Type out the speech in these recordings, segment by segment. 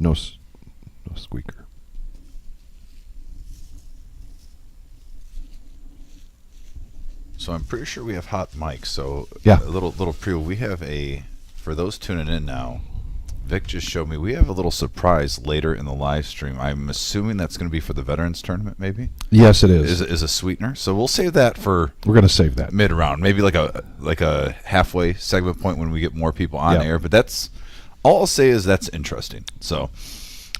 No squeaker. So I'm pretty sure we have hot mics. So Yeah. a little preview. We have for those tuning in now, Vic just showed me we have a little surprise later in the live stream. I'm assuming that's going to be for the Veterans Tournament, maybe? Yes, it is. Is a sweetener. So we'll save that for We're going to save that. mid-round, maybe like a halfway segment point when we get more people on Yeah. air. But that's all I'll say is that's interesting. So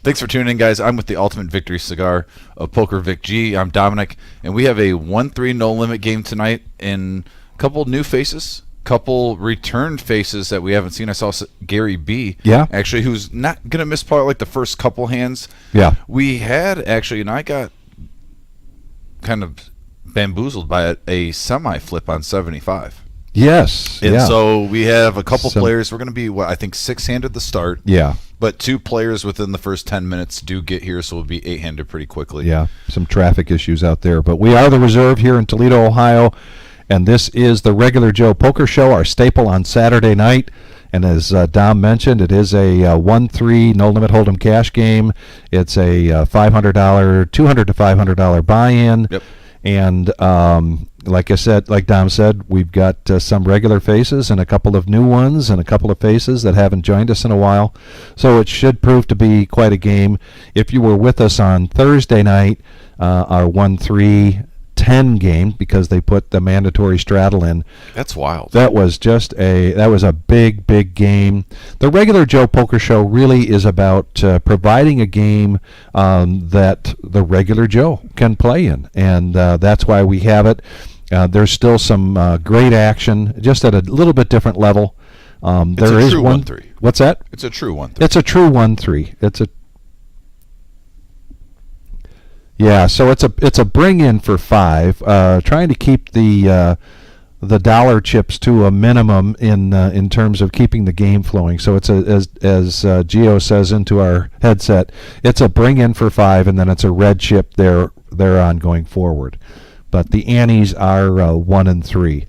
thanks for tuning in, guys. I'm with the Ultimate Victory Cigar of Poker Vic G. I'm Dominic, and we have a 1-3 no limit game tonight in a couple new faces. Couple returned faces that we haven't seen. I saw Gary B. Yeah. Actually, who's not going to miss probably like the first couple hands. Yeah. We had actually, and I got kind of bamboozled by a semi flip on 75. Yes. And yeah. so we have a couple players. We're going to be, I think, 6-handed to start. Yeah. But 2 players within the first 10 minutes do get here, so we'll be 8-handed pretty quickly. Yeah. Some traffic issues out there. But we are the reserve here in Toledo, Ohio. And this is the Regular Joe Poker Show, our staple on Saturday night. And as Dom mentioned, it is a 1-3 no-limit hold'em cash game. It's a $500, $200 to $500 buy-in. Yep. And like I said, like Dom said, we've got some regular faces and a couple of new ones and a couple of faces that haven't joined us in a while. So it should prove to be quite a game. If you were with us on Thursday night, our 1-3 10 game, because they put the mandatory straddle in. That's wild. That was a big game. The Regular Joe Poker Show really is about providing a game that the regular Joe can play in, and that's why we have it. There's still some great action, just at a little bit different level. There is true 1-3. What's that? It's a true 1-3. It's a true 1-3. Yeah, so it's a bring in for 5, trying to keep the dollar chips to a minimum in terms of keeping the game flowing. So it's as Gio says into our headset, it's a bring in for 5, and then it's a red chip there on going forward. But the antes are 1 and 3.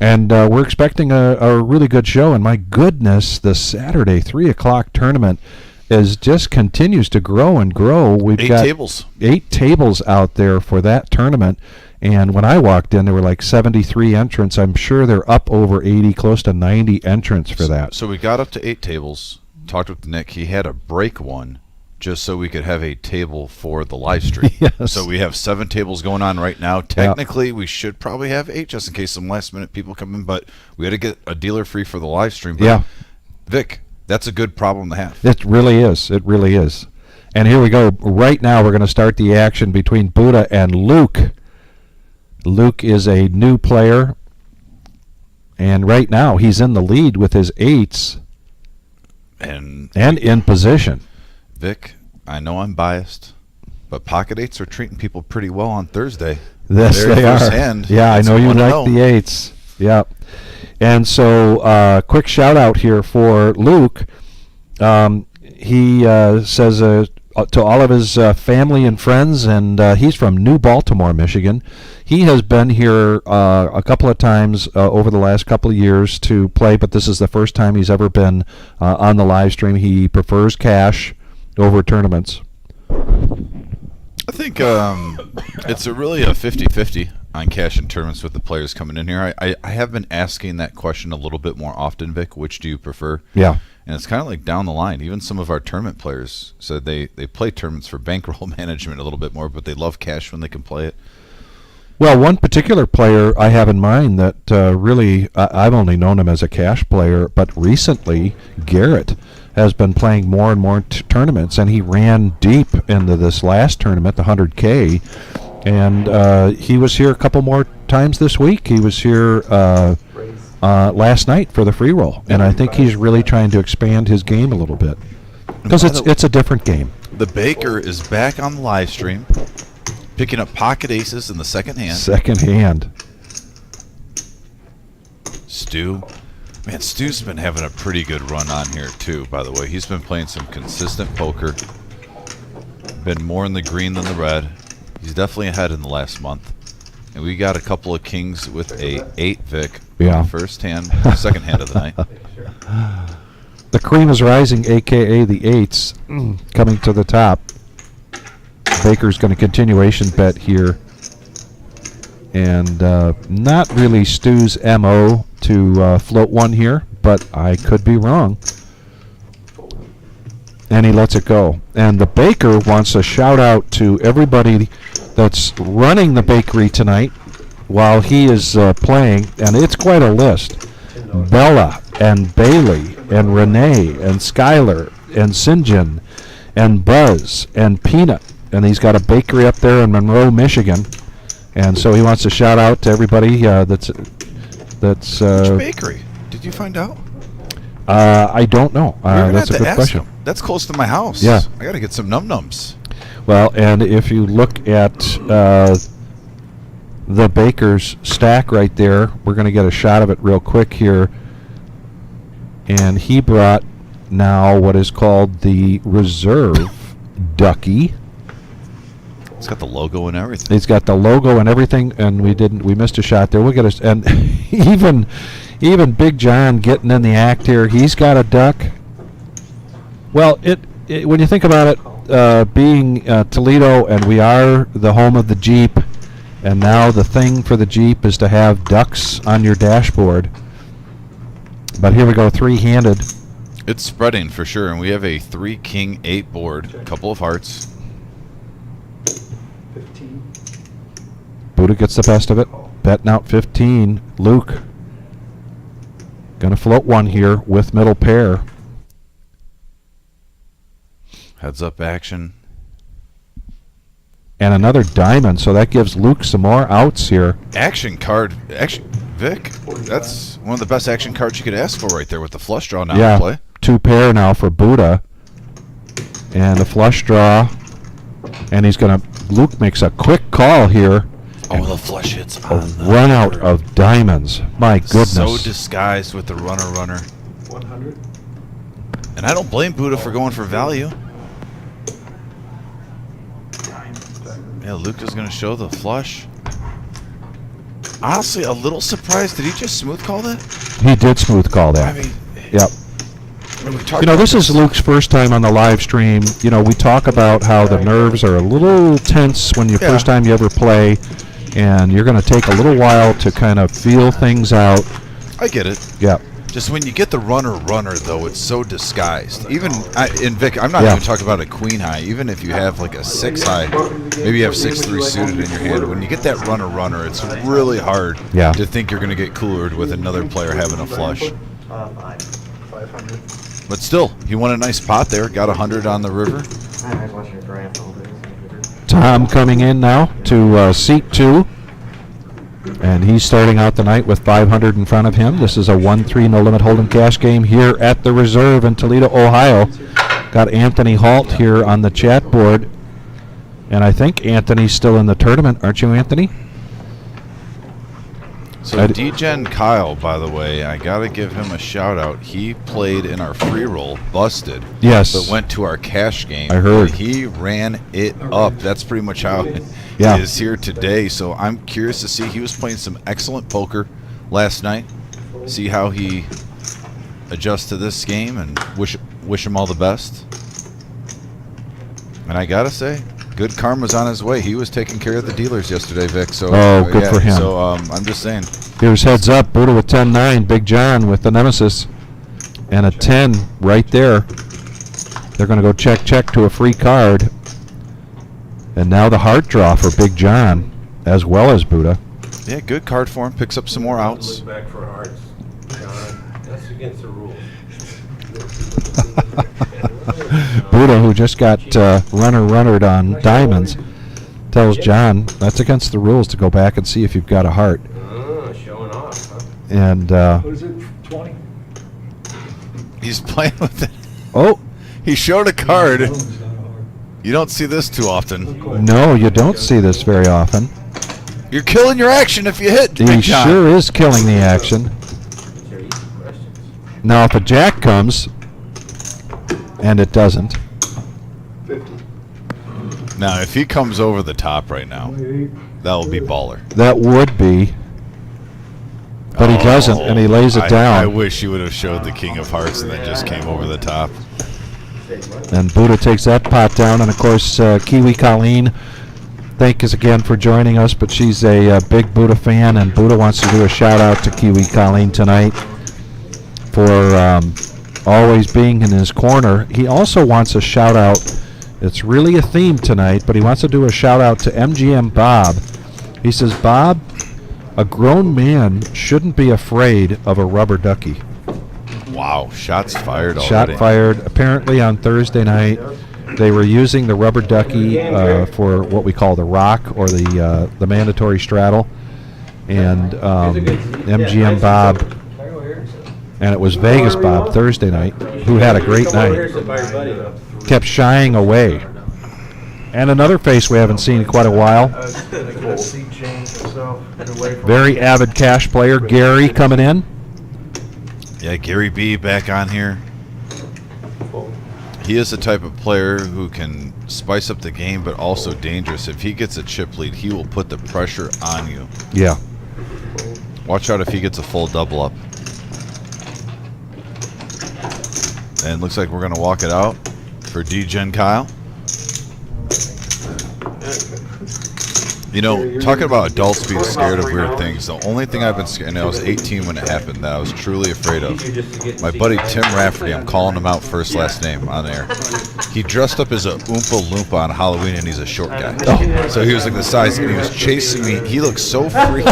And we're expecting a really good show. And my goodness, the Saturday 3 o'clock tournament just continues to grow and grow. We've got 8 tables out there for that tournament. And when I walked in, there were like 73 entrants. I'm sure they're up over 80, close to 90 entrants for that. So we got up to 8 tables, talked with Nick. He had to break one just so we could have a table for the live stream. Yes. So we have 7 tables going on right now. Technically, we should probably have 8 just in case some last-minute people come in, but we had to get a dealer free for the live stream. But yeah. Vic, that's a good problem to have. It really is. It really is. And here we go. Right now, we're going to start the action between Buddha and Luke. Luke is a new player, and right now he's in the lead with his 8s and in position. Vic, I know I'm biased, but pocket 8s are treating people pretty well on Thursday. Yes, they are. Hand, yeah, I know you like the 8s. Yeah. And so, quick shout out here for Luke. He says to all of his family and friends, and he's from New Baltimore, Michigan. He has been here a couple of times over the last couple of years to play, but this is the first time he's ever been on the live stream. He prefers cash over tournaments. I think it's really a 50-50 on cash and tournaments with the players coming in here. I have been asking that question a little bit more often, Vic. Which do you prefer? Yeah. And it's kind of like down the line. Even some of our tournament players said they play tournaments for bankroll management a little bit more, but they love cash when they can play it. Well, one particular player I have in mind that really, I've only known him as a cash player, but recently Garrett has been playing more and more tournaments, and he ran deep into this last tournament, the 100K, and he was here a couple more times this week. He was here last night for the free roll, and I think he's really trying to expand his game a little bit because it's a different game. The Baker is back on the live stream, picking up pocket aces in the second hand. Second hand. Stu. Man, Stu's been having a pretty good run on here, too, by the way. He's been playing some consistent poker. Been more in the green than the red. He's definitely ahead in the last month. And we got a couple of kings with a 8 Vic. Yeah. First hand, second hand of the night. The cream is rising, a.k.a. the eights, coming to the top. Baker's going to continuation bet here. And not really Stu's M.O. to float one here, but I could be wrong. And he lets it go. And the baker wants a shout out to everybody that's running the bakery tonight while he is playing, and it's quite a list. Bella and Bailey and Renee and Skylar and Sinjin and Buzz and Peanut, and he's got a bakery up there in Monroe, Michigan, and so he wants to shout out to everybody that's Which bakery? Did you find out? I don't know. That's a good question. Him. That's close to my house. Yeah. I got to get some num-nums. Well, and if you look at the baker's stack right there, we're going to get a shot of it real quick here. And he brought now what is called the Reserve Ducky. It's got the logo and everything. It's got the logo and everything, and we missed a shot there. We'll get and even Big John getting in the act here. He's got a duck. Well, when you think about it, being Toledo, and we are the home of the Jeep, and now the thing for the Jeep is to have ducks on your dashboard. But here we go, three-handed. It's spreading for sure, and we have a 3-king-8 board, a couple of hearts. 15. Buddha gets the best of it, betting out 15. Luke gonna float one here with middle pair. Heads up action. And another diamond, so that gives Luke some more outs here. Action card. Vic, that's one of the best action cards you could ask for right there with the flush draw now in play. Two pair now for Buddha. And a flush draw. And Luke makes a quick call here. Oh, the flush hits A on the run out of diamonds. My goodness. So disguised with the runner. 100. And I don't blame Buddha for going for value. Yeah, Luke is going to show the flush. Honestly, a little surprised. Did he just smooth call that? He did smooth call that. I mean, Yep. This is Luke's first time on the live stream. We talk about how the nerves are a little tense when first time you ever play, and you're going to take a little while to kind of feel things out. I get it. Yeah. Just when you get the runner, though, it's so disguised. Even, Vic, I'm not even talking about a queen high. Even if you have like a 6 high, maybe you have 6-3 suited in your hand. When you get that runner, it's really hard to think you're going to get coolered with another player having a flush. 500. But still, he won a nice pot there. Got 100 on the river. I was watching your graph all day. Tom coming in now to seat 2. And he's starting out the night with 500 in front of him. This is a 1-3 no-limit hold'em cash game here at the Reserve in Toledo, Ohio. Got Anthony Halt here on the chat board. And I think Anthony's still in the tournament. Aren't you, Anthony? So D-Gen Kyle, by the way, I got to give him a shout-out. He played in our free roll, busted. Yes. But went to our cash game. I heard. He ran it up. That's pretty much how he is here today. So I'm curious to see. He was playing some excellent poker last night. See how he adjusts to this game, and wish him all the best. And I got to say, good karma's on his way. He was taking care of the dealers yesterday, Vic. So good for him. So I'm just saying. Here's heads up. Buddha with 10-9. Big John with the Nemesis. And a 10 right there. They're going to go check to a free card. And now the heart draw for Big John, as well as Buddha. Yeah, good card for him. Picks up some more outs. Back for hearts. John, that's against the rules. Buddha, who just got runnered on diamonds, tells John that's against the rules to go back and see if you've got a heart. Showing off, huh? And What is it? 20. He's playing with it. oh He showed a card. You don't see this too often. no, you don't see this very often. You're killing your action if you hit. He Big John. sure is killing the action. Now, if a jack comes, and it doesn't. 50. Now, if he comes over the top right now, that will be baller. That would be. But he doesn't, and he lays it down. I wish he would have showed the king of hearts and then just came over the top. And Buddha takes that pot down, and of course Kiwi Colleen, thank us again for joining us, but she's a big Buddha fan, and Buddha wants to do a shout out to Kiwi Colleen tonight for always being in his corner. He also wants a shout out, it's really a theme tonight, but he wants to do a shout out to MGM Bob. He says, Bob, a grown man shouldn't be afraid of a rubber ducky. Wow, shots fired already. Shot fired. Apparently on Thursday night, they were using the rubber ducky for what we call the rock or the mandatory straddle, and MGM Bob, and it was Vegas Bob Thursday night, who had a great night, kept shying away. And another face we haven't seen in quite a while. Very avid cash player, Gary, coming in. Yeah, Gary B back on here. He is the type of player who can spice up the game, but also dangerous. If he gets a chip lead, he will put the pressure on you. Yeah. Watch out if he gets a full double up. And looks like we're going to walk it out for D-Gen Kyle. You know, talking about adults being scared of weird things, the only thing I've been scared, and I was 18 when it happened, that I was truly afraid of. My buddy Tim Rafferty, I'm calling him out first last name on air. He dressed up as a Oompa Loompa on Halloween, and he's a short guy. Oh. So he was like the size, and he was chasing me. He looked so freaky.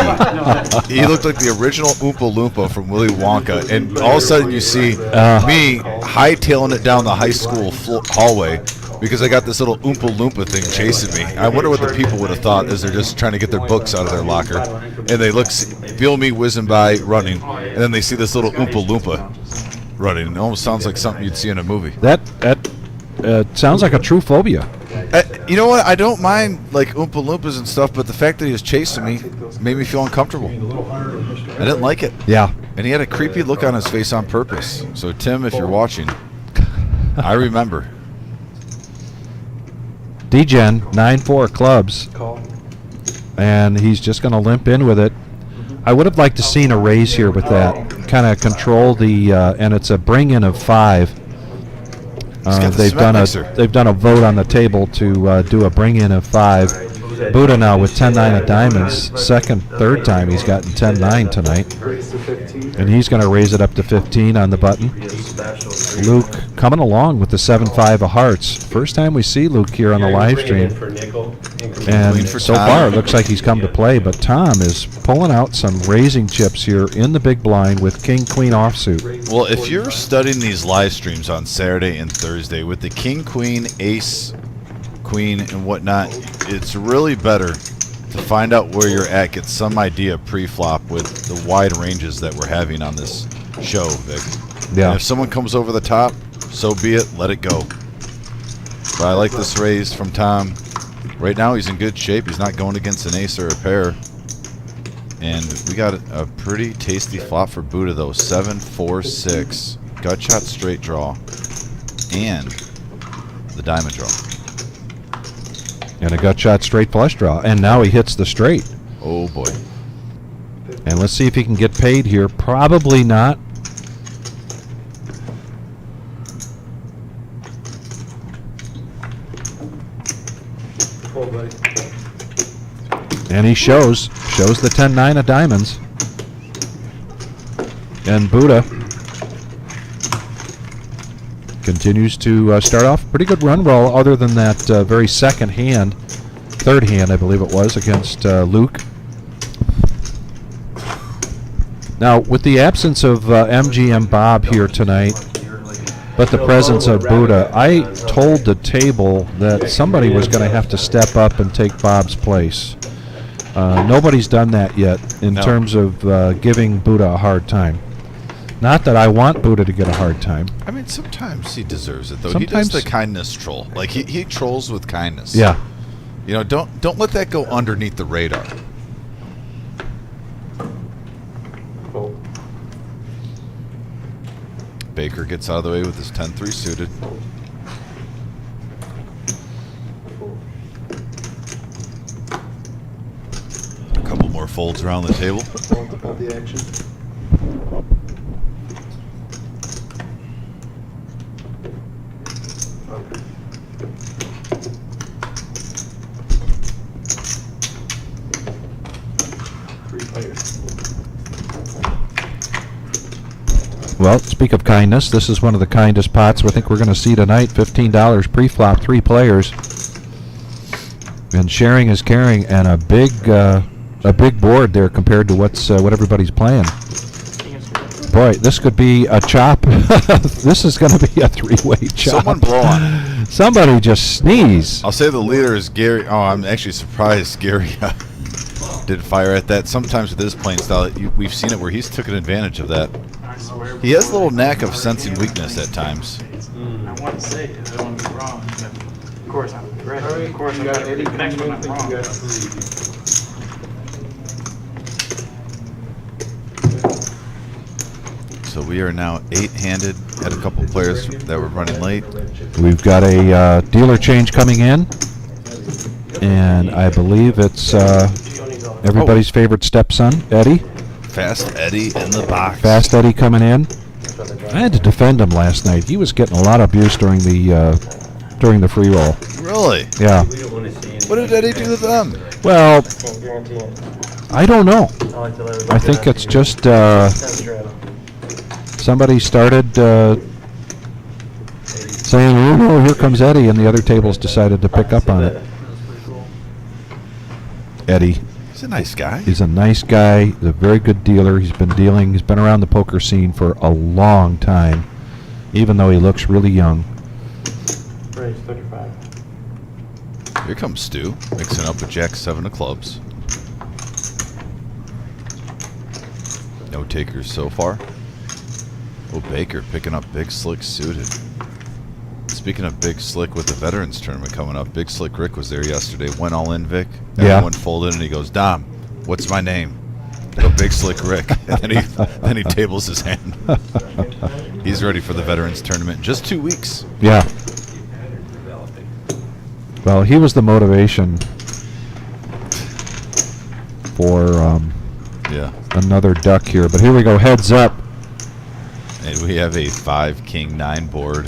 He looked like the original Oompa Loompa from Willy Wonka, and all of a sudden you see me hightailing it down the high school hallway, because I got this little Oompa Loompa thing chasing me. I wonder what the people would have thought as they're just trying to get their books out of their locker. And they feel me whizzing by running, and then they see this little Oompa Loompa running. It almost sounds like something you'd see in a movie. That sounds like a true phobia. You know what? I don't mind like Oompa Loompas and stuff, but the fact that he was chasing me made me feel uncomfortable. I didn't like it. Yeah. And he had a creepy look on his face on purpose. So Tim, if you're watching, I remember. D-Gen, 9-4 clubs, and he's just going to limp in with it. I would have liked to seen a raise here with that, kind of control the, and it's a bring-in of 5. They've done a vote on the table to do a bring-in of 5. Buddha now with 10-9 of diamonds, third time he's gotten 10-9 tonight, and he's going to raise it up to 15 on the button. Luke coming along with the 7-5 of hearts. First time we see Luke here on the live stream, and so far it looks like he's come to play, but Tom is pulling out some raising chips here in the big blind with King Queen offsuit. Well, if you're studying these live streams on Saturday and Thursday with the King, Queen, Ace, Queen, and whatnot, it's really better to find out where you're at, get some idea pre-flop with the wide ranges that we're having on this show, Vic. Yeah. And if someone comes over the top, so be it, let it go. But I like this raise from Tom. Right now he's in good shape. He's not going against an ace or a pair. And we got a pretty tasty flop for Buddha though. 7-4-6. Gut shot straight draw. And the diamond draw. And a gut shot straight flush draw. And now he hits the straight. Oh boy. And let's see if he can get paid here. Probably not. And he shows the 10-9 of diamonds. And Buddha continues to start off pretty good run roll, other than that very third hand, I believe it was, against Luke. Now, with the absence of MGM Bob here tonight, but the presence of Buddha, I told the table that somebody was going to have to step up and take Bob's place. Nobody's done that yet in terms of giving Buddha a hard time. Not that I want Buddha to get a hard time. I mean, sometimes he deserves it, though. Sometimes, he does the kindness troll. Like, he trolls with kindness. Yeah. You know, don't let that go underneath the radar. Baker gets out of the way with his 10-3 suited. A couple more folds around the table. The action. Well, speak of kindness, this is one of the kindest pots I think we're going to see tonight. $15 pre-flop, 3 players. And sharing is caring, and a big board there compared to what everybody's playing. Boy, this could be a chop. This is going to be a 3-way chop. Someone blow on it. Somebody just sneeze. I'll say the leader is Gary. Oh, I'm actually surprised Gary did fire at that. Sometimes with his playing style, we've seen it where he's taken advantage of that. He has a little knack of sensing weakness at times. I want to say it, I don't want to be wrong, but of course I'm correct. All right, Of course you I'm got going to Eddie. next one I'm You wrong. got 3. So we are now 8-handed. Had a couple players that were running late. We've got a dealer change coming in, and I believe it's everybody's favorite stepson, Eddie. Fast Eddie in the box. Fast Eddie coming in. I had to defend him last night. He was getting a lot of abuse during the free roll. Really? Yeah. We don't want to see any. What did Eddie do to them? Well, Can't guarantee it. I don't know. I like to let it I think it's just straddle. somebody started saying, "Oh, here comes Eddie," and the other tables decided to pick up on it. Eddie. He's a nice guy. He's a nice guy. He's a very good dealer. He's been dealing. He's been around the poker scene for a long time, even though he looks really young. Raise 35. Here comes Stu, mixing up with Jack-7 of clubs. No takers so far. Oh, Baker picking up Big Slick suited. Speaking of Big Slick with the Veterans Tournament coming up, Big Slick Rick was there yesterday. Went all in, Vic. Yeah. Everyone folded, and he goes, "Dom, what's my name?" Go Big Slick Rick. And then he tables his hand. He's ready for the Veterans Tournament in just 2 weeks. Yeah. Well, he was the motivation for Yeah. another duck here. But here we go. Heads up. And we have a 5-King-9 board.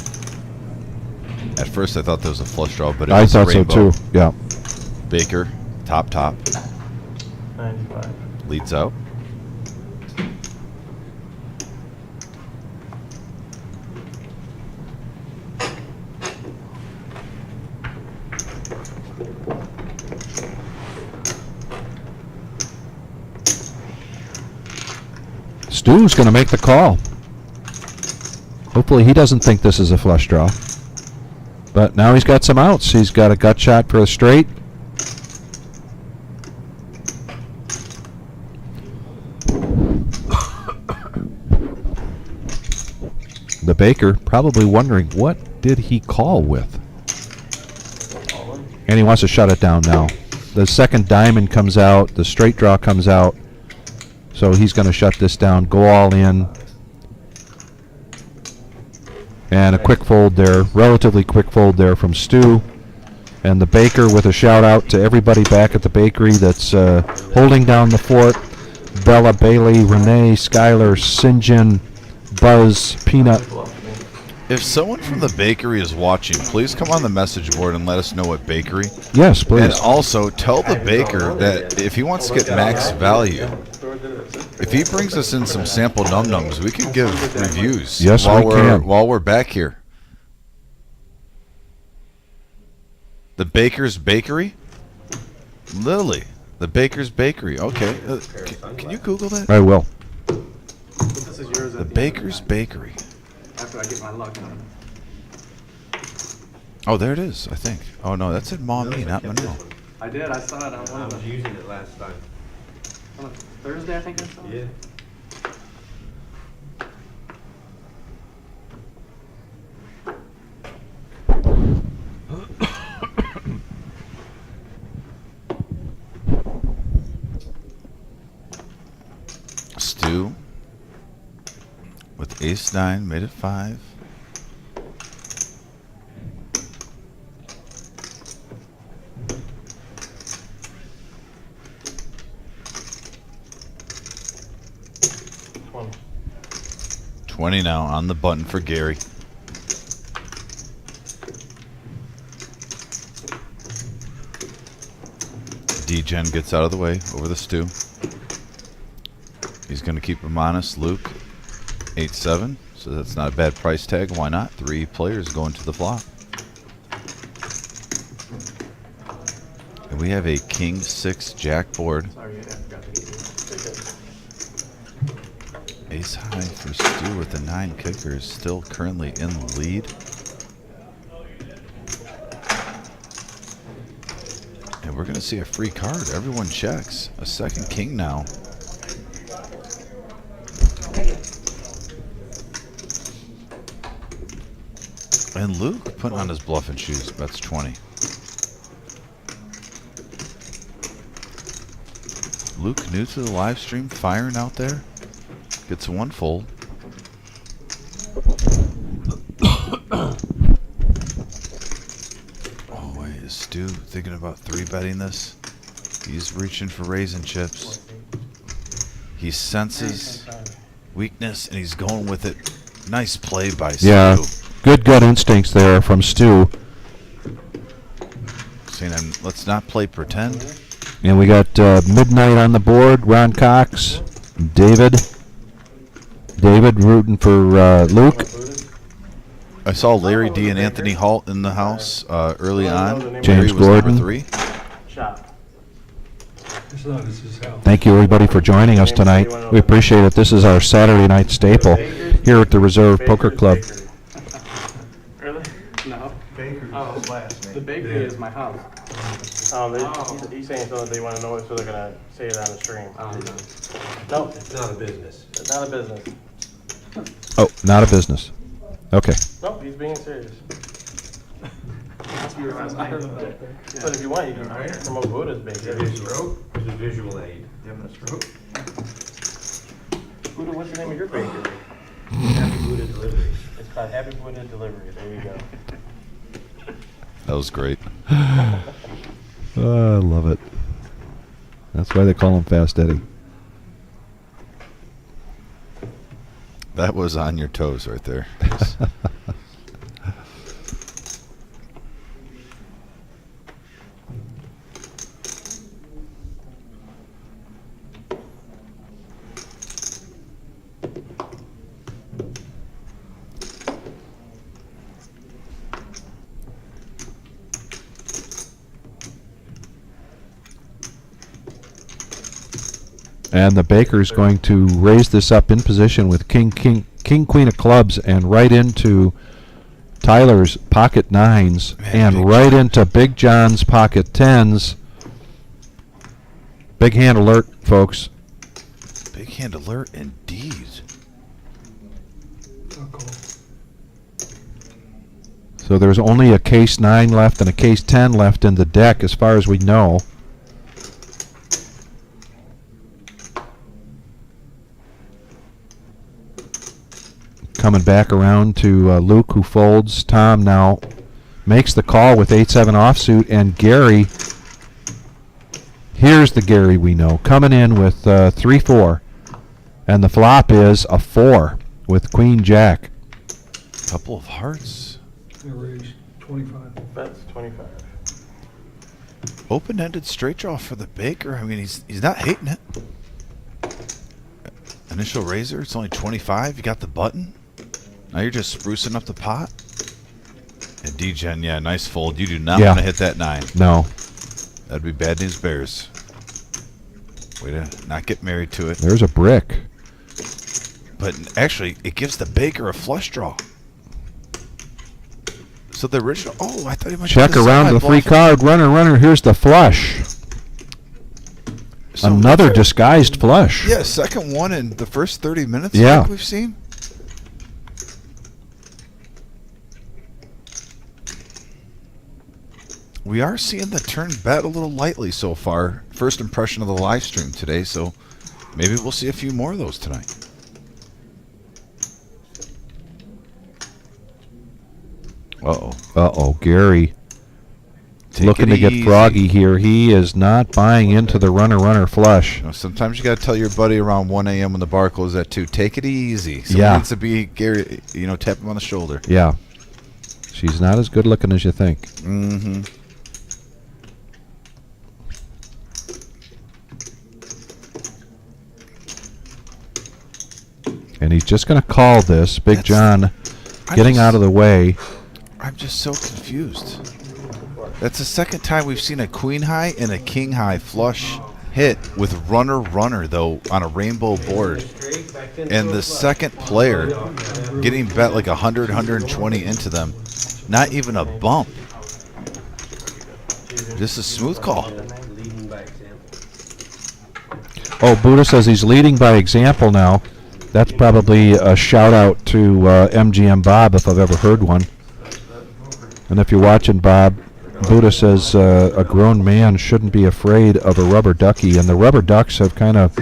At first, I thought there was a flush draw, but it I was a thought so rainbow. too. Yeah. Baker, top, 95. leads out. Stu's going to make the call. Hopefully he doesn't think this is a flush draw. But now he's got some outs. He's got a gut shot for a straight. The Baker probably wondering, what did he call with? And he wants to shut it down now. The second diamond comes out. The straight draw comes out. So he's going to shut this down, go all in. And a quick fold there, relatively quick fold there from Stu. And the Baker with a shout out to everybody back at the bakery that's holding down the fort. Bella, Bailey, Renee, Skylar, Sinjin, Buzz, Peanut. If someone from the bakery is watching, please come on the message board and let us know what bakery. Yes, And please. also tell the baker that if he wants to get max value, if he brings us in some sample num-nums, we can give reviews Yes, while we can. while we're back here. The Baker's Bakery? Lily. The Baker's Bakery. Okay. Can you Google that? I will. This is yours. The Baker's Bakery. After I get my luck on it. Oh, there it is, I think. Oh, no, that said Maumee, not Monroe. I did. I saw it on I one was of the using it last time. Thursday. I think I saw it. Yeah. Stu with ace-9, made it 5. One. 20 now on the button for Gary. D-Gen gets out of the way over the Stu. He's going to keep him honest. Luke, 8-7. So that's not a bad price tag. Why not? 3 players going to the flop. And we have a king 6 jack board. Sorry, I forgot to get you. Ace high for Stu with the 9 kicker is still currently in the lead. And we're going to see a free card. Everyone checks. A second king now. And Luke putting on his bluffing shoes. That's 20. Luke, new to the live stream, firing out there. Gets 1 fold. Oh, wait. Is Stu thinking about 3-betting this? He's reaching for raising chips. He senses weakness, and he's going with it. Nice play by Stu. Yeah, good gut instincts there from Stu. Saying, let's not play pretend. And we got Midnight on the board. Ron Cox, David rooting for Luke. I saw Larry D and Anthony Halt in the house early on. James Larry was Gordon. number 3. Shop. Thank you, everybody, for joining us tonight. We appreciate it. This is our Saturday night staple here at the Reserve Poker Club. Really? No. Baker's Oh, last name. the bakery is my house. He's saying so that they want to know it, so they're gonna say it on the stream. No, It's not a business. It's not a business. Oh, not a business. Okay. Nope, he's being serious. I heard of that. But if you want, you can promote Buddha's Is bakery. it a stroke? It's a visual aid. You having a stroke? Buddha, what's the name of your bakery? Happy Buddha delivery. It's called Happy Buddha Delivery. There you go. That was great. Oh, I love it. That's why they call him Fast Eddie. That was on your toes right there. And the Baker's going to raise this up in position with King, Queen of Clubs, and right into Tyler's pocket 9s, Man, and Big right John. into Big John's pocket 10s. Big hand alert, folks. Big hand alert indeed. So there's only a case 9 left and a case 10 left in the deck as far as we know. Coming back around to Luke, who folds. Tom now makes the call with 8-7 offsuit, and Gary, here's the Gary we know, coming in with 3-4, and the flop is a 4 with Queen Jack. Couple of hearts. I raised 25. That's 25. Open-ended straight draw for the Baker. I mean, he's not hating it. Initial raiser, it's only 25. You got the button. Now you're just sprucing up the pot. And D-Gen, yeah, nice fold. You do not Yeah. want to hit that 9. No. That'd be bad news bears. Way to not get married to it. There's a brick. But actually, it gives the Baker a flush draw. So the original... Oh, I thought he might Check get around to the free card. Runner. Here's the flush. So Another that's a- disguised flush. Yeah, second one in the first 30 minutes Yeah. like we've seen. We are seeing the turn bet a little lightly so far. First impression of the live stream today, so maybe we'll see a few more of those tonight. Uh-oh, Gary. Take Looking it to get easy. froggy here. He is not buying into the runner flush. You know, sometimes you got to tell your buddy around 1 a.m. when the bar closes at 2, take it easy. Someone Yeah. needs to be, Gary, tap him on the shoulder. Yeah. She's not as good looking as you think. Mm-hmm. And he's just going to call this. Big That's- John getting out of the way. I'm just so confused. That's the second time we've seen a queen high and a king high flush hit with runner though on a rainbow board, and the second player getting bet like 100, 120 into them. Not even a bump. Just a smooth call. Leading by example. Oh, Buddha says he's leading by example now. That's probably a shout out to MGM Bob if I've ever heard one. And if you're watching, Bob, Buddha says a grown man shouldn't be afraid of a rubber ducky, and the rubber ducks have kind of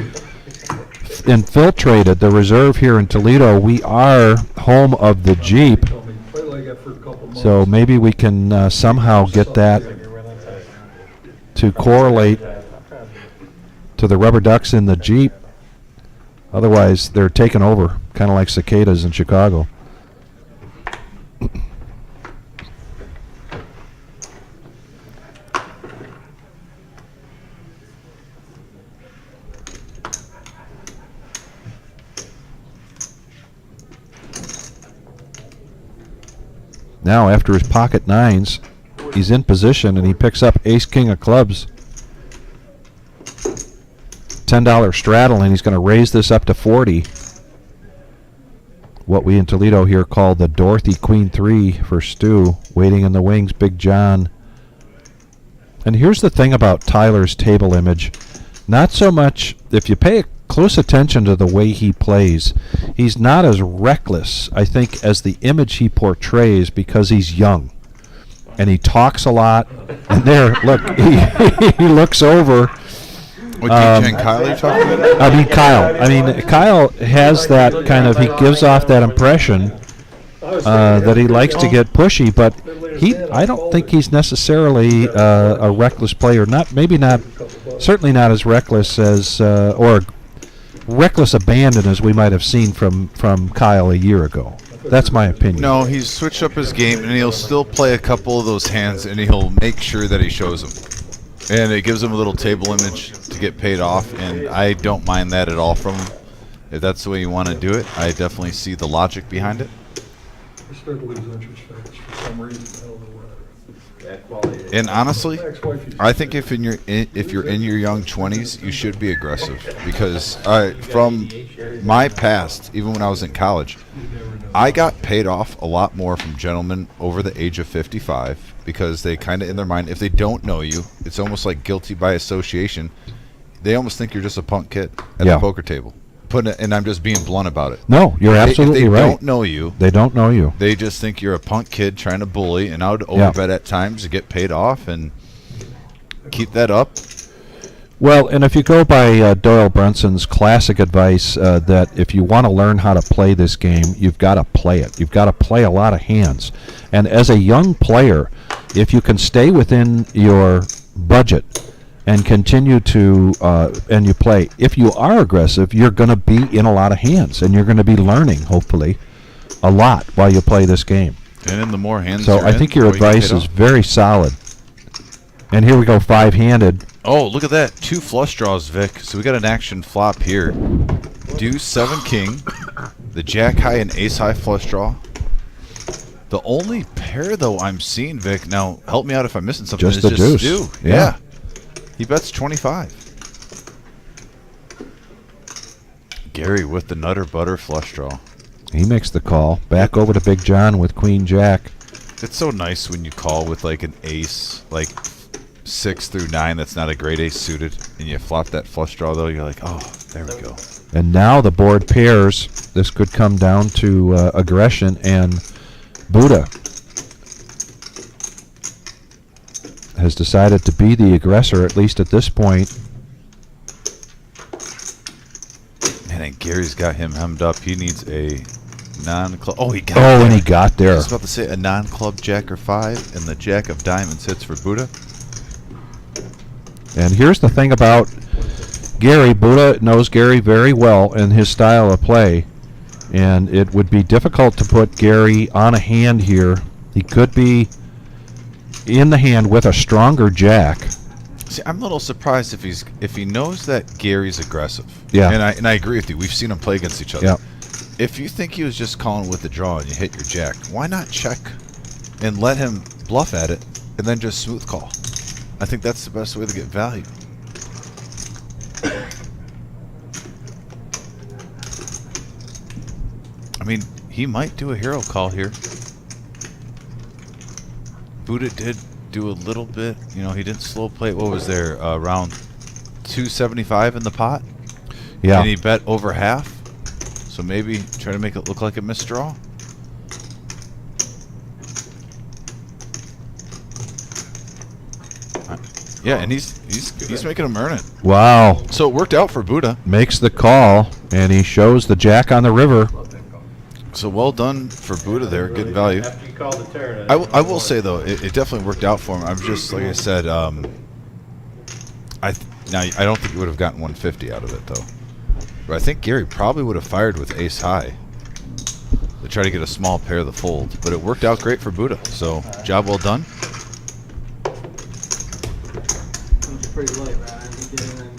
infiltrated the reserve here in Toledo. We are home of the Jeep, Told me, play like that for a couple months. so maybe we can somehow get that to correlate to the rubber ducks in the Jeep. Otherwise, they're taken over, kind of like cicadas in Chicago. Now, after his pocket nines, he's in position and he picks up ace king of clubs. $10 straddle, and he's going to raise this up to 40. What we in Toledo here call the Dorothy Queen 3 for Stu, waiting in the wings, Big John. And here's the thing about Tyler's table image. Not so much, if you pay close attention to the way he plays, he's not as reckless, I think, as the image he portrays because he's young. And he talks a lot. And there, look, he looks over. What, DJ and Kyle are you talking about? I mean, Kyle has that kind of, he gives off that impression that he likes to get pushy, but I don't think he's necessarily a reckless player. Certainly not as reckless as, or reckless abandon as we might have seen from Kyle a year ago. That's my opinion. No, he's switched up his game, and he'll still play a couple of those hands, and he'll make sure that he shows them. And it gives him a little table image to get paid off, and I don't mind that at all from him. If that's the way you want to do it, I definitely see the logic behind it. I started to lose interest fast for some reason. I don't know what. That quality. And honestly, My ex-wife used to I think if you're in your young 20s, you should be aggressive, because from my past, even when I was in college, I got paid off a lot more from gentlemen over the age of 55 because they kind of in their mind, if they don't know you, it's almost like guilty by association. They almost think you're just a punk kid at Yeah. the poker table. And I'm just being blunt about it. No, you're absolutely if they right. don't know you, They don't know you. they just think you're a punk kid trying to bully, and I would Yeah. overbet at times to get paid off and keep that up. Well, and if you go by Doyle Brunson's classic advice that if you want to learn how to play this game, you've got to play it. You've got to play a lot of hands. And as a young player, if you can stay within your budget and continue to, and you play, if you are aggressive, you're going to be in a lot of hands, and you're going to be learning, hopefully, a lot while you play this game. And in the more hands So you're I in, think your the more you get advice paid is off. very solid. And here we go, five-handed. Oh, look at that. 2 flush draws, Vic. So we got an action flop here. Deuce, 7 king. The jack high and ace high flush draw. The only pair, though, I'm seeing, Vic, now help me out if I'm missing something, Just is the just deuce. Stu. Yeah. He bets 25. Gary with the nutter butter flush draw. He makes the call. Back over to Big John with Queen Jack. It's so nice when you call with like an ace, like 6 through 9. That's not a great ace suited, and you flop that flush draw though. You're like, oh, there we go. And now the board pairs. This could come down to aggression, and Buddha has decided to be the aggressor, at least at this point. Man, and Gary's got him hemmed up. He needs a non-club. Oh, he got. Oh, there. and he got I there. was about to say a non-club jack or 5, and the jack of diamonds hits for Buddha. And here's the thing about Gary. Buddha knows Gary very well and his style of play. And it would be difficult to put Gary on a hand here. He could be in the hand with a stronger jack. See, I'm a little surprised if he knows that Gary's aggressive. Yeah. And I agree with you. We've seen him play against each other. Yeah. If you think he was just calling with the draw and you hit your jack, why not check and let him bluff at it and then just smooth call? I think that's the best way to get value. I mean, he might do a hero call here. Buddha did do a little bit. You know, he didn't slow play. What was there? Around 275 in the pot? Yeah. And he bet over half. So maybe try to make it look like a misdraw. Yeah, and he's making him earn it. Wow. So it worked out for Buddha. Makes the call, and he shows the jack on the river. So well done for Buddha there, getting value. After you call the turn. I will say though, it definitely worked out for him. I'm just like I said. Now I don't think he would have gotten 150 out of it though. But I think Gary probably would have fired with ace high to try to get a small pair of the fold. But it worked out great for Buddha. So job well done. It's pretty late, man. I think getting in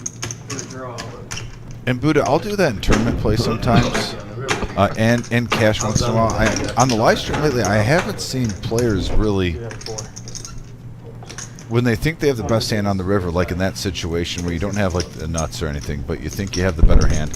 for a draw, but And Buddha, I'll do that in tournament play sometimes, and cash once in a while. On the live stream lately, I haven't seen players really, when they think they have the best hand on the river, like in that situation where you don't have like the nuts or anything, but you think you have the better hand.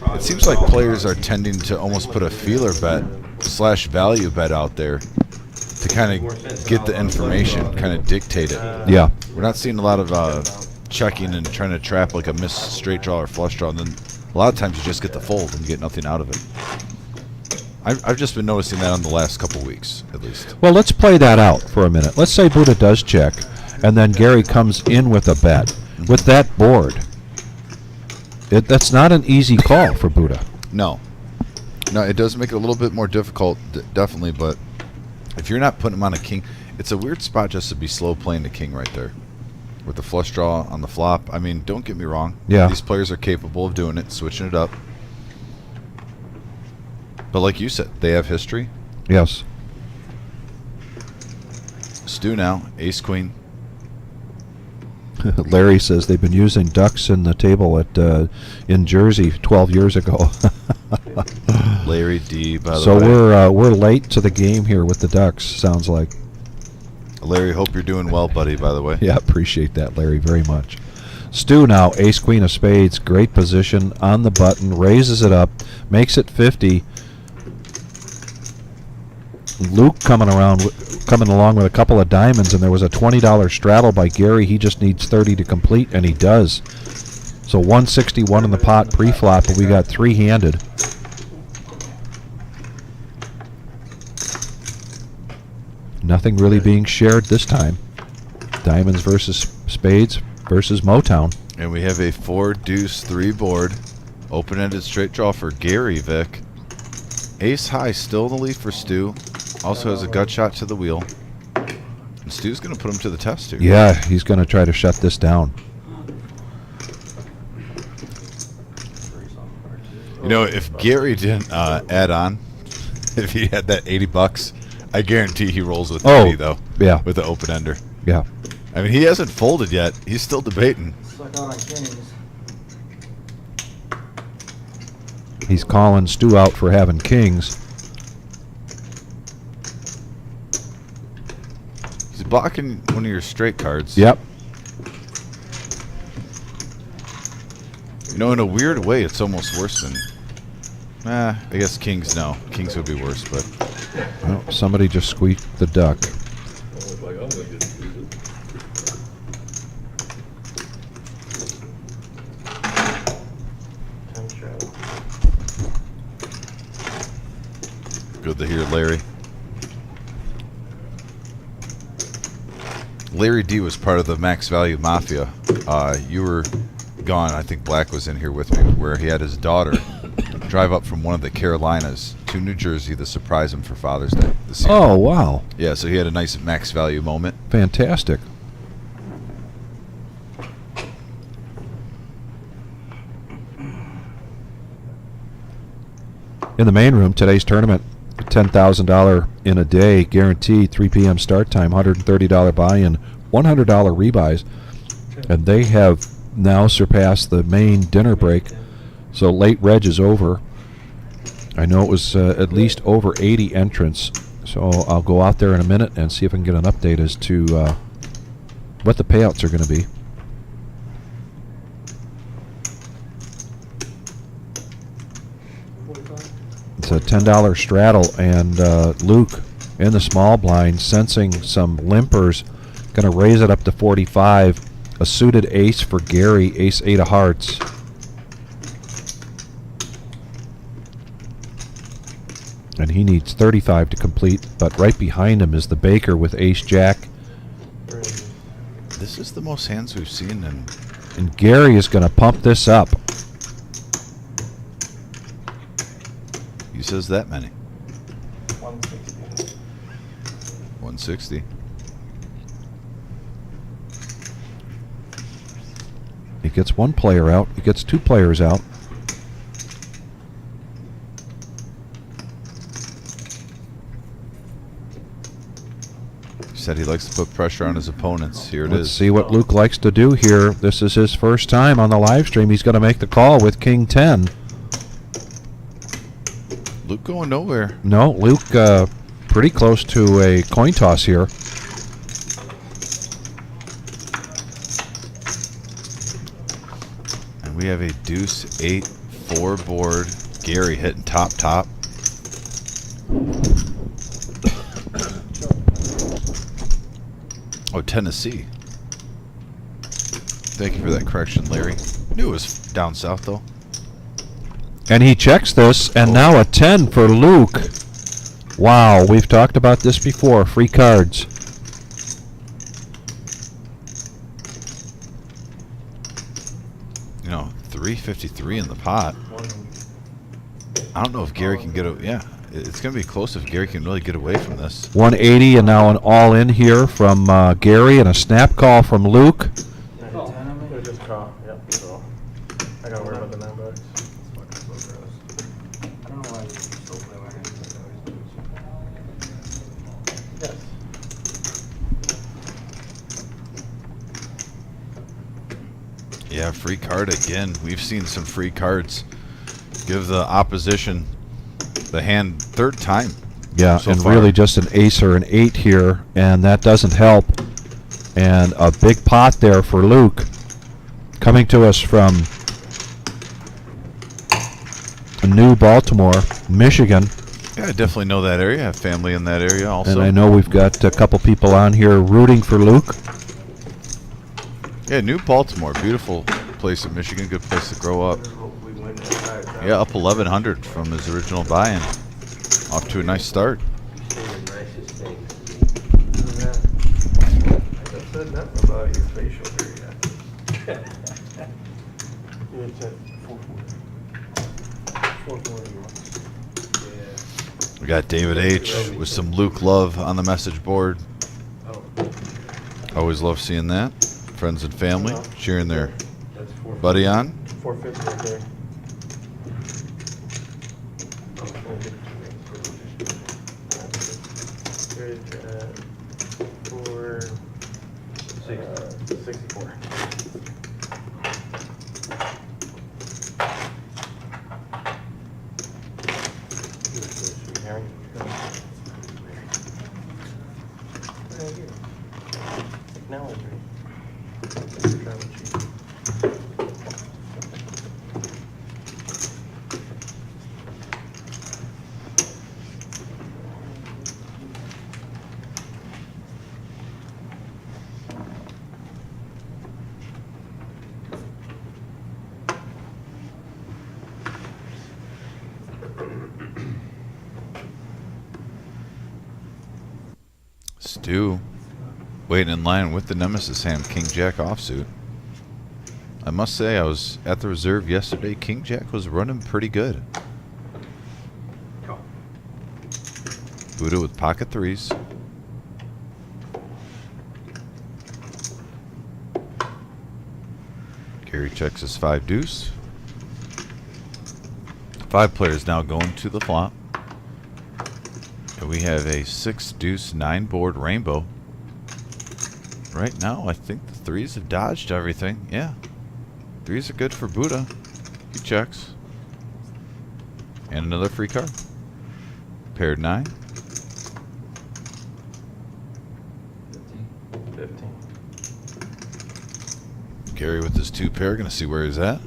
It seems like players are tending to almost put a feeler bet / value bet out there to kind of get the information, kind of dictate it. Yeah. We're not seeing a lot of checking and trying to trap like a missed straight draw or flush draw, and then a lot of times you just get the fold and you get nothing out of it. I've just been noticing that on the last couple weeks, at least. Well, let's play that out for a minute. Let's say Buddha does check, and then Gary comes in with a bet. With that board, that's not an easy call for Buddha. No, it does make it a little bit more difficult, definitely. But if you're not putting him on a king, it's a weird spot just to be slow playing the king right there. With the flush draw on the flop. I mean, don't get me wrong. Yeah. These players are capable of doing it, switching it up. But like you said, they have history. Yes. Stu now, ace queen. Larry says they've been using ducks in the table at in Jersey 12 years ago. Larry D, by the So way. we're late to the game here with the ducks. Sounds like. Larry, hope you're doing well, buddy, by the way. Yeah, appreciate that, Larry, very much. Stu now, ace queen of spades, great position on the button, raises it up, makes it 50. Luke coming along with a couple of diamonds, and there was a $20 straddle by Gary. He just needs 30 to complete, and he does. So 161 in the pot pre-flop, but we got three-handed. Nothing really being shared this time. Diamonds versus spades versus Motown. And we have a 4-deuce-3 board. Open-ended straight draw for Gary Vic. Ace high still in the lead for Stu. Also has a gut shot to the wheel. And Stu's going to put him to the test here. Yeah, he's going to try to shut this down. You know, if Gary didn't add on, if he had that $80, I guarantee he rolls with 80 though. Yeah. With the open ender. Yeah. I mean, he hasn't folded yet. He's still debating. suck out on kings. He's calling Stu out for having kings. He's blocking one of your straight cards. Yep. You know, in a weird way, it's almost worse than... I guess kings, no. Kings would be worse, but... Well, somebody just squeaked the duck. Look like I'm gonna get defeated. Good to hear, Larry. Larry D was part of the Max Value Mafia. You were gone. I think Black was in here with me, where he had his daughter drive up from one of the Carolinas to New Jersey to surprise him for Father's Day this year. Oh, wow. Yeah, so he had a nice Max Value moment. Fantastic. In the main room, today's tournament, $10,000 in a day, guaranteed, 3 p.m. start time, $130 buy-in, $100 rebuys. And they have now surpassed the main dinner break. So late reg is over. I know it was at least over 80 entrants, so I'll go out there in a minute and see if I can get an update as to what the payouts are going to be. It's a $10 straddle, and Luke in the small blind, sensing some limpers, going to raise it up to 45. A suited ace for Gary, ace 8 of hearts. And he needs 35 to complete, but right behind him is the Baker with ace jack. This is the most hands we've seen in. And Gary is going to pump this up. He says that many. 160. 160. He gets one player out. He gets two players out. He said he likes to put pressure on his opponents. Here it Let's is. see what Luke likes to do here. This is his first time on the live stream. He's going to make the call with King 10. Luke going nowhere. No, Luke pretty close to a coin toss here. And we have a deuce 8-4 board. Gary hitting top. Oh, Tennessee. Thank you for that correction, Larry. Knew it was down south, though. And he checks this, and now a 10 for Luke. Wow, we've talked about this before. Free cards. You know, 353 in the pot. I don't know if Gary can get a... Yeah, it's going to be close if Gary can really get away from this. 180, and now an all-in here from Gary, and a snap call from Luke. It just caught. Yep. So I gotta worry about the $9. I don't know why you still play my hands. Yes. Yeah, free card again. We've seen some free cards. Give the opposition the hand third time. Yeah, so and far. really just an ace or an 8 here, and that doesn't help. And a big pot there for Luke. Coming to us from New Baltimore, Michigan. Yeah, I definitely know that area. I have family in that area also. And I know we've got a couple people on here rooting for Luke. Yeah, New Baltimore. Beautiful place in Michigan. Good place to grow up. Hopefully win that side. Yeah, up 1,100 from his original buy-in. Off to a nice start. The nicest thing. I said nothing about your facial hair yet. You said 440. We got David H. with some Luke love on the message board. Always love seeing that. Friends and family cheering their That's 450. buddy on. 450 right there. Here's 64. Herring. Right here. Technology. Travel cheap. Stu waiting in line with the Nemesis hand, King Jack offsuit. I must say, I was at the reserve yesterday. King Jack was running pretty good. Buddha with pocket threes. Gary checks his 5 deuce. 5 players now going to the flop. And we have a 6 deuce 9 board rainbow. Right now, I think the 3s have dodged everything. Yeah. 3s are good for Buddha. He checks. And another free card. Paired 9. 15. Gary with his 2 pair. Going to see where he's at.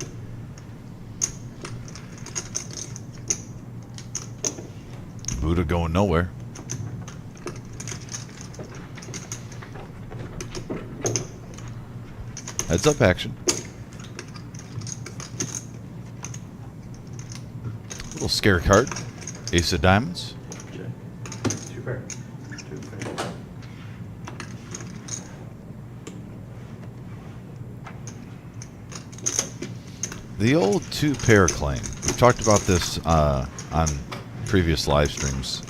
Buddha going nowhere. Heads up action. Little scare card. Ace of diamonds. Okay. 2 pair. 2 pair. The old 2 pair claim. We've talked about this on previous live streams.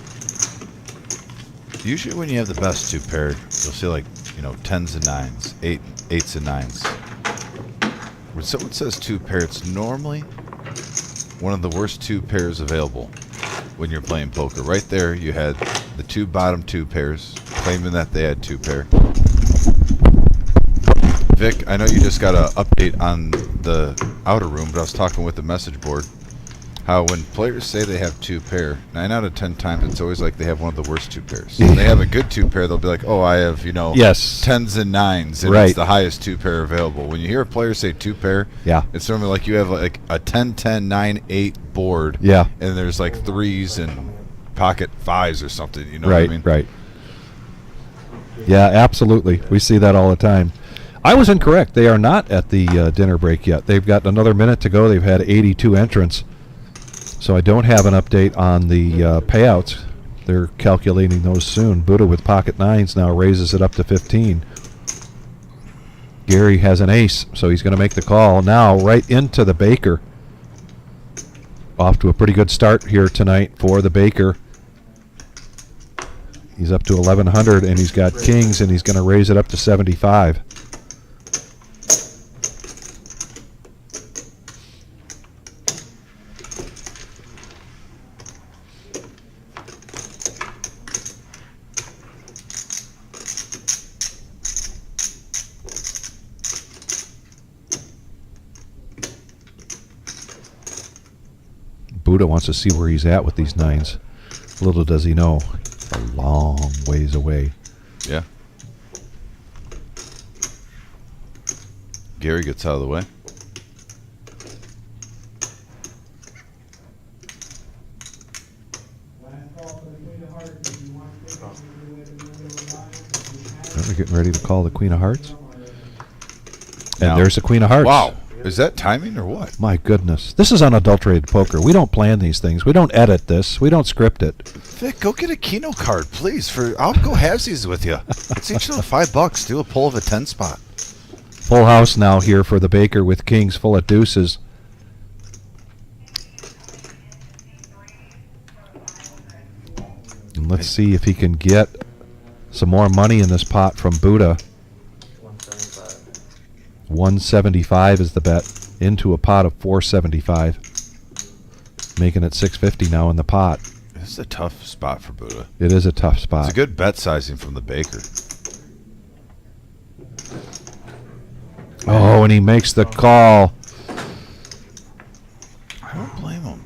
Usually when you have the best 2 pair, you'll see like, 10s and 9s, 8s and 9s. When someone says 2 pair, it's normally one of the worst 2 pairs available when you're playing poker. Right there, you had the 2 bottom 2 pairs claiming that they had 2 pair. Vic, I know you just got an update on the outer room, but I was talking with the message board how when players say they have 2 pair, 9 out of 10 times it's always like they have one of the worst 2 pairs. When they have a good 2 pair, they'll be like, oh, I have, Yes. 10s and 9s, and Right. it's the highest 2 pair available. When you hear a player say 2 pair, Yeah. it's normally like you have like a 10-10, 9-8 board, Yeah. and there's like 3s and pocket 5s or something, you know what I Right, mean? right. Yeah, absolutely. We see that all the time. I was incorrect. They are not at the dinner break yet. They've got another minute to go. They've had 82 entrants. So I don't have an update on the payouts. They're calculating those soon. Buddha with pocket 9s now raises it up to 15. Gary has an ace, so he's going to make the call now right into the Baker. Off to a pretty good start here tonight for the Baker. He's up to 1100 and he's got kings and he's going to raise it up to 75. Buddha wants to see where he's at with these 9s. Little does he know, a long ways away. Yeah. Gary gets out of the way. We're getting ready to call the Queen of Hearts. And Now- there's the Queen of Hearts. Wow. Is that timing or what? My goodness. This is unadulterated poker. We don't plan these things. We don't edit this. We don't script it. Vic, go get a Keno card, please. I'll go halvesies with you. It's each of the $5. Do a pull of a 10 spot. Full house now here for the Baker with kings full of deuces. And let's see if he can get some more money in this pot from Buddha. 175. 175 is the bet into a pot of 475, making it 650 now in the pot. This is a tough spot for Buddha. It is a tough spot. It's a good bet sizing from the Baker. Oh, and he makes the call. I don't blame him.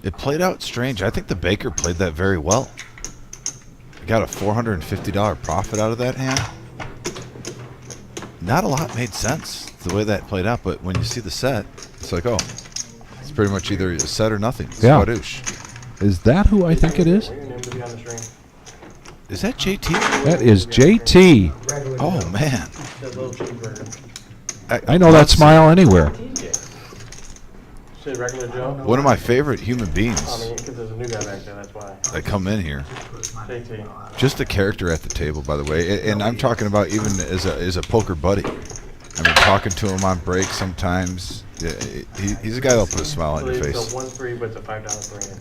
It played out strange. I think the Baker played that very well. He got a $450 profit out of that hand. Not a lot made sense the way that played out, but when you see the set, it's like, oh, it's pretty much either a set or nothing. Yeah. Squadoosh. Is that who I think it is? Wait your name to be on the string. Is that JT? That is JT. Regular Oh, Joe. man. Said little cheeseburger. I know that smile anywhere. Said regular Joe. One of my favorite human I beings mean, because there's a new guy back there, that's why. that come in here. JT. Just a character at the table, by the way, and I'm talking about even as a poker buddy. I mean, talking to him on break sometimes. Yeah, he's a guy that'll put a smile on your So face. 1-3, but it's a $5 premium.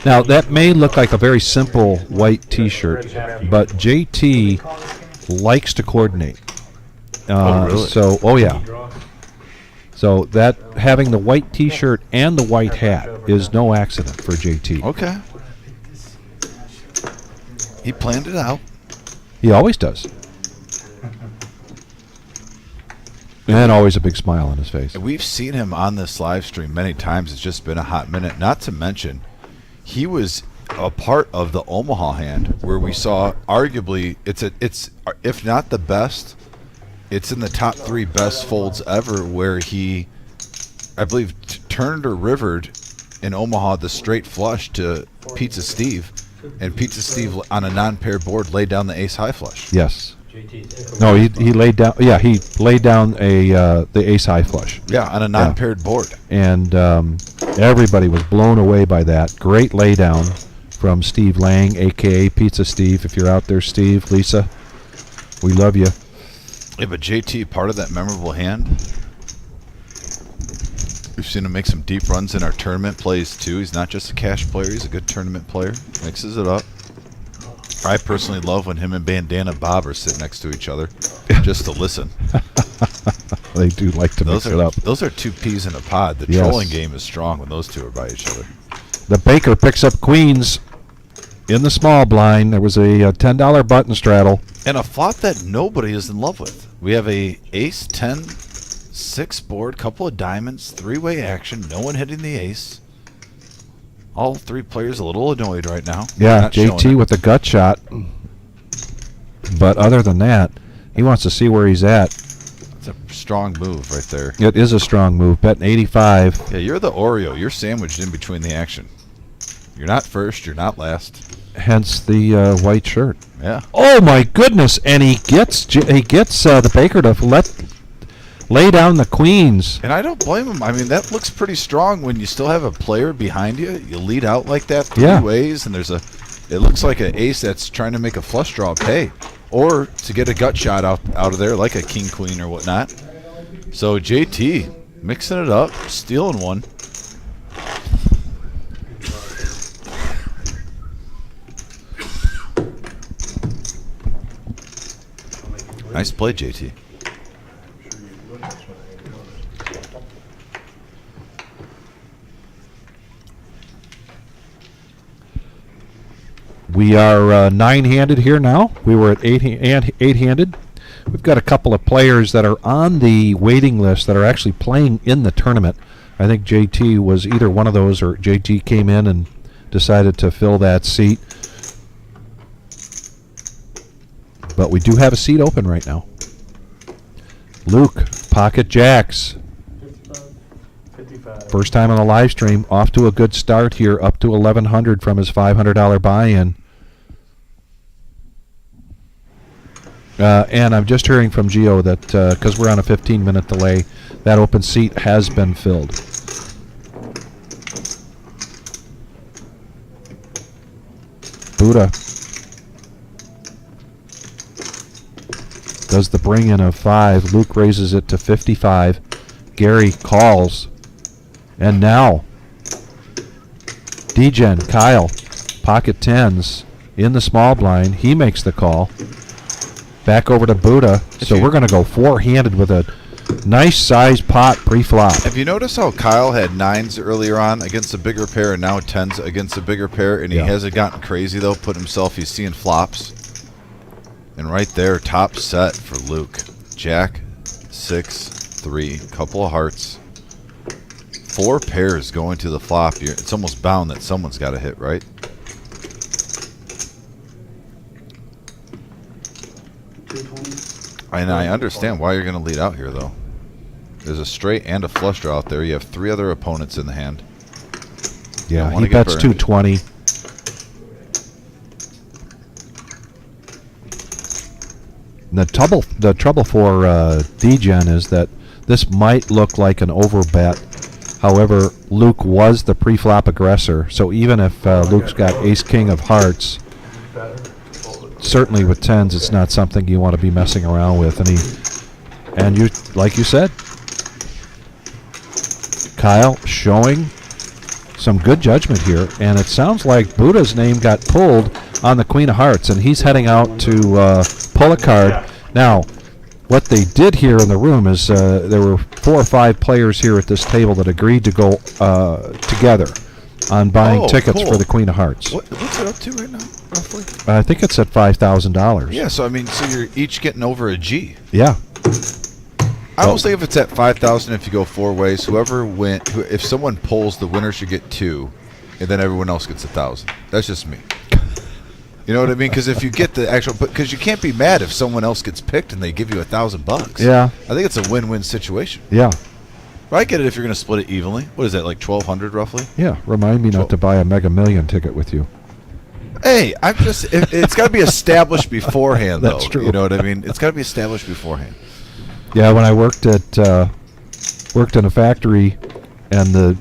Now, that may look like a very simple white T-shirt, but JT likes to coordinate. Oh, really? So, oh yeah. So that having the white T-shirt and the white hat is no accident for JT. Okay. He planned it out. He always does. And always a big smile on his face. And we've seen him on this live stream many times. It's just been a hot minute. Not to mention, he was a part of the Omaha hand where we saw arguably it's if not the best, it's in the top 3 best folds ever, where he, I believe, turned or rivered in Omaha the straight flush to Pizza Steve, and Pizza Steve on a non-paired board laid down the ace high flush. Yes. JT's No, he laid down. Yeah, he laid down the ace high flush, Yeah, on a non-paired board. and everybody was blown away by that. Great laydown from Steve Lang, aka Pizza Steve. If you're out there, Steve, Lisa, we love you. Yeah, but JT, part of that memorable hand, we've seen him make some deep runs in our tournament plays too. He's not just a cash player, he's a good tournament player. Mixes it up. I personally love when him and Bandana Bob are sitting next to each other just to listen. They do like to mix it up. Those are 2 peas in a pod. The Yes. trolling game is strong when those 2 are by each other. The Baker picks up queens in the small blind. There was a $10 button straddle. And a flop that nobody is in love with. We have a ace 10 6 board, couple of diamonds, 3-way action, no one hitting the ace. All 3 players a little annoyed right now. Yeah, Not showing JT it. with a gut shot. But other than that, he wants to see where he's at. It's a strong move right there. It is a strong move. Betting 85. Yeah, you're the Oreo. You're sandwiched in between the action. You're not first. You're not last. Hence the white shirt. Yeah. Oh my goodness! And he gets the Baker to lay down the queens. And I don't blame him. I mean, that looks pretty strong when you still have a player behind you. You lead out like that 3 Yeah. ways, and it looks like an ace that's trying to make a flush draw pay, or to get a gut shot out of there like a king queen or whatnot. So JT mixing it up, stealing one. Nice play, JT. We are 9-handed here now. We were at 8-handed. We've got a couple of players that are on the waiting list that are actually playing in the tournament. I think JT was either one of those, or JT came in and decided to fill that seat. But we do have a seat open right now. Luke, pocket jacks. 55. First time on the live stream, off to a good start here, up to $1,100 from his $500 buy-in. And I'm just hearing from Gio that because we're on a 15-minute delay, that open seat has been filled. Buddha does the bring-in of 5. Luke raises it to 55. Gary calls. And now, Degen, Kyle, pocket 10s in the small blind. He makes the call. Back over to Buddha. So we're going to go 4-handed with a nice size pot pre-flop. Have you noticed how Kyle had 9s earlier on against a bigger pair and now 10s against a bigger pair, and he Yeah. hasn't gotten crazy though, put himself, he's seeing flops. And right there, top set for Luke. Jack, 6, 3, couple of hearts. 4 pairs going to the flop. It's almost bound that someone's got to hit, right? And I understand why you're going to lead out here, though. There's a straight and a flush draw out there. You have 3 other opponents in the hand. Yeah, don't wanna he get bets burned. 220. The trouble for Degen is that this might look like an overbet. However, Luke was the pre-flop aggressor, so even if Luke's got ace-king of hearts, certainly with 10s, it's not something you want to be messing around with. And you, like you said, Kyle showing some good judgment here, and it sounds like Buddha's name got pulled on the Queen of Hearts, and he's heading out to pull a card. Now, what they did here in the room is there were 4 or 5 players here at this table that agreed to go together on buying Oh, tickets cool. for the Queen of Hearts. What's it up to right now, roughly? I think it's at $5,000. Yeah, so I mean, so you're each getting over a G. Yeah. I will say if it's at 5,000, if you go 4 ways, if someone pulls, the winner should get 2, and then everyone else gets 1,000. That's just me. You know what I mean? Because if you get the actual, because you can't be mad if someone else gets picked and they give you $1,000. Yeah. I think it's a win-win situation. Yeah. But I get it if you're going to split it evenly. What is that, like 1,200 roughly? Yeah. Remind me not to buy a Mega Million ticket with you. Hey, it's got to be established beforehand, though. That's true. You know what I mean? It's got to be established beforehand. Yeah, when I worked in a factory, and the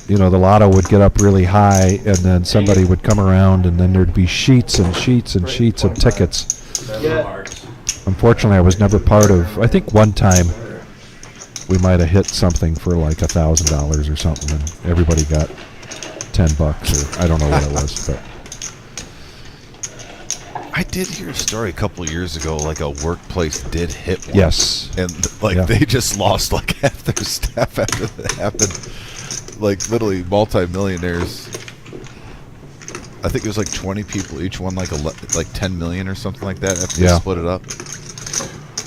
lotto would get up really high, and then somebody would come around, and then there'd be sheets and sheets and sheets of tickets. Yeah. Unfortunately, I was never part of. I think one time we might have hit something for like $1,000 or something, and everybody got $10, or I don't know what it was, but. I did hear a story a couple of years ago, like a workplace did hit one. Yes. And they just lost like half their staff after that happened. Like literally multi-millionaires. I think it was like 20 people, each won like 10 million or something like that after they split it up.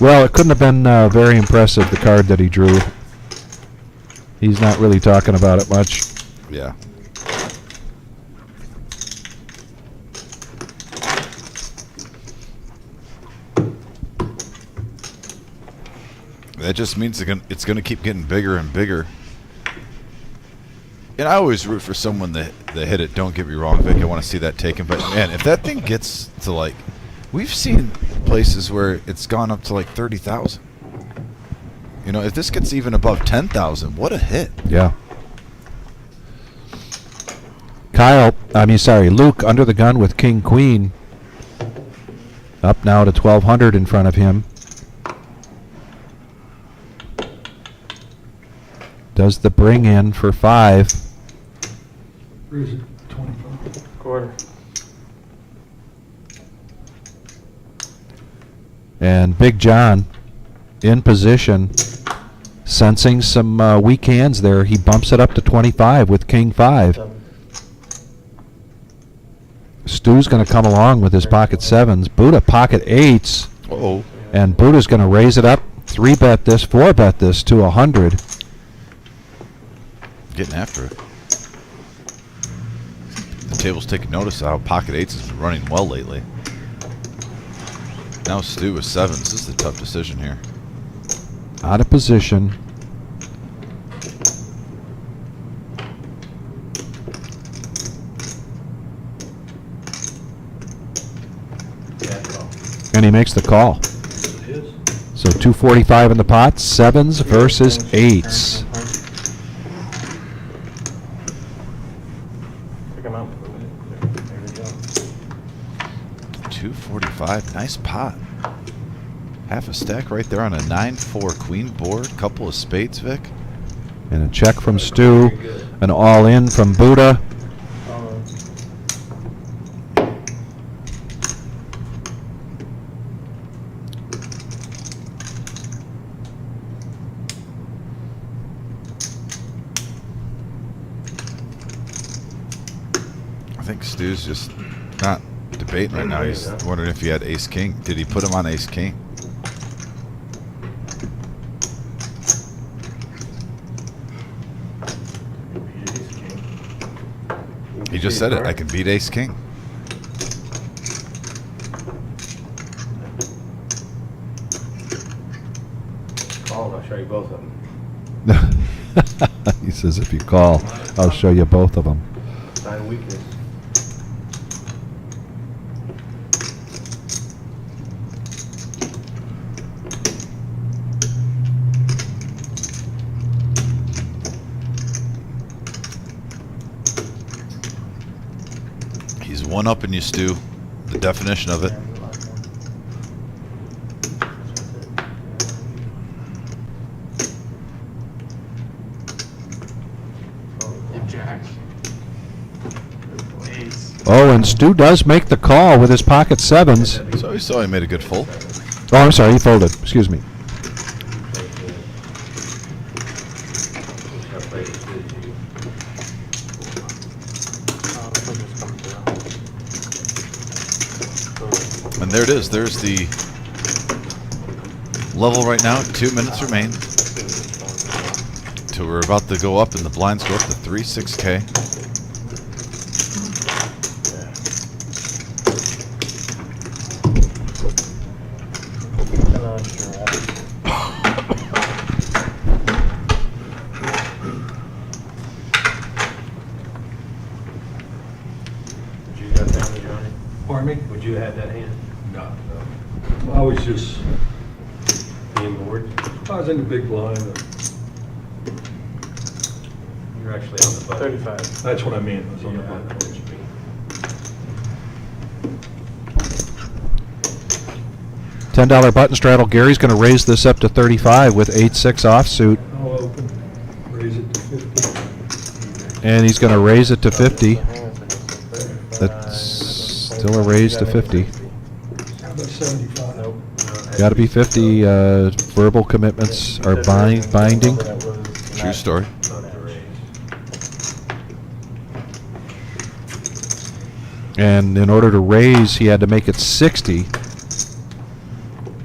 Well, it couldn't have been very impressive, the card that he drew. He's not really talking about it much. Yeah. That just means it's going to keep getting bigger and bigger. And I always root for someone that hit it. Don't get me wrong, Vic. I want to see that taken. But, man, if that thing gets to, like... We've seen places where it's gone up to, like, 30,000. You know, if this gets even above 10,000, what a hit. Yeah. Luke under the gun with King Queen. Up now to 1,200 in front of him. Does the bring in for 5. Where is it? 25. Quarter. And Big John in position, sensing some weak hands there. He bumps it up to 25 with King 5. Stu's going to come along with his pocket 7s. Buddha pocket 8s. Uh-oh. And Buddha's going to raise it up, 3-bet this, 4-bet this to 100. Getting after it. The table's taking notice of how pocket 8s has been running well lately. Now Stu with 7s. This is a tough decision here. Out of position. And he makes the call. So 245 in the pot, 7s versus 8s. Pick him out. There we go. 245. Nice pot. Half a stack right there on a 9-4 queen board. Couple of spades, Vic. And a check from Stu. An all-in from Buddha. I think Stu's just not debating right now. He's wondering if he had ace-king. Did he put him on ace-king? He just said it. I can beat ace-king. Call, I'll show you both of them. He says, if you call, I'll show you both of them. Sign weakness. He's one up in you, Stu. The definition of it. Oh, and Stu does make the call with his pocket 7s. So he saw he made a good fold. Oh, I'm sorry, he folded. Excuse me. And there it is. There's the level right now. 2 minutes remain. Till we're about to go up, and the blinds go up to 3-6K. Would you got that one, Johnny? Pardon me? Would you have that hand? No. I was just, Being bored? I was in the big blind. You're actually on the button. 35. That's what I mean. I was on the Yeah, I know button. what you mean. $10 button straddle. Gary's going to raise this up to 35 with 8-6 offsuit, I'll open, raise it to 50. and he's going to raise it to 50. Hang on a second, so 35, That's still a raise to 50. How about 75? Nope. Got to be 50. Verbal commitments are binding. True story. Not to raise. And in order to raise, he had to make it 60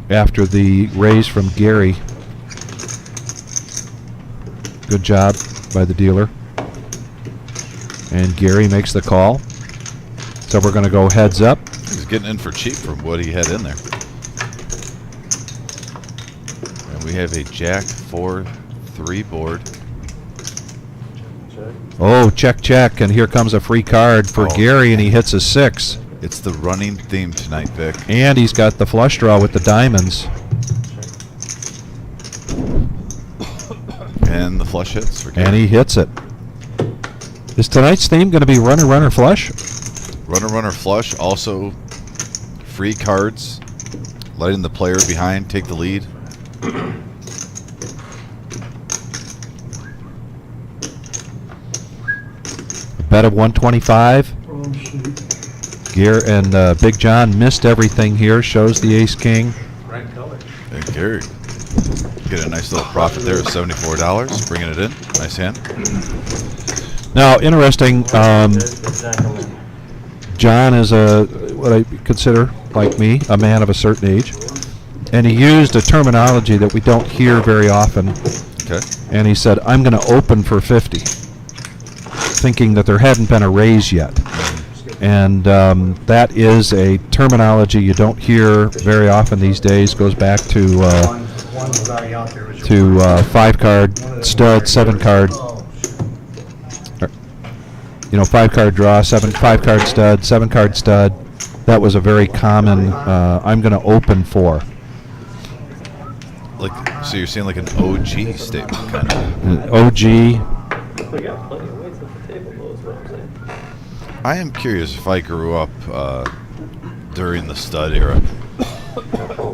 after the raise from Gary. Good job by the dealer. And Gary makes the call. So we're going to go heads up. He's getting in for cheap from what he had in there. And we have a Jack 4-3 board. Check. Oh, check, check. And here comes a free card for Oh. Gary, and he hits a 6. It's the running theme tonight, Vic. And he's got the flush draw with the diamonds. And the flush hits for And Gary. he hits it. Is tonight's theme going to be runner, runner, flush? Runner, runner, flush. Also, free cards. Letting the player behind take the lead. Bet of 125. Wrong sheet. Gear and Big John missed everything here. Shows the ace king. Right color. And Gary get a nice little profit there of $74. Bringing it in. Nice hand. Now, interesting. Exactly. John is what I consider, like me, a man of a certain age, and he used a terminology that we don't hear very often. Okay. And he said, "I'm going to open for 50," thinking that there hadn't been a raise yet. And that is a terminology you don't hear very often these days. Goes back to One was already out there. Which 5-card stud, 7-card. You know, 5-card draw, 5-card stud, 7-card stud. That was a very common. I'm going to open for. Like, so you're saying like an OG statement, kind of. OG. We got plenty of weights at the table, though, is what I'm saying. I am curious if I grew up during the stud era,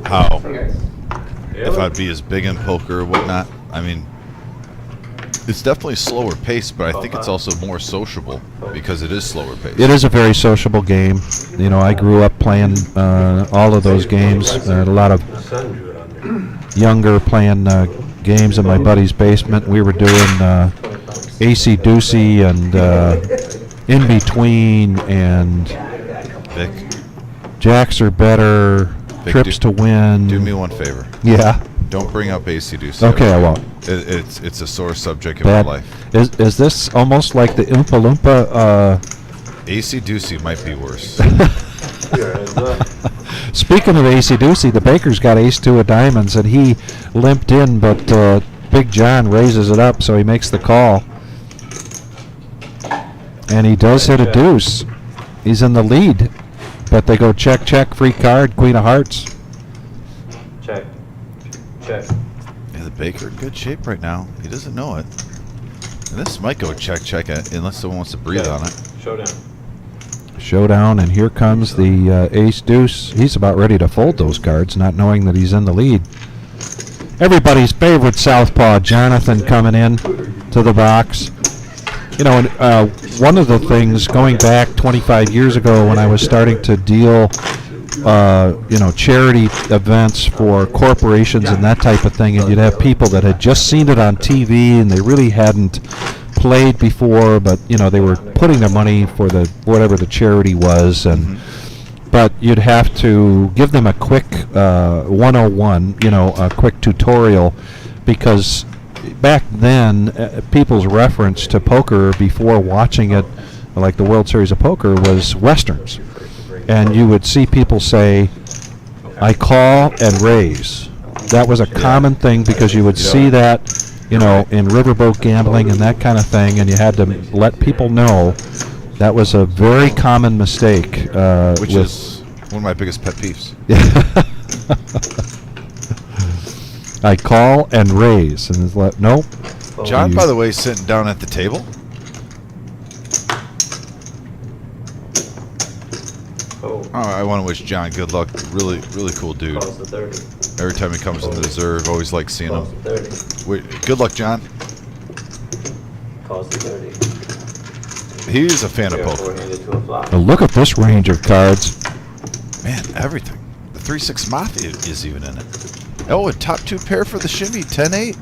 how if I'd be as big in poker or whatnot. I mean, it's definitely slower paced, but I think it's also more sociable because it is slower paced. It is a very sociable game. You know, I grew up playing all of those games. A lot of The sun drew it on there. younger playing games in my buddy's basement. We were doing AC Doocy and In Between and Vic, Jacks Are Better, Vic, Trips to Win. do me one favor. Yeah. Don't bring up AC/DC. Okay, I won't. It's a sore subject of Bad. my life. Is this almost like the Oompa Loompa? AC/DC might be worse. Speaking of AC Doocy, the Baker's got ace-2 of diamonds, and he limped in, but Big John raises it up, so he makes the call. And he does hit a deuce. He's in the lead, but they go check, check, free card, Queen of Hearts. Check. Check. Yeah, the Baker in good shape right now. He doesn't know it. And this might go check, check, unless someone wants to breathe on it. Showdown. Showdown, and here comes the ace-deuce. He's about ready to fold those cards, not knowing that he's in the lead. Everybody's favorite southpaw, Jonathan, coming in to the box. You know, and one of the things, going back 25 years ago when I was starting to deal, you know, charity events for corporations and that type of thing, and you'd have people that had just seen it on TV and they really hadn't played before, but, you know, they were putting their money for the whatever the charity was, and but you'd have to give them a quick 101, a quick tutorial, because back then people's reference to poker before watching it, like the World Series of Poker, was Westerns. And you would see people say, I call and raise. That was a common thing because you would see that, in riverboat gambling and that kind of thing, and you had to let people know that was a very common mistake. Which is one of my biggest pet peeves. I call and raise, and it's like, nope. John, by the way, sitting down at the table. Oh, I want to wish John good luck. Really, really cool dude. Calls the 30. Every time he comes in the reserve, always like seeing him. Calls the 30. Wait, good luck, John. Calls the 30. He's a fan of poker. Four-handed to a flop. Now look at this range of cards. Man, everything. The 3-6 Mafia is even in it. Oh, a top 2 pair for the shimmy. 10-8.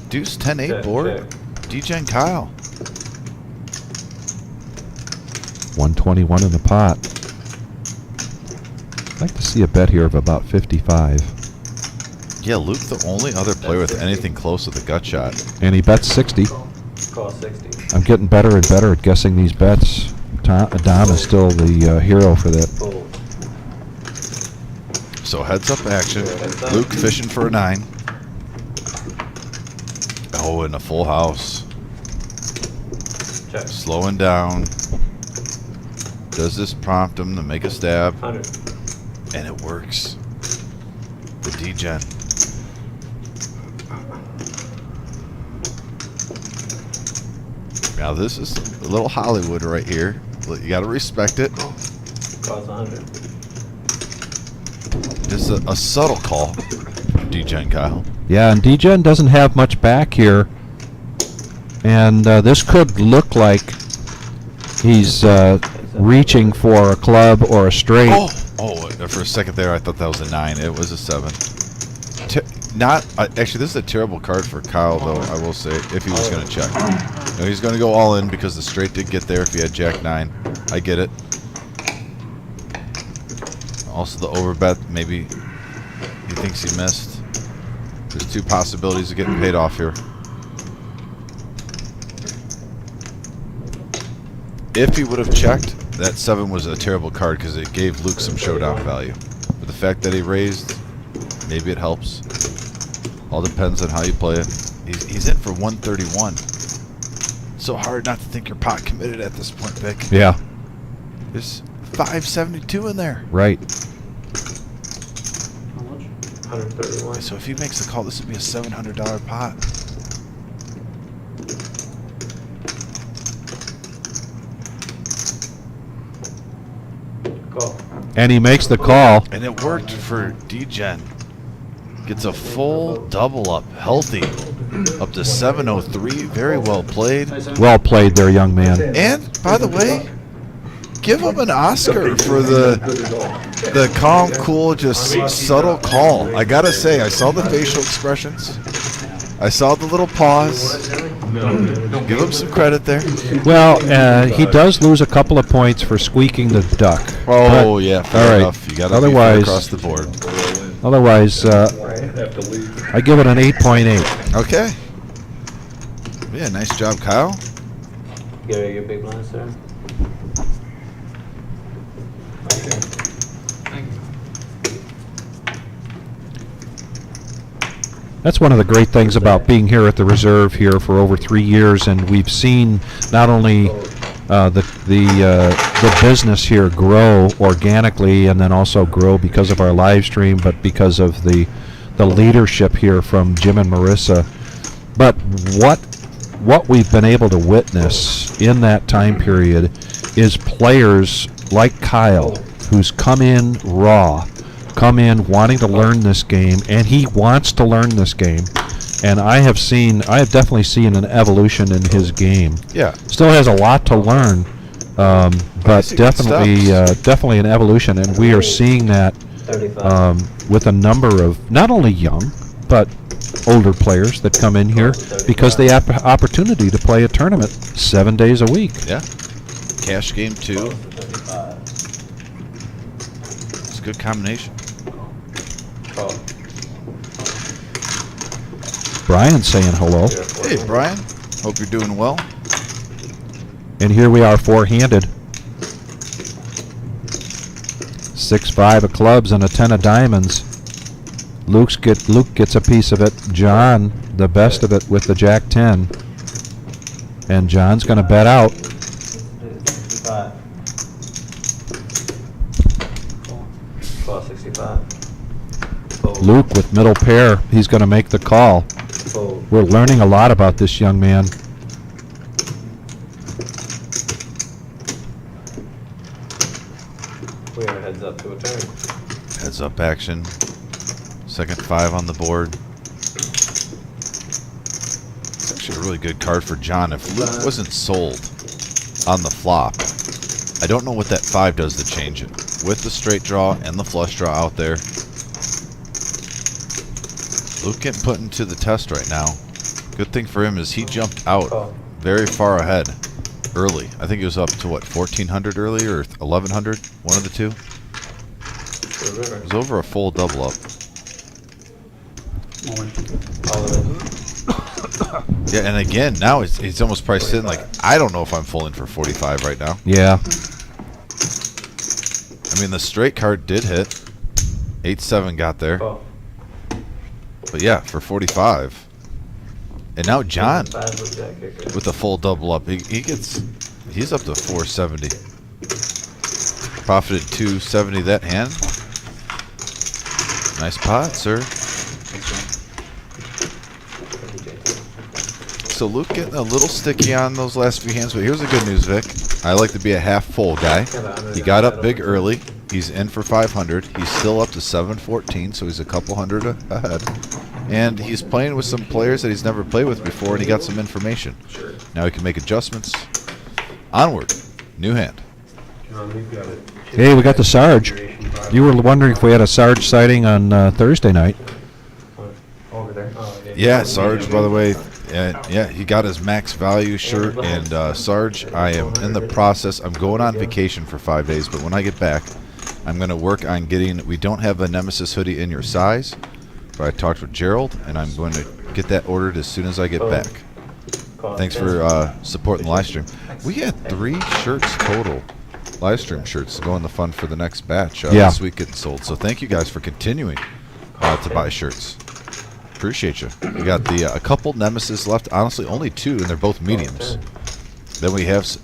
Deuce 10-8 Check, board. check. DJ Kyle. 121 in the pot. I'd like to see a bet here of about 55. Yeah, Luke, the only other player with anything close to the gut shot. And he bets 60. Call 60. I'm getting better and better at guessing these bets. Dom is still the hero for that. Fold. So heads up action. Heads up. Luke fishing for a 9. Oh, and a full house. Check. Slowing down. Does this prompt him to make a stab? 100. And it works. The D-Gen. Now this is a little Hollywood right here. You got to respect it. Calls 100. Just a subtle call from D-Gen Kyle. Yeah, and D-Gen doesn't have much back here. And this could look like he's reaching for a club or a straight. Oh, for a second there, I thought that was a 9. It was a 7. Actually, this is a terrible card for Kyle, though, I will say, if he was going to check. No, he's going to go all in because the straight did get there if he had Jack 9. I get it. Also, the overbet, maybe he thinks he missed. There's 2 possibilities of getting paid off here. If he would have checked, that 7 was a terrible card because it gave Luke some showdown value. But the fact that he raised, maybe it helps. All depends on how you play it. He's in for 131. So hard not to think you're pot committed at this point, Vic. Yeah, There's 572 in there. right. How much? 131. So if he makes the call, this would be a $700 pot. Call. And he makes the call. And it worked for D-Gen. Gets a full double up, healthy, up to 703. Very well played. Well played there, young man. And, by the way, give him an Oscar for the calm, cool, just subtle call. I gotta say, I saw the facial expressions. I saw the little pause. Give him some credit there. Well, he does lose a couple of points for squeaking the duck. Oh, But- yeah, fair all right. enough. You gotta Otherwise- be fair across the board. Otherwise, Have to leave. I give it an 8.8. Okay. Yeah, nice job, Kyle. Gary, your big blind, sir. That's one of the great things about being here at the reserve here for over 3 years, and we've seen not only the business here grow organically, and then also grow because of our live stream, but because of the leadership here from Jim and Marissa. But what we've been able to witness in that time period is players like Kyle, who's come in raw, come in wanting to learn this game, and he wants to learn this game. And I have definitely seen an evolution in his game. Yeah. Still has a lot to learn, but see good definitely an evolution, and we are seeing that 35. with a number of not only young but older players that come in here because they have opportunity to play a tournament 7 days a week. Yeah. Cash game 2. good combination. Call. Brian's saying hello. Hey, Brian. Hope you're doing well. And here we are four-handed. 6-5 of clubs and a 10 of diamonds. Luke gets a piece of it. John, the best of it with the Jack 10. And John's going to bet out. 65. Call 65. Fold. Luke with middle pair. He's going to make the call. Fold. We're learning a lot about this young man. We are heads up to a turn. Heads up action. Second 5 on the board. It's actually a really good card for John. If Luke wasn't sold on the flop, I don't know what that 5 does to change it. With the straight draw and the flush draw out there, Luke getting put into the test right now. Good thing for him is he jumped out very far ahead early. I think he was up to what, 1,400 earlier or 1,100? One of the two. It was over a full double up. All of it. Yeah, and again, now he's almost priced in like, I don't know if I'm full in for 45 right now. Yeah. I mean, the straight card did hit. 8-7 got there. Call. But yeah, for 45. And now John 5 with Jack kicker. with the full double up. He's up to 470. Profited 270 that hand. Nice pot, sir. So Luke getting a little sticky on those last few hands, but here's the good news, Vic. I like to be a half full guy. He got up big early. He's in for 500. He's still up to 714, so he's a couple hundred ahead. And he's playing with some players that he's never played with before, and he got some information. Now he can make adjustments. Onward. New hand. John, we've got it. Hey, we got the Sarge. You were wondering if we had a Sarge sighting on Thursday night. Over there. Oh, Yeah, Sarge, by the way. Yeah, he got his max value shirt. And Sarge, I am in the process. I'm going on vacation for 5 days, but when I get back, I'm going to work on getting. We don't have a Nemesis hoodie in your size, but I talked with Gerald, and I'm going to get that ordered as soon as I get back. Thanks for supporting the live stream. We had 3 shirts total, live stream shirts, to go in the fund for the next batch this week getting sold. So thank you guys for continuing to buy shirts. Appreciate you. We got a couple Nemesis left. Honestly, only 2, and they're both mediums. Then we have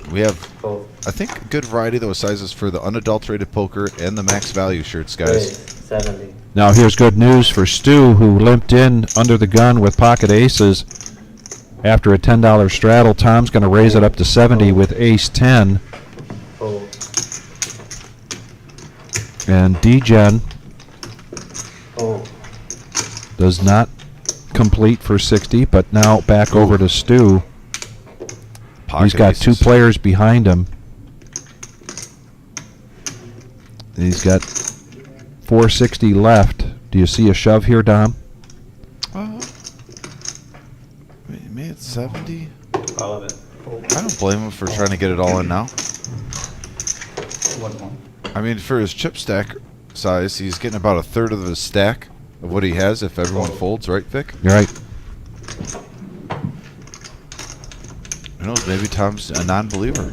I think a good variety of those sizes for the unadulterated poker and the max value shirts, guys. 70. Now here's good news for Stu, who limped in under the gun with pocket aces. After a $10 straddle, Tom's going to raise it up to 70 with ace 10. Fold. And D-Gen Fold. does not complete for 60, but now back over to Stu. He's got 2 players behind him. He's got 460 left. Do you see a shove here, Dom? He made 70. All of it. I don't blame him for trying to get it all in now. I mean, for his chip stack size, he's getting about a third of his stack of what he has if everyone folds, right, Vic? You're right. Who knows? Maybe Tom's a non-believer.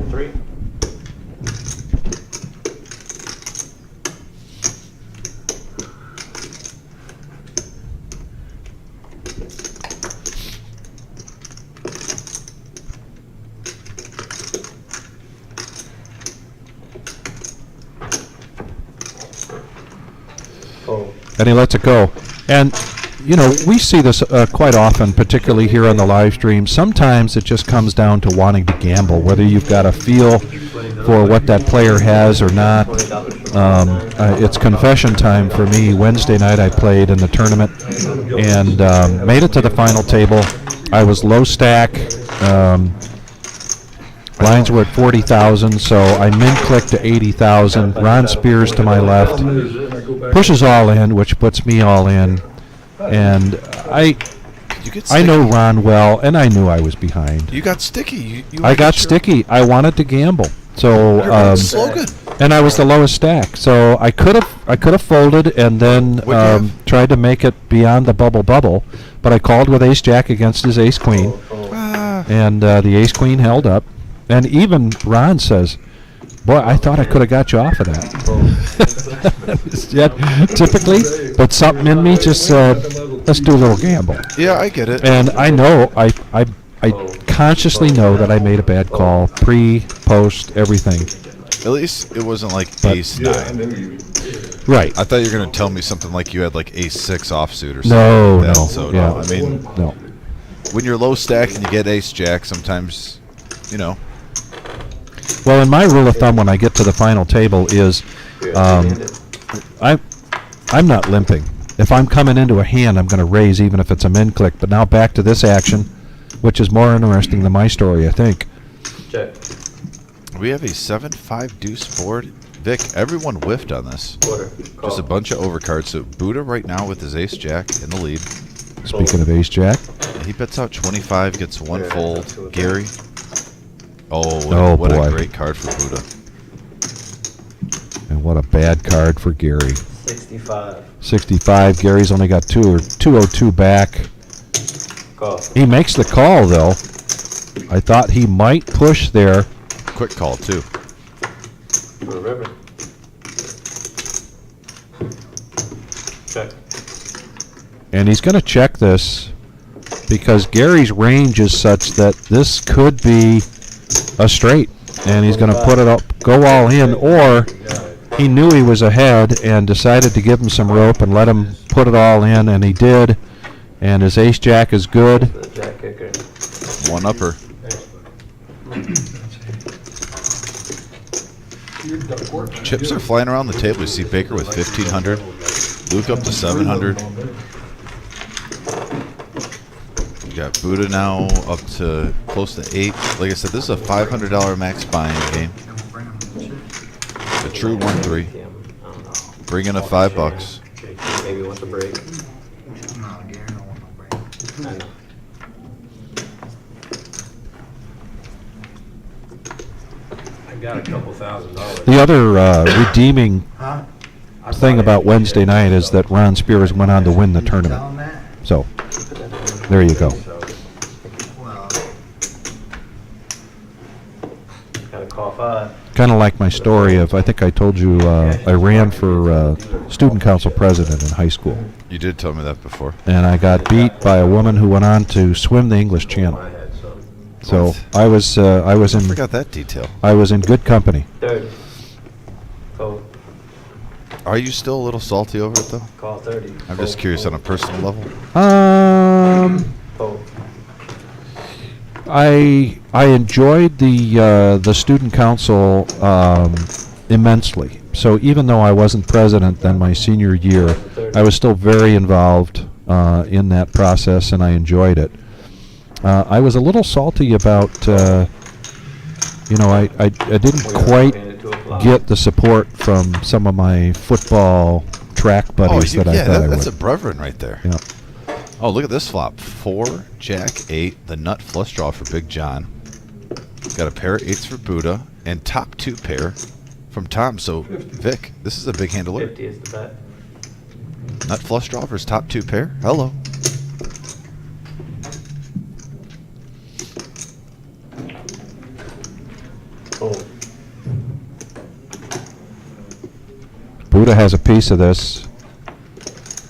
Three. And he lets it go. And, you know, we see this quite often, particularly here on the live stream. Sometimes it just comes down to wanting to gamble, whether you've got a feel for what that player has or not. It's confession time for me. Wednesday night I played in the tournament and made it to the final table. I was low stack. Lines were at 40,000, so I min-clicked to 80,000. Ron Spears to my left pushes all in, which puts me all in. And You get I sticky. know Ron well, and I knew I was behind. You got sticky. You I wanted got to- sticky. I wanted to gamble. So Your slogan. and I was the lowest stack. So I could have folded and then What'd you have? tried to make it beyond the bubble, but I called with ace jack against his ace queen, and the ace queen held up. And even Ron says, "Boy, I thought I could have got you off of that." Yeah, typically, but something in me just said, "Let's do a little gamble." Yeah, I get it. And I know I consciously know that I made a bad call, pre, post, everything. At least it wasn't like But- ace Yeah, I nine. knew you. Right. I thought you were gonna tell me something like you had like ace six offsuit or something. No, like that. no, So yeah. no, I mean, No. when you're low stack and you get ace jack, sometimes, you know. Well, and my rule of thumb when I get to the final table is, I'm not limping. If I'm coming into a hand, I'm going to raise even if it's a min click. But now back to this action, which is more interesting than my story, I think. Check. We have a 7-5 deuce board. Vic, everyone whiffed on this. Quarter. Call. Just a bunch of overcards. So Buddha right now with his ace jack in the lead. Speaking of ace jack. He bets out 25, gets one Yeah, fold. that's what Gary. Oh, Oh, what boy. a great card for Buddha. And what a bad card for Gary. 65. 65. Gary's only got 202 back. Call. He makes the call, though. I thought he might push there. Quick call, too. To a river. Check. And he's going to check this because Gary's range is such that this could be a straight. And he's going to put it up, go all in, or he knew he was ahead and decided to give him some rope and let him put it all in, and he did. And his ace jack is good. The jack kicker. One upper. Chips are flying around the table. You see Baker with 1,500. Luke up to 700. You got Buddha now up to close to 8. Like I said, this is a $500 max buying game. A true 1-3. I don't know. Bring in a $5. Maybe wants a break. I know. I got a couple $1,000. The other redeeming thing about Wednesday night is that Ron Spears went on to win the tournament. So, there you go. Got a call 5. Kind of like my story of, I think I told you, I ran for student council president in high school. You did tell me that before. And I got beat by a woman who went on to swim the English Channel. I had some. So What? I was I in forgot that detail. good company. 30. Call. Are you still a little salty over it, though? Call 30. I'm just curious on a personal level. Fold. I enjoyed the student council immensely. So even though I wasn't president then my senior year, I was still very involved in that process, and I enjoyed it. I was a little salty about, I didn't quite get the support from some of my football track buddies that I thought I that's a would. brethren right there. Yeah. Oh, look at this flop. 4, Jack, 8, the nut flush draw for Big John. Got a pair of 8s for Buddha, and top 2 pair from Tom. So, Vic, this is a big hand alert. 50 is the bet. Nut flush draw versus top 2 pair. Hello. Fold. Buddha has a piece of this.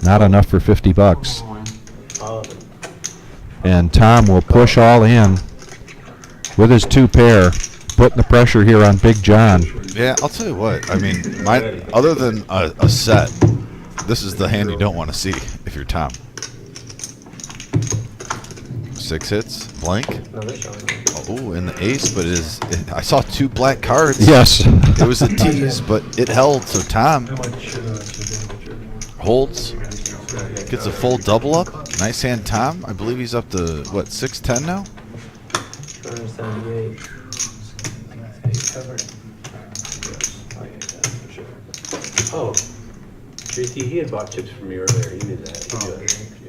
Not enough for $50. All of it. And Tom will push all in with his 2 pair, putting the pressure here on Big John. Yeah, I'll tell you what. I mean, other than a set, this is the hand you don't want to see if you're Tom. 6 hits, blank. No, they're showing me. Oh, and the ace, but I saw 2 black cards. Yes. It was a tease, but it held. So Tom holds, gets a full double up. Nice hand, Tom. I believe he's up to, what, 610 now? 278. Oh, JT, he had bought chips from me earlier. He did that. He did.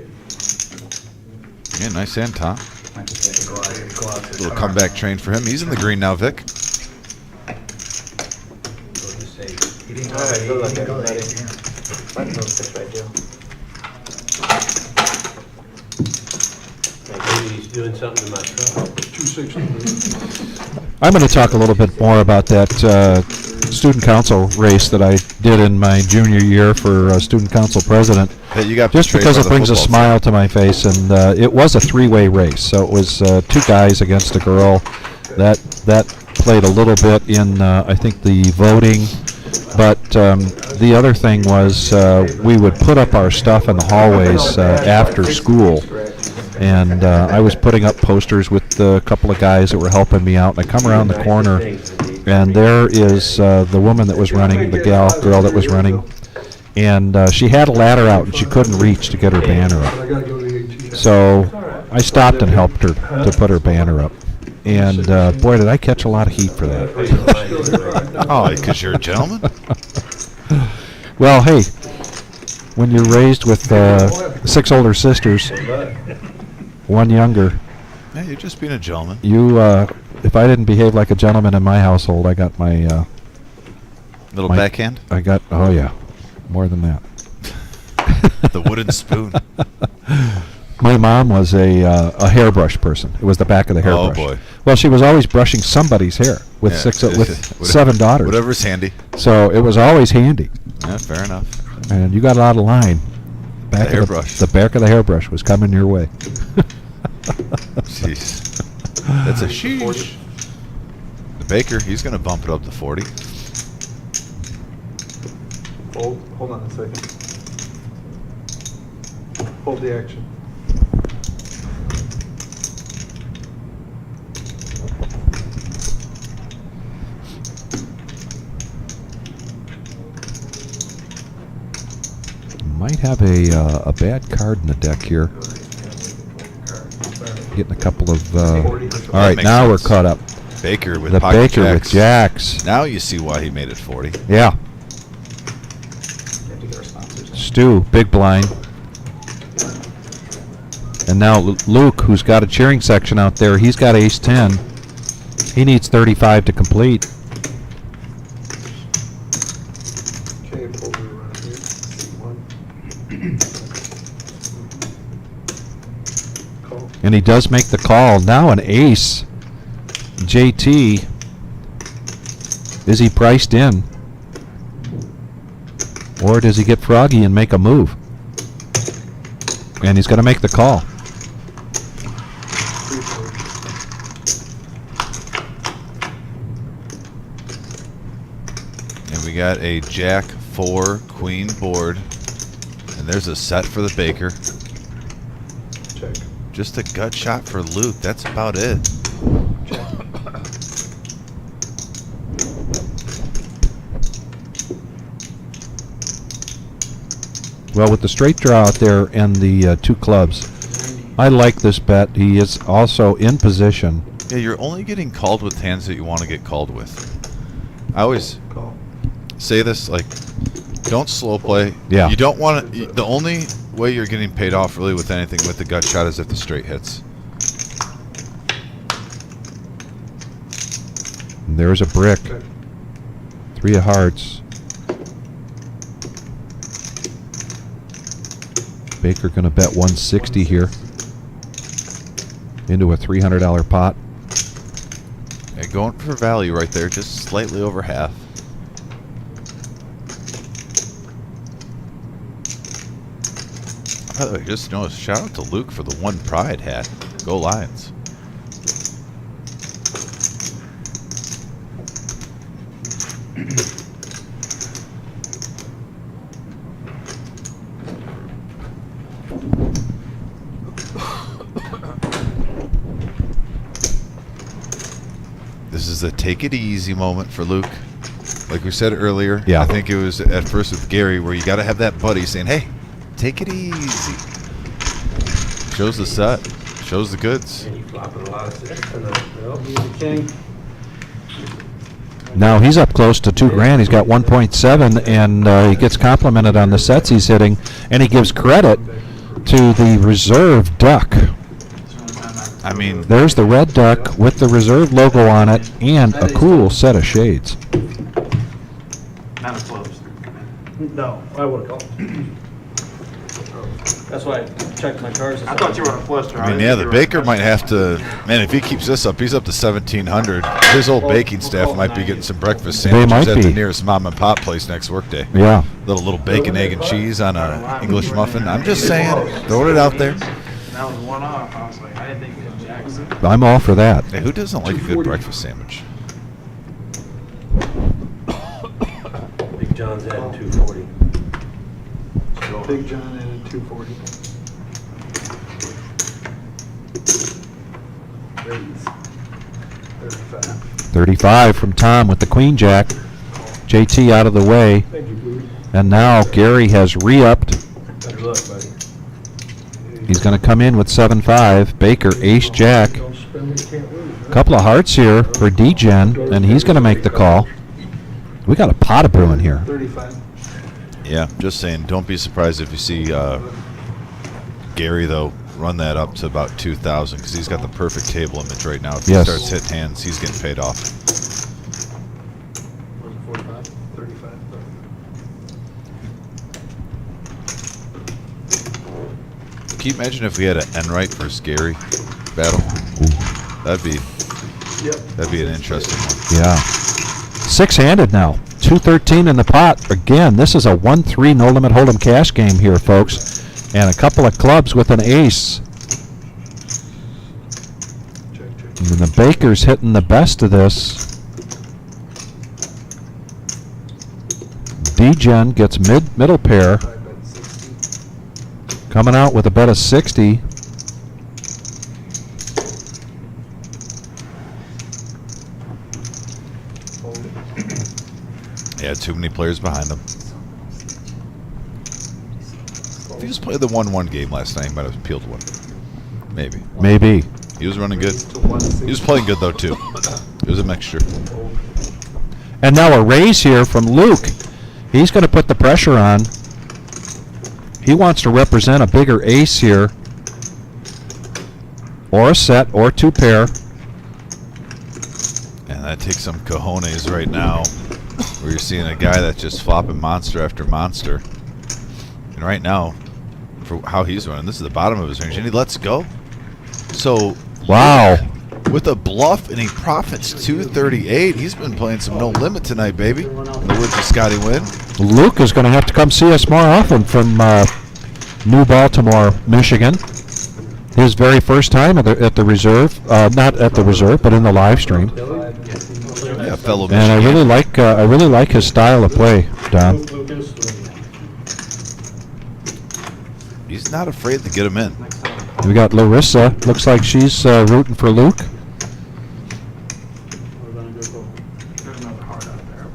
Yeah, nice hand, Tom. Go out to Little comeback train for him. He's in the green now, Vic. All right, good luck, everybody. Find those six right there. Maybe he's doing something to my truck. 260. I'm going to talk a little bit more about that student council race that I did in my junior year for student council president. Hey, you got Just portrayed because by it the brings a football smile to my face, and it was a three-way race. So it was two guys against a girl. That played a little bit in I think the voting, but the other thing was we would put up our stuff in the hallways after school, and I was putting up posters with a couple of guys that were helping me out. And I come around the corner, and there is the woman that was running, the girl that was running. And she had a ladder out, and she couldn't reach to get her banner I up. gotta go to the ATM. So I stopped and helped her to put her banner up. And boy, did I catch a lot of heat for that. Oh, because you're a gentleman? Well, hey, when you're raised with 6 older sisters, 1 younger, Yeah, you're just being a gentleman. you if I didn't behave like a gentleman in my household, I got my Little my- backhand? oh yeah, more than that. The wooden spoon. My mom was a hairbrush person. It was the back of the Oh, hairbrush. boy. Well, she was always brushing somebody's hair with Yeah. with 7 daughters. Whatever's handy. So it was always handy, Yeah, fair enough. and you got out of line. Back The of hairbrush. the back of the hairbrush was coming your way. Jeez. That's a sheesh. The Baker, he's going to bump it up to 40. Hold on a second. Hold the action. Might have a bad card in the deck here. Getting a couple of. All right, makes now sense. we're caught up. Baker with The pocket Baker with jacks. jacks. Now you see why he made it 40. Yeah. Stu, big blind. And now Luke, who's got a cheering section out there, he's got ace 10. He needs 35 to complete. Okay, pull the around here. One. Call. And he does make the call. Now an ace. JT. Is he priced in? Or does he get froggy and make a move? And he's going to make the call. And we got a Jack 4 Queen board. And there's a set for the Baker. Check. Just a gut shot for Luke. That's about it. Well, with the straight draw out there and the 2 clubs, I like this bet. He is also in position. Yeah, you're only getting called with hands that you want to get called with. I always Call. say this, like, don't slow play. Yeah. You don't want to. The only way you're getting paid off really with anything with the gut shot is if the straight hits. And there's a brick. Check. 3 of hearts. Baker going to bet 160 here into a $300 pot. Yeah, going for value right there, just slightly over half. By the way, just noticed, shout out to Luke for the 1 Pride hat. Go Lions. This is a take it easy moment for Luke. Like we said earlier, Yeah. I think it was at first with Gary where you got to have that buddy saying, hey, take it easy. Shows the set, shows the goods. And you flopping a lot of six tonight. Well, he's the king. Now he's up close to $2,000. He's got 1.7, and he gets complimented on the sets he's hitting, and he gives credit to the reserve duck. I mean, There's the red duck with the reserve logo on it and a cool set of shades. Not a close. No, I would have called. That's why I checked my cards. I thought you were on a flush draw. I mean, yeah, the baker might have to. Man, if he keeps this up, he's up to 1,700. His old baking staff might be getting some breakfast They sandwiches might at the be. nearest mom and pop place next workday. Yeah. Little bacon, egg, and cheese on a English muffin. I'm just saying, throwing it out there. That was one off. I was like, I didn't think it was Jackson. I'm all for that. Hey, who doesn't like a good breakfast sandwich? Big John's at 240. Big John in at 240. Raise. 35. 35 from Tom with the queen jack. JT out of the way. Thank you, Blue. And now Gary has re-upped. Better luck, buddy. He's going to come in with 7-5. Baker, ace jack. Don't spend what you can't lose. Right? Couple of hearts here for D-Gen, and he's going to make the call. We got a pot of brewing here. 35. Yeah, just saying, don't be surprised if you see Gary, though, run that up to about 2,000 because he's got the perfect table image right now. If Yes. he starts hitting hands, he's getting paid off. Was it 45? 35. Can you imagine if we had an Enright versus Gary battle? That'd be an interesting one. Yeah. Six-handed now. 213 in the pot. Again, this is a 1-3 no-limit hold'em cash game here, folks. And a couple of clubs with an ace. Check. And the Baker's hitting the best of this. D-Gen gets middle pair. 5 bet 60. Coming out with a bet of 60. Hold it. Yeah, too many players behind him. If he just played the 1-1 game last night, he might have peeled one. Maybe. Maybe. He was running good. To 160. He was playing good, though, too. It was a mixture. Hold. And now a raise here from Luke. He's going to put the pressure on. He wants to represent a bigger ace here. Or a set, or two pair. And that takes some cojones right now, where you're seeing a guy that's just flopping monster after monster. And right now, for how he's running, this is the bottom of his range, and he lets go. So, Wow. with a bluff, and he profits 238. He's been playing some no limit tonight, baby. In the words of Scotty Wynn. Luke is going to have to come see us more often from New Baltimore, Michigan. His very first time at the reserve, not at the reserve, but in the live stream. Yeah, fellow And I really like his style of play, Don. Lucas. He's not afraid to get him in. We got Larissa. Looks like she's rooting for Luke. There's another heart out there.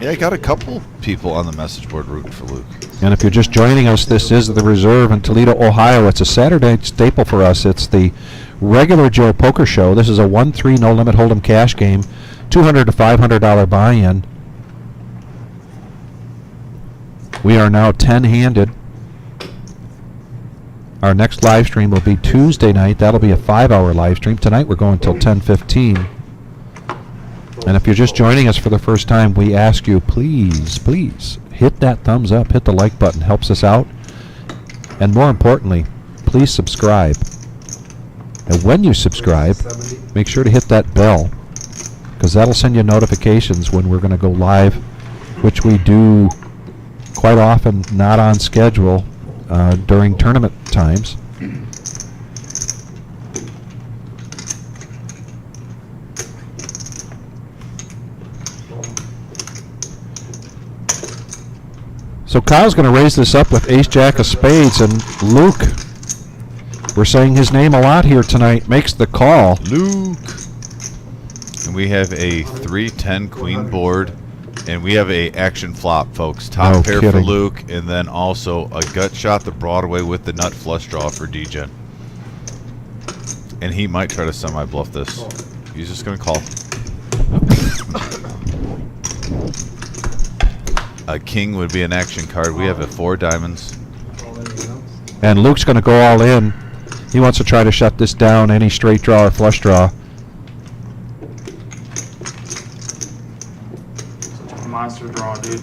Yeah, I got a couple people on the message board rooting for Luke. And if you're just joining us, this is the Reserve in Toledo, Ohio. It's a Saturday staple for us. It's the regular Joe Poker Show. This is a 1-3 no-limit hold'em cash game, $200 to $500 buy-in. We are now 10-handed. Our next live stream will be Tuesday night. That'll be a 5-hour live stream. Tonight we're going till 10:15. And if you're just joining us for the first time, we ask you, please hit that thumbs up, hit the like button, helps us out. And more importantly, please subscribe. And when you subscribe, 70. make sure to hit that bell, because that'll send you notifications when we're going to go live, which we do quite often not on schedule during tournament times. So Kyle's going to raise this up with ace-jack of spades, and Luke, we're saying his name a lot here tonight, makes the call. Luke. And we have a 3-10 queen board, and we have a action flop, folks. Top No pair for kidding. Luke, and then also a gut shot the Broadway with the nut flush draw for D-Gen. And he might try to semi-bluff this. He's just going to call. A king would be an action card. We have a 4 diamonds. All anything else? And Luke's going to go all in. He wants to try to shut this down, any straight draw or flush draw. Monster draw, dude.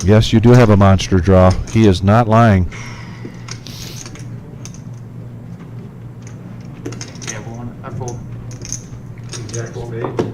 Yes, you do have a monster draw. He is not lying. Gamble on it. I fold. Jack spade.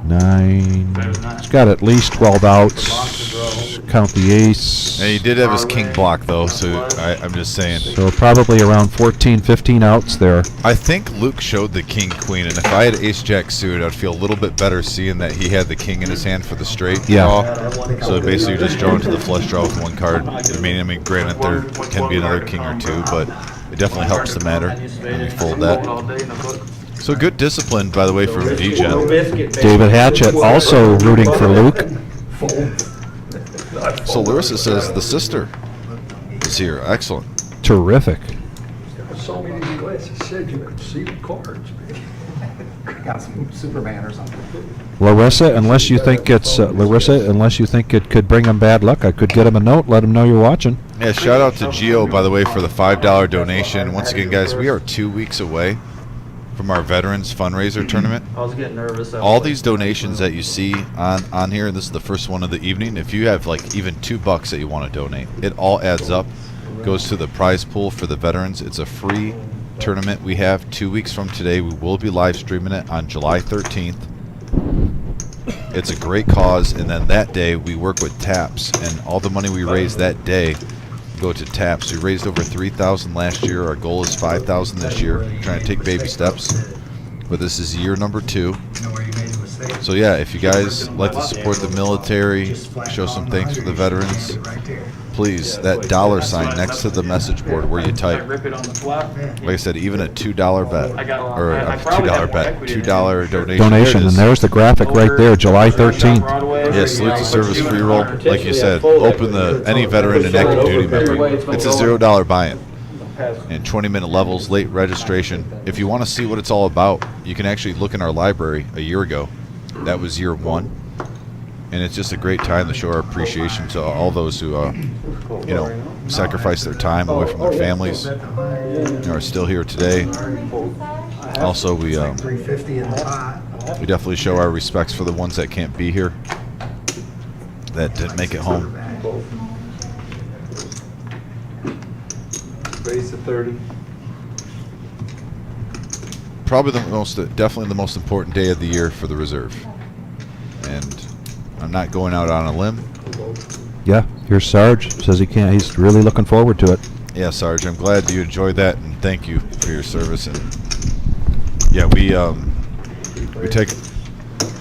9. There's nine. He's got at least 12 outs. Monster draw. Count the ace. Yeah, he did have his king block though, so I'm just saying. So probably around 14, 15 outs there. I think Luke showed the king queen, and if I had ace jack suited, I'd feel a little bit better seeing that he had the king in his hand for the straight Yeah. draw. So basically, you're just drawing to the flush draw with one card. I mean, granted there can be another king or two, but it definitely helps the matter when you fold that. All day in the book. So good discipline, by the way, from D-Gen. David Hatchett also rooting for Luke. So Larissa says the sister is here. Excellent. Terrific. So many glasses said you could see the cards, man. Got some Superman or something. Larissa, unless you think it could bring him bad luck, I could get him a note, let him know you're watching. Yeah, shout out to Gio, by the way, for the $5 donation. Once again, guys, we are 2 weeks away from our Veterans Fundraiser Tournament. I was getting nervous. All these donations that you see on here, and this is the first one of the evening, if you have like even $2 that you want to donate, it all adds up, goes to the prize pool for the veterans. It's a free tournament we have 2 weeks from today. We will be live streaming it on July 13th. It's a great cause, and then that day we work with TAPS, and all the money we raise that day go to TAPS. We raised over $3,000 last year. Our goal is $5,000 this year. We're trying to take baby steps, but this is year number 2. So yeah, if you guys like to support the military, show some thanks for the veterans, please, that $sign next to the message board where you type. Rip it on the flop. Like I said, even a $2 bet, or I a probably $2 have bet, equity in it. $2 donation. Donation, and there's the graphic right there, July 13th. Yeah, salute to service free roll. Like you said, open any veteran and active duty member. It's a $0 buy-in. And 20-minute levels, late registration. If you want to see what it's all about, you can actually look in our library a year ago. That was year 1. And it's just a great time to show our appreciation to all those who, sacrifice their time away from their families, are still here today. Also, we definitely show our respects for the ones that can't be here, that didn't make it home. Base of 30. Probably definitely the most important day of the year for the reserve. And I'm not going out on a limb. Yeah, here's Sarge. Says he can't. He's really looking forward to it. Yeah, Sarge, I'm glad you enjoyed that, and thank you for your service. And yeah, we take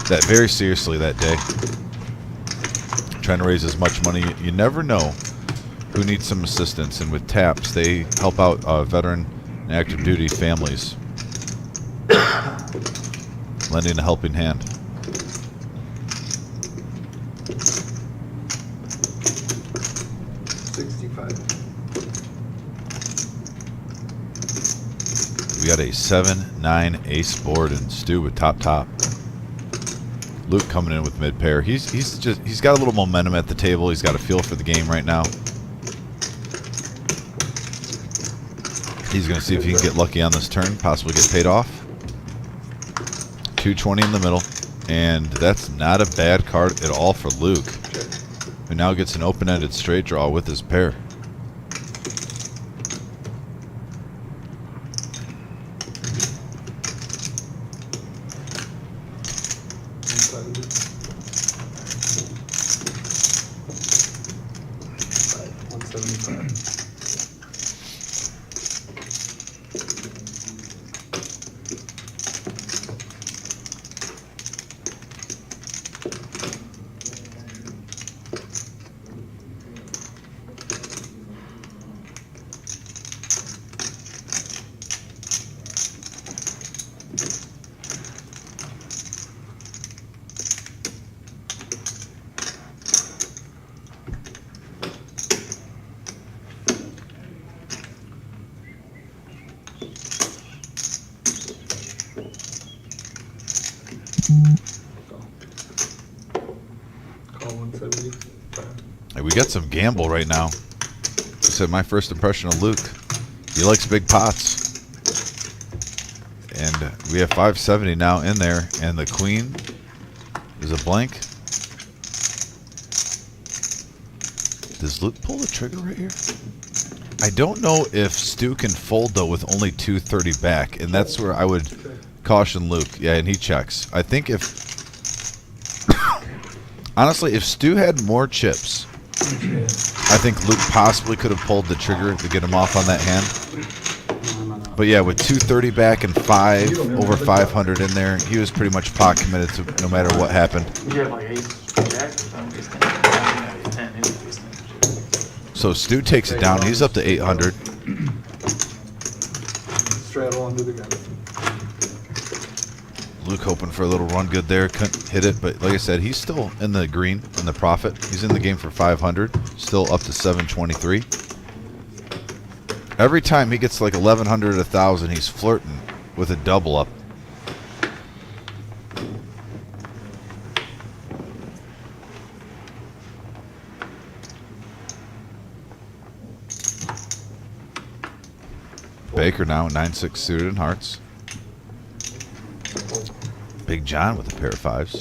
that very seriously that day. Trying to raise as much money. You never know who needs some assistance, and with TAPS, they help out veteran and active duty families, lending a helping hand. We got a 7-9 ace board, and Stu with top. Luke coming in with mid pair. He's got a little momentum at the table. He's got a feel for the game right now. He's going to see if he can get lucky on this turn, possibly get paid off. 220 in the middle, and that's not a bad card at all for Luke, who now gets an open-ended straight draw with his pair. Hey, we got some gamble right now. I said my first impression of Luke. He likes big pots. And we have 570 now in there, and the queen is a blank. Does Luke pull the trigger right here? I don't know if Stu can fold though with only 230 back, and that's where I would caution Luke. Yeah, and he checks. I think if honestly, if Stu had more chips, I think Luke possibly could have pulled the trigger to get him off on that hand. But yeah, with 230 back and over 500 in there, he was pretty much pot committed to no matter what happened. You have like ace jack or something. 10 anyways. So Stu takes it down. He's up to 800. Straddle under the gun. Luke hoping for a little run good there. Couldn't hit it, but like I said, he's still in the green, in the profit. He's in the game for 500. Still up to 723. Every time he gets like 1,100 or 1,000, he's flirting with a double up. Baker now 9-6 suited in hearts. Big John with a pair of fives.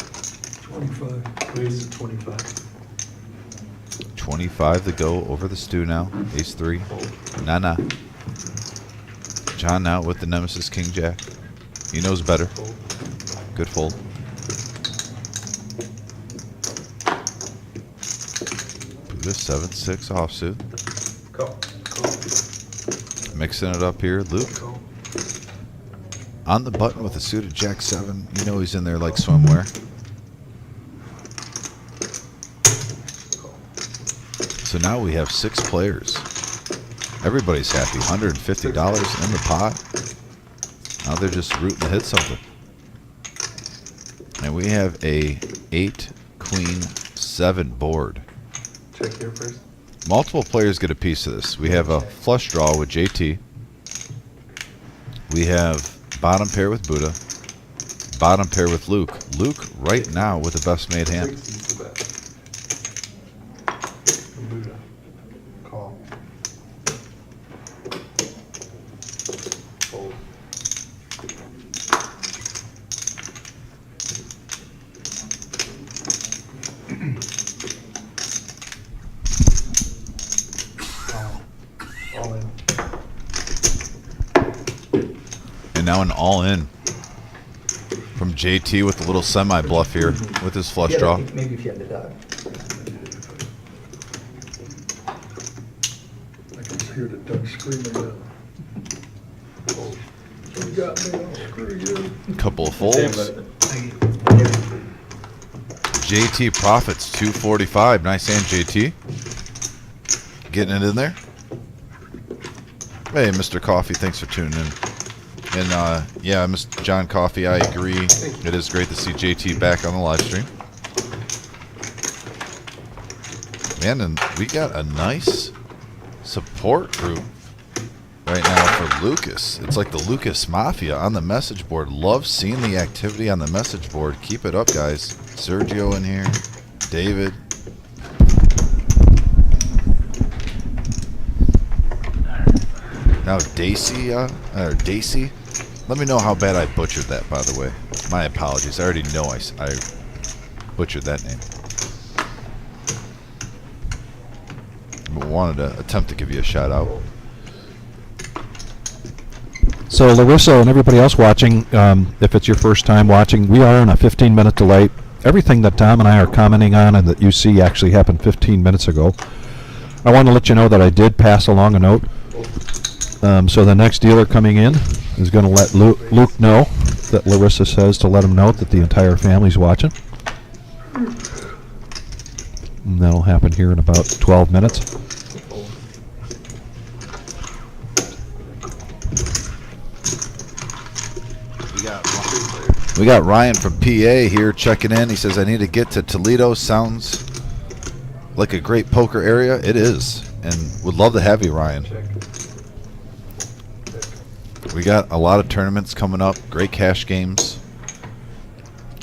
25. Raise to 25. 25 to go over the Stu now. Ace 3. Nah. John now with the Nemesis King Jack. He knows better. Good fold. Buddha 7-6 offsuit. Call. Mixing it up here. Luke on the button with a suited Jack 7. You know he's in there like swimwear. So now we have 6 players. Everybody's happy. $150 in the pot. Now they're just rooting to hit something. And we have a 8 queen 7 board. Check here first. Multiple players get a piece of this. We have a flush draw with JT. We have bottom pair with Buddha. Bottom pair with Luke. Luke right now with the best made hand. 60's the best. Buddha. Call. Fold. All in. And now an all-in from JT with a little semi-bluff here with his flush Yeah, draw. maybe if you had the dog. I can hear the duck screaming now. You got me, I'll screw you. Couple of folds. JT profits 245. Nice hand, JT. Getting it in there. Hey, Mr. Coffee, thanks for tuning in. And yeah, Mr. John Coffee, I agree. It is great to see JT back on the live stream. Man, and we got a nice support group right now for Lucas. It's like the Lucas Mafia on the message board. Love seeing the activity on the message board. Keep it up, guys. Sergio in here. David. Now Daisy, Daisy. Let me know how bad I butchered that, by the way. My apologies. I already know I butchered that name. But wanted to attempt to give you a shout out. So Larissa and everybody else watching, if it's your first time watching, we are on a 15-minute delay. Everything that Tom and I are commenting on and that you see actually happened 15 minutes ago. I want to let you know that I did pass along a note. So the next dealer coming in is going to let Luke know that Larissa says to let him know that the entire family's watching. And that'll happen here in about 12 minutes. We got Ryan from PA here checking in. He says, I need to get to Toledo. Sounds like a great poker area. It is. And would love to have you, Ryan. We got a lot of tournaments coming up. Great cash games.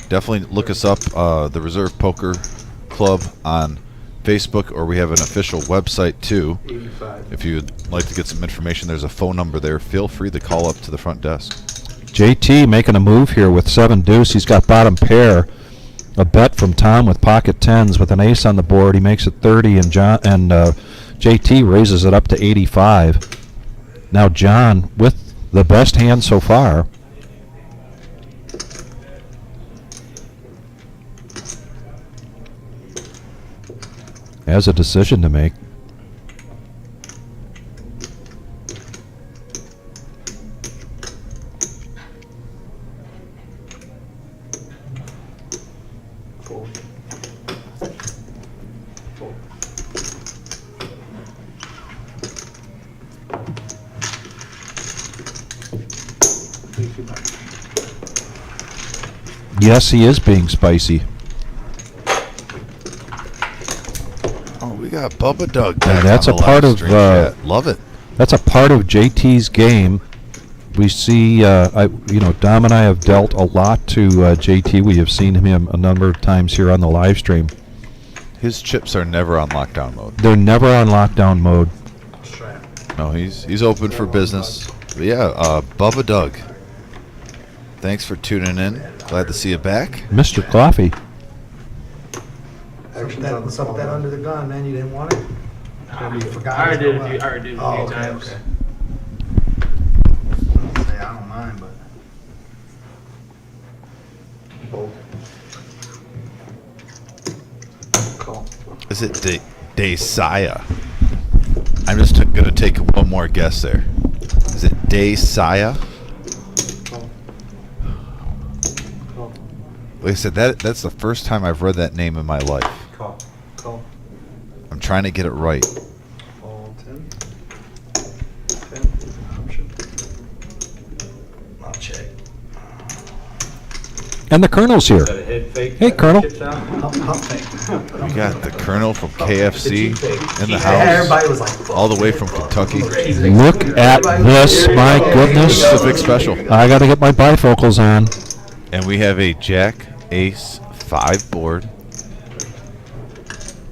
Definitely look us up, the Reserve Poker Club on Facebook, or we have an official website too. 85. If you'd like to get some information, there's a phone number there. Feel free to call up to the front desk. JT making a move here with 7 deuce. He's got bottom pair. A bet from Tom with pocket tens with an ace on the board. He makes it 30, and JT raises it up to 85. Now John with the best hand so far. Has a decision to make. Fold. Fold. Yes, he is being spicy. Oh, we got Bubba Doug. And that's a part of love it. that's a part of JT's game. We see, Dom and I have dealt a lot to JT. We have seen him a number of times here on the live stream. His chips are never on lockdown mode. They're never on lockdown mode. No, he's open for business. But yeah, Bubba Doug. Thanks for tuning in. Glad to see you back. Mr. Coffee. Action's on the What's up with that phone. under the gun, man? You didn't want it? I you forgot already it or did what? I already did a Oh, few okay, times. okay. Say, I don't mind, but. Fold. Call. Is it Desaya? I'm just going to take one more guess there. Is it Desaya? Call. Call. Like I said, that's the first time I've read that name in my life. Call. Call. I'm trying to get it right. All 10. 10. Option. I'll check. And the Colonel's here. Hey, Colonel. I'll take. We got the Colonel from KFC in the Yeah, house, everybody was like, all the way from Kentucky. Look at this, my goodness. This is a big special. I got to get my bifocals on. And we have a Jack Ace 5 board.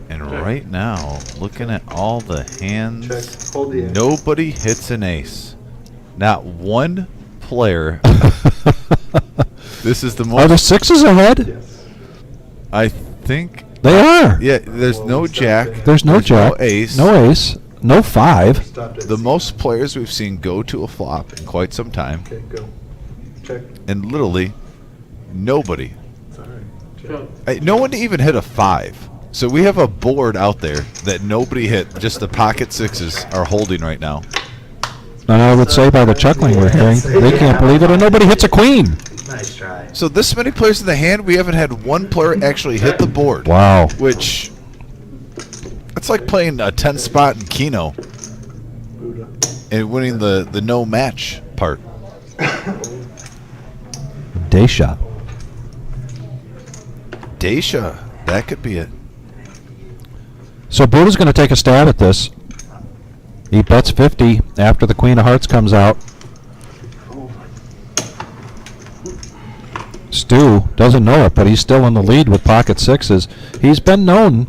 And right now, looking at all the hands, Check. Hold the ace. nobody hits an ace. Not one player. This is the Are the most. sixes ahead? Yes. I think. They are. Yeah, there's no Jack. There's no Jack. No ace. No ace. No 5. Stopped at The C. most players we've seen go to a flop in quite some time. Okay, go. Check. And literally, nobody. It's all right. Check. No one even hit a 5. So we have a board out there that nobody hit. Just the pocket sixes are holding right now. And I would say by the chuckling we're hearing, they can't believe it, and nobody hits a queen. nice try. So this many players in the hand, we haven't had one player actually hit the board. Wow. Which, it's like playing a 10 spot in Keno Buddha. and winning the no match part. Day shot. Daisha, that could be it. So Buddha's going to take a stab at this. He bets 50 after the Queen of Hearts comes out. Stu doesn't know it, but he's still in the lead with pocket sixes. He's been known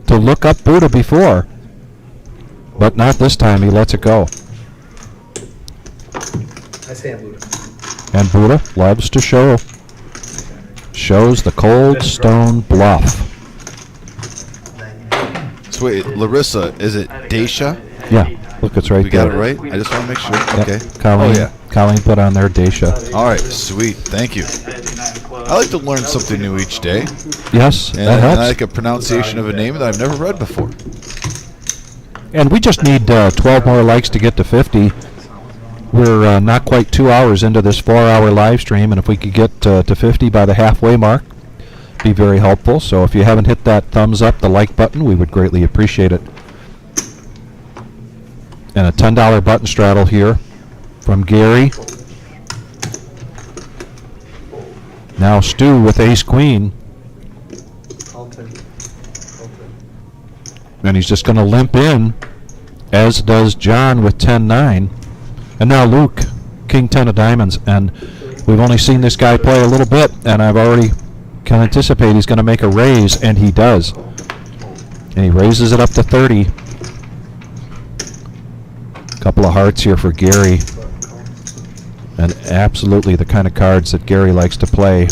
to look up Buddha before, but not this time. He lets it go. Nice hand, Buddha. And Buddha loves to shows the cold stone bluff. So wait, Larissa, is it Daisha? Yeah, look, it's right We got it there. right? I just want to make sure. Yep. Okay. Colleen, Oh, yeah. Colleen put on there Daisha. All right, sweet. Thank you. I like to learn something new each day. Yes, And, that and I helps. like a pronunciation of a name that I've never read before. And we just need 12 more likes to get to 50. We're not quite 2 hours into this 4-hour live stream, and if we could get to 50 by the halfway mark, be very helpful. So if you haven't hit that thumbs up, the like button, we would greatly appreciate it. And a $10 button straddle here from Gary. Now Stu with ace queen, All 10. All 10. and he's just going to limp in, as does John with 10-9. And now Luke, king 10 of diamonds, and we've only seen this guy play a little bit, and I've already can anticipate he's going to make a raise, and he does. And he raises it up to 30. Couple of hearts here for Gary. And absolutely the kind of cards that Gary likes to play.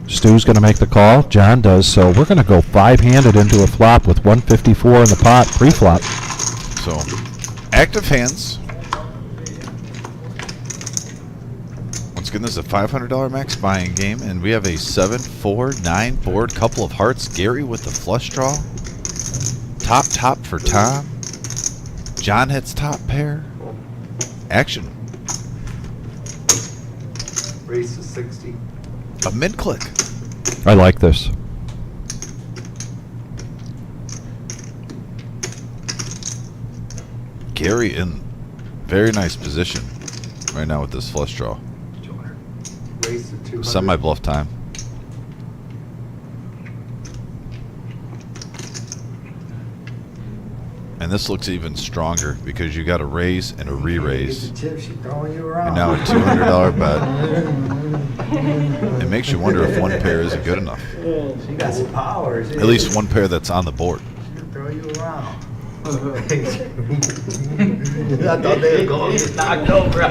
Stu's going to make the call. John does. So we're going to go 5-handed into a flop with 154 in the pot pre-flop. So, active hands. Once again, this is a $500 max buying game, and we have a 7-4-9 board, couple of hearts. Gary with the flush draw. Top for Tom. John hits top pair. Action. Race to 60. A mid-click. I like this. Gary in very nice position right now with this flush draw. Race to 200. Semi-bluff time. And this looks even stronger because you got a raise and a re-raise. Get the chips, she throwing you And around. now a $200 bet. It makes you wonder if one pair isn't good enough. She got some powers. At least one pair that's on the board. She'll throw you around. I thought they were going to get knocked over.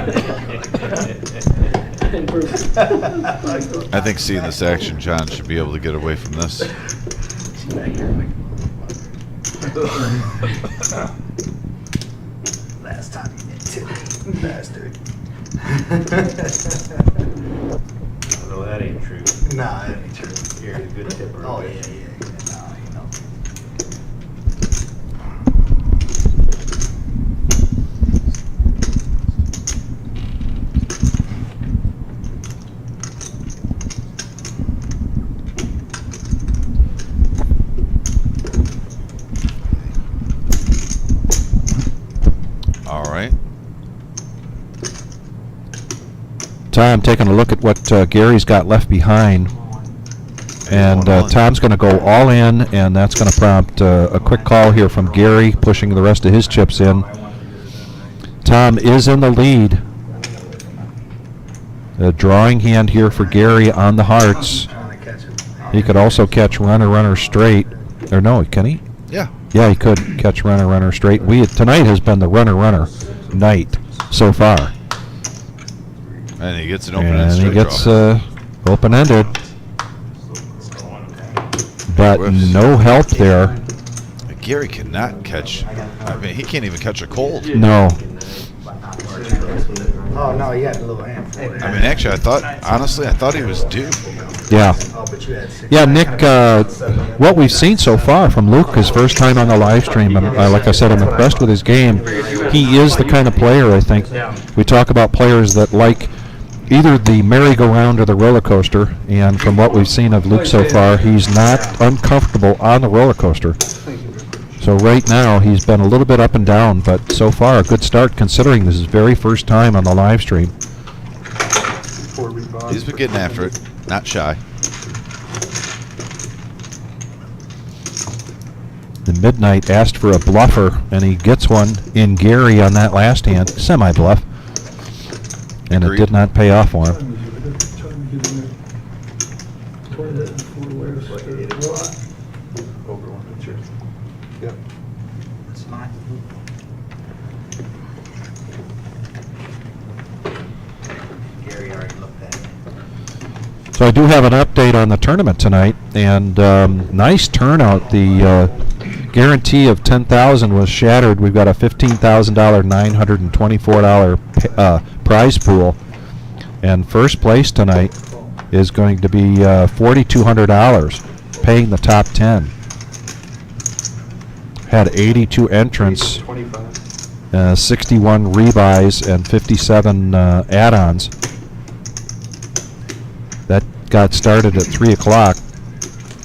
I think seeing this action, John should be able to get away from this. Last time you did too, bastard. No, that ain't true. Nah, that ain't true. You're a good tipper. Oh, yeah. Nah, you know. All right. Tom taking a look at what Gary's got left behind. And Going all in. Tom's going to go all in, and that's going to prompt a quick call here from Gary, pushing the rest of his chips in. Tom is in the lead. A drawing hand here for Gary on the hearts. Trying to catch him. He could also catch runner straight. Or no, can he? Yeah. Yeah, he could catch runner straight. Tonight has been the runner night so far. And he gets an open-ended And he straight gets draw. open-ended. But Whiffs. no help there. Gary cannot catch. I mean, he can't even catch a cold. No. Oh, no, you had a little handful there. I mean, actually, honestly, I thought he was due. Yeah. Oh, but you had 6. Yeah, Nick, what we've seen so far from Luke, his first time on the live stream, like I said, I'm impressed with his game. He is the kind of player, I think. We talk about players that like either the merry-go-round or the roller coaster, and from what we've seen of Luke so far, he's not uncomfortable on the roller coaster. So right now, he's been a little bit up and down, but so far, a good start considering this is his very first time on the live stream. He's been getting after it, not shy. The Midnight asked for a bluffer, and he gets one in Gary on that last hand, semi-bluff. And it Agreed. did not pay off for him. Trying to get in there. Toward that before the way was- Over one picture. Yep. That's fine. Gary already looked at it. So I do have an update on the tournament tonight, and nice turnout. The guarantee of $10,000 was shattered. We've got a $15,000, $924 prize pool, and first place tonight is going to be $4,200, paying the top 10. Had 82 entrants, 25. 61 rebuys, and 57 add-ons. That got started at 3 o'clock,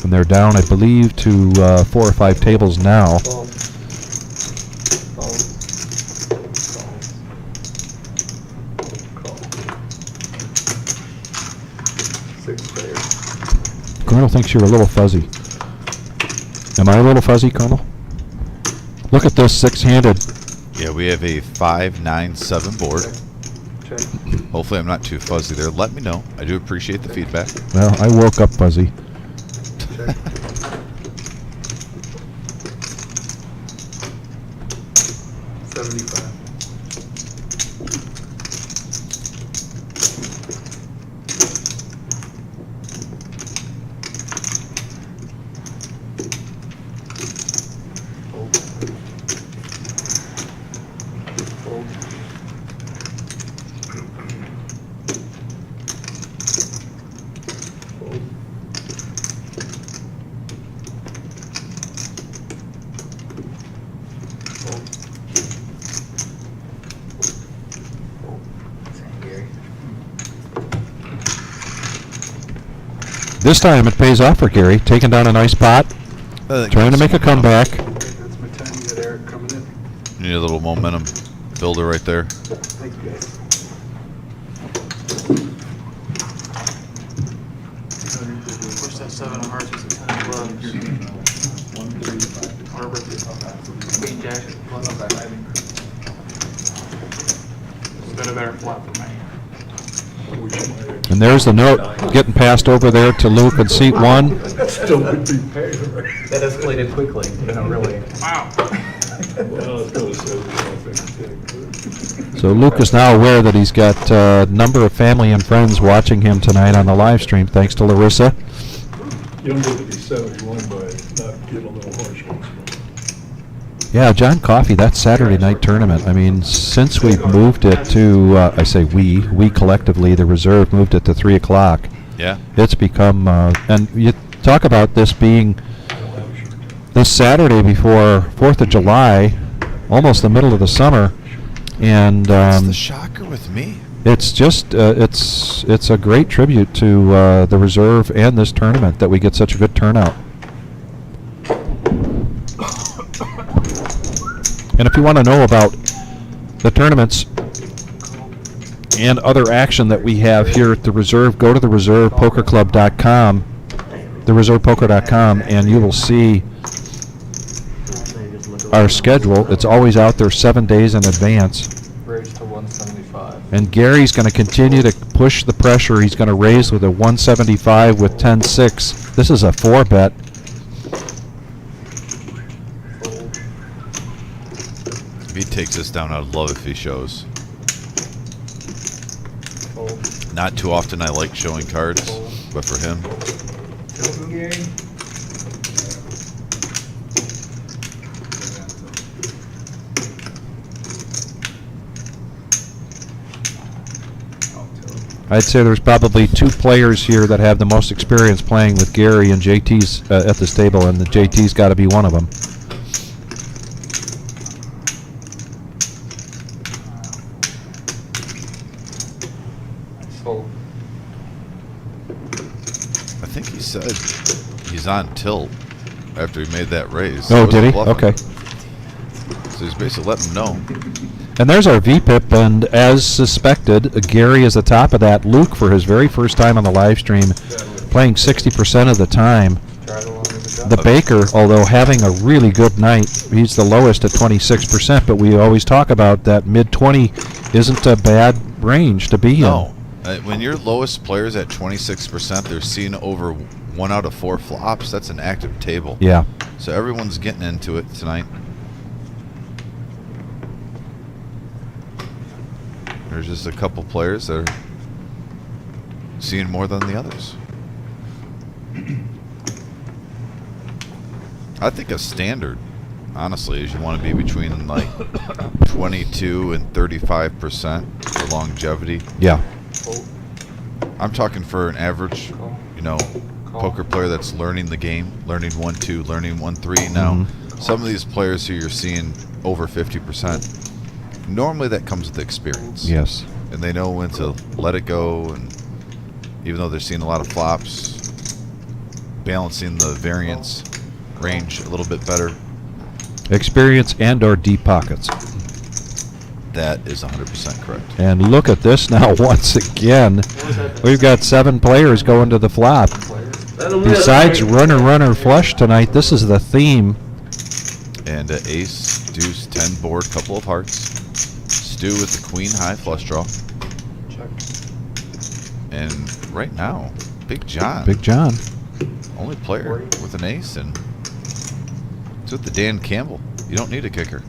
and they're down, I believe, to 4 or 5 tables now. Six players. Colonel thinks you're a little fuzzy. Am I a little fuzzy, Colonel? Look at this 6-handed. Yeah, we have a 5-9-7 board. Check. Hopefully, I'm not too fuzzy there. Let me know. I do appreciate the feedback. Well, I woke up fuzzy. Check. 75. This time it pays off for Gary, taking down a nice pot, trying to make a comeback. That's my time to get Eric coming in. Need a little momentum builder right there. Thank you, guys. Push that 7 of hearts with a 10 of clubs. Harbor. Queen jack. It's been a better flop for me. And there's the note getting passed over there to Luke in seat 1. That still would be paid, right? That escalated quickly, really. Wow. Well, it's gonna say something. So Luke is now aware that he's got a number of family and friends watching him tonight on the live stream, thanks to Larissa. You don't get to be 71 by not getting a little harsh once in a while. Yeah, John Coffey, that Saturday night tournament, I mean, since we've moved it to, I say we collectively, the reserve, moved it to 3 o'clock. Yeah. It's become, and you talk about this being this Saturday before 4th of July, almost the middle of the summer, and That's the shocker with me. it's just, it's a great tribute to the reserve and this tournament that we get such a good turnout. And if you want to know about the tournaments and other action that we have here at the Reserve, go to the reservepokerclub.com, thereservepoker.com, and you will see our schedule. It's always out there 7 days in advance. Raised to 175. And Gary's going to continue to push the pressure. He's going to raise with a 175 with 10-6. This is a 4-bet. If he takes this down, I'd love if he shows. Fold. Not too often I like showing cards, but for him, I'd say there's probably 2 players here that have the most experience playing with Gary, and JT's at this table, and the JT's got to be one of them. Fold. I think he said he's on tilt after he made that raise. Oh, wasn't did he? bluffing. Okay. So he's basically letting him know. And there's our VPIP, and as suspected, Gary is the top of that. Luke, for his very first time on the live stream, playing 60% of the time. Try to line with The Baker, although having a really good night, he's the lowest at 26%, but we always talk about that mid-20 isn't a bad range to be in. No. When your lowest player's at 26%, they're seeing over 1 out of 4 flops. That's an active table. Yeah. So everyone's getting into it tonight. There's just a couple players that are seeing more than the others. I think a standard, honestly, is you want to be between like 22 and 35% for longevity. Yeah. I'm talking for an average, you know, poker player that's learning the game, learning 1-2, learning 1-3. Now, some of these players who you're seeing over 50%, normally that comes with experience. Yes. And they know when to let it go, and even though they're seeing a lot of flops, balancing the variance range a little bit better. Experience and or deep pockets. That is 100% correct. And look at this now once again. We've got 7 players going to the flop. Besides runner flush tonight, this is the theme. And ace, deuce, 10 board, couple of hearts. Stu with the queen high flush draw. Check. And right now, Big John. Big John. Only player with an ace, and it's with the Dan Campbell. You don't need a kicker.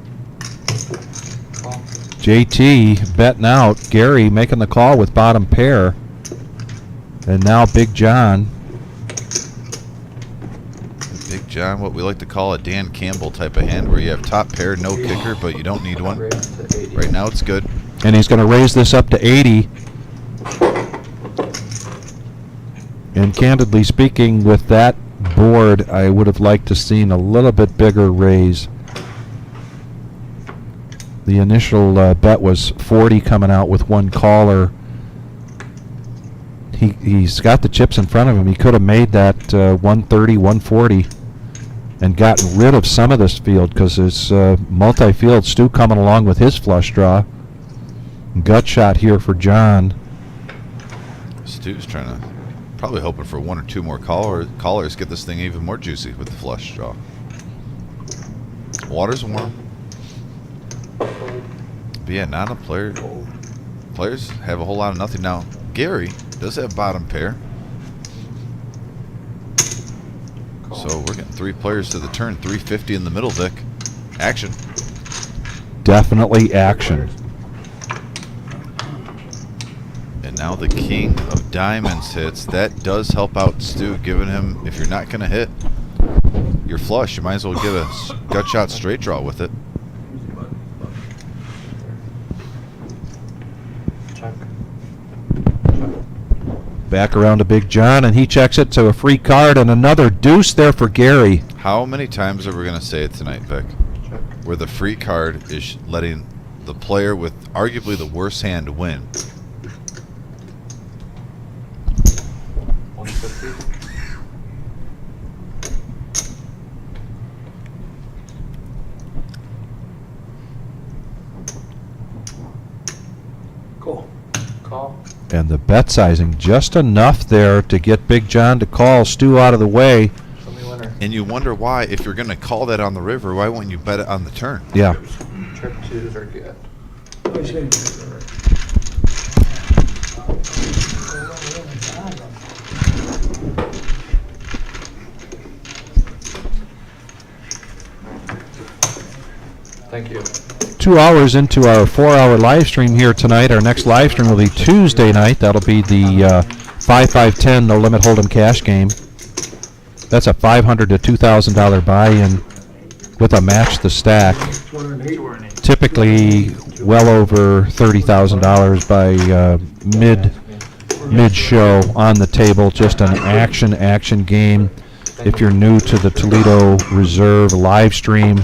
Call. JT betting out. Gary making the call with bottom pair. And now Big John. Big John, what we like to call a Dan Campbell type of hand, where you have top pair, no kicker, but you don't need one. Raised to 80. Right now it's good. And he's going to raise this up to 80. And candidly speaking, with that board, I would have liked to seen a little bit bigger raise. The initial bet was 40 coming out with one caller. he's got the chips in front of him. He could have made that 130, 140 and gotten rid of some of this field because there's multi-field. Stu coming along with his flush draw. Gut shot here for John. Stu's trying to, probably hoping for one or two more callers, get this thing even more juicy with the flush draw. Water's warm. But yeah, not a player. Players have a whole lot of nothing now. Gary does have bottom pair. So we're getting 3 players to the turn, 350 in the middle deck. Action. Definitely action. And now the king of diamonds hits. That does help out Stu, giving him, if you're not going to hit your flush, you might as well get a gut shot straight draw with it. Back around to Big John, and he checks it to a free card, and another deuce there for Gary. How many times are we going to say it tonight, Vic? Where the free card is letting the player with arguably the worst hand win. 150. Cool. Call. And the bet sizing just enough there to get Big John to call Stu out of the way. Show me winner. And you wonder why, if you're going to call that on the river, why wouldn't you bet it on the turn? Yeah. Trip 2s or get. Oh, he's gonna- Thank you. 2 hours into our 4-hour live stream here tonight. Our next live stream will be Tuesday night. That'll be the 5-5-10 No Limit Hold'em cash game. That's a $500 to $2,000 buy-in with a match the stack. 208. Typically well over $30,000 by mid show on the table. Just an action game. If you're new to the Toledo Reserve live stream,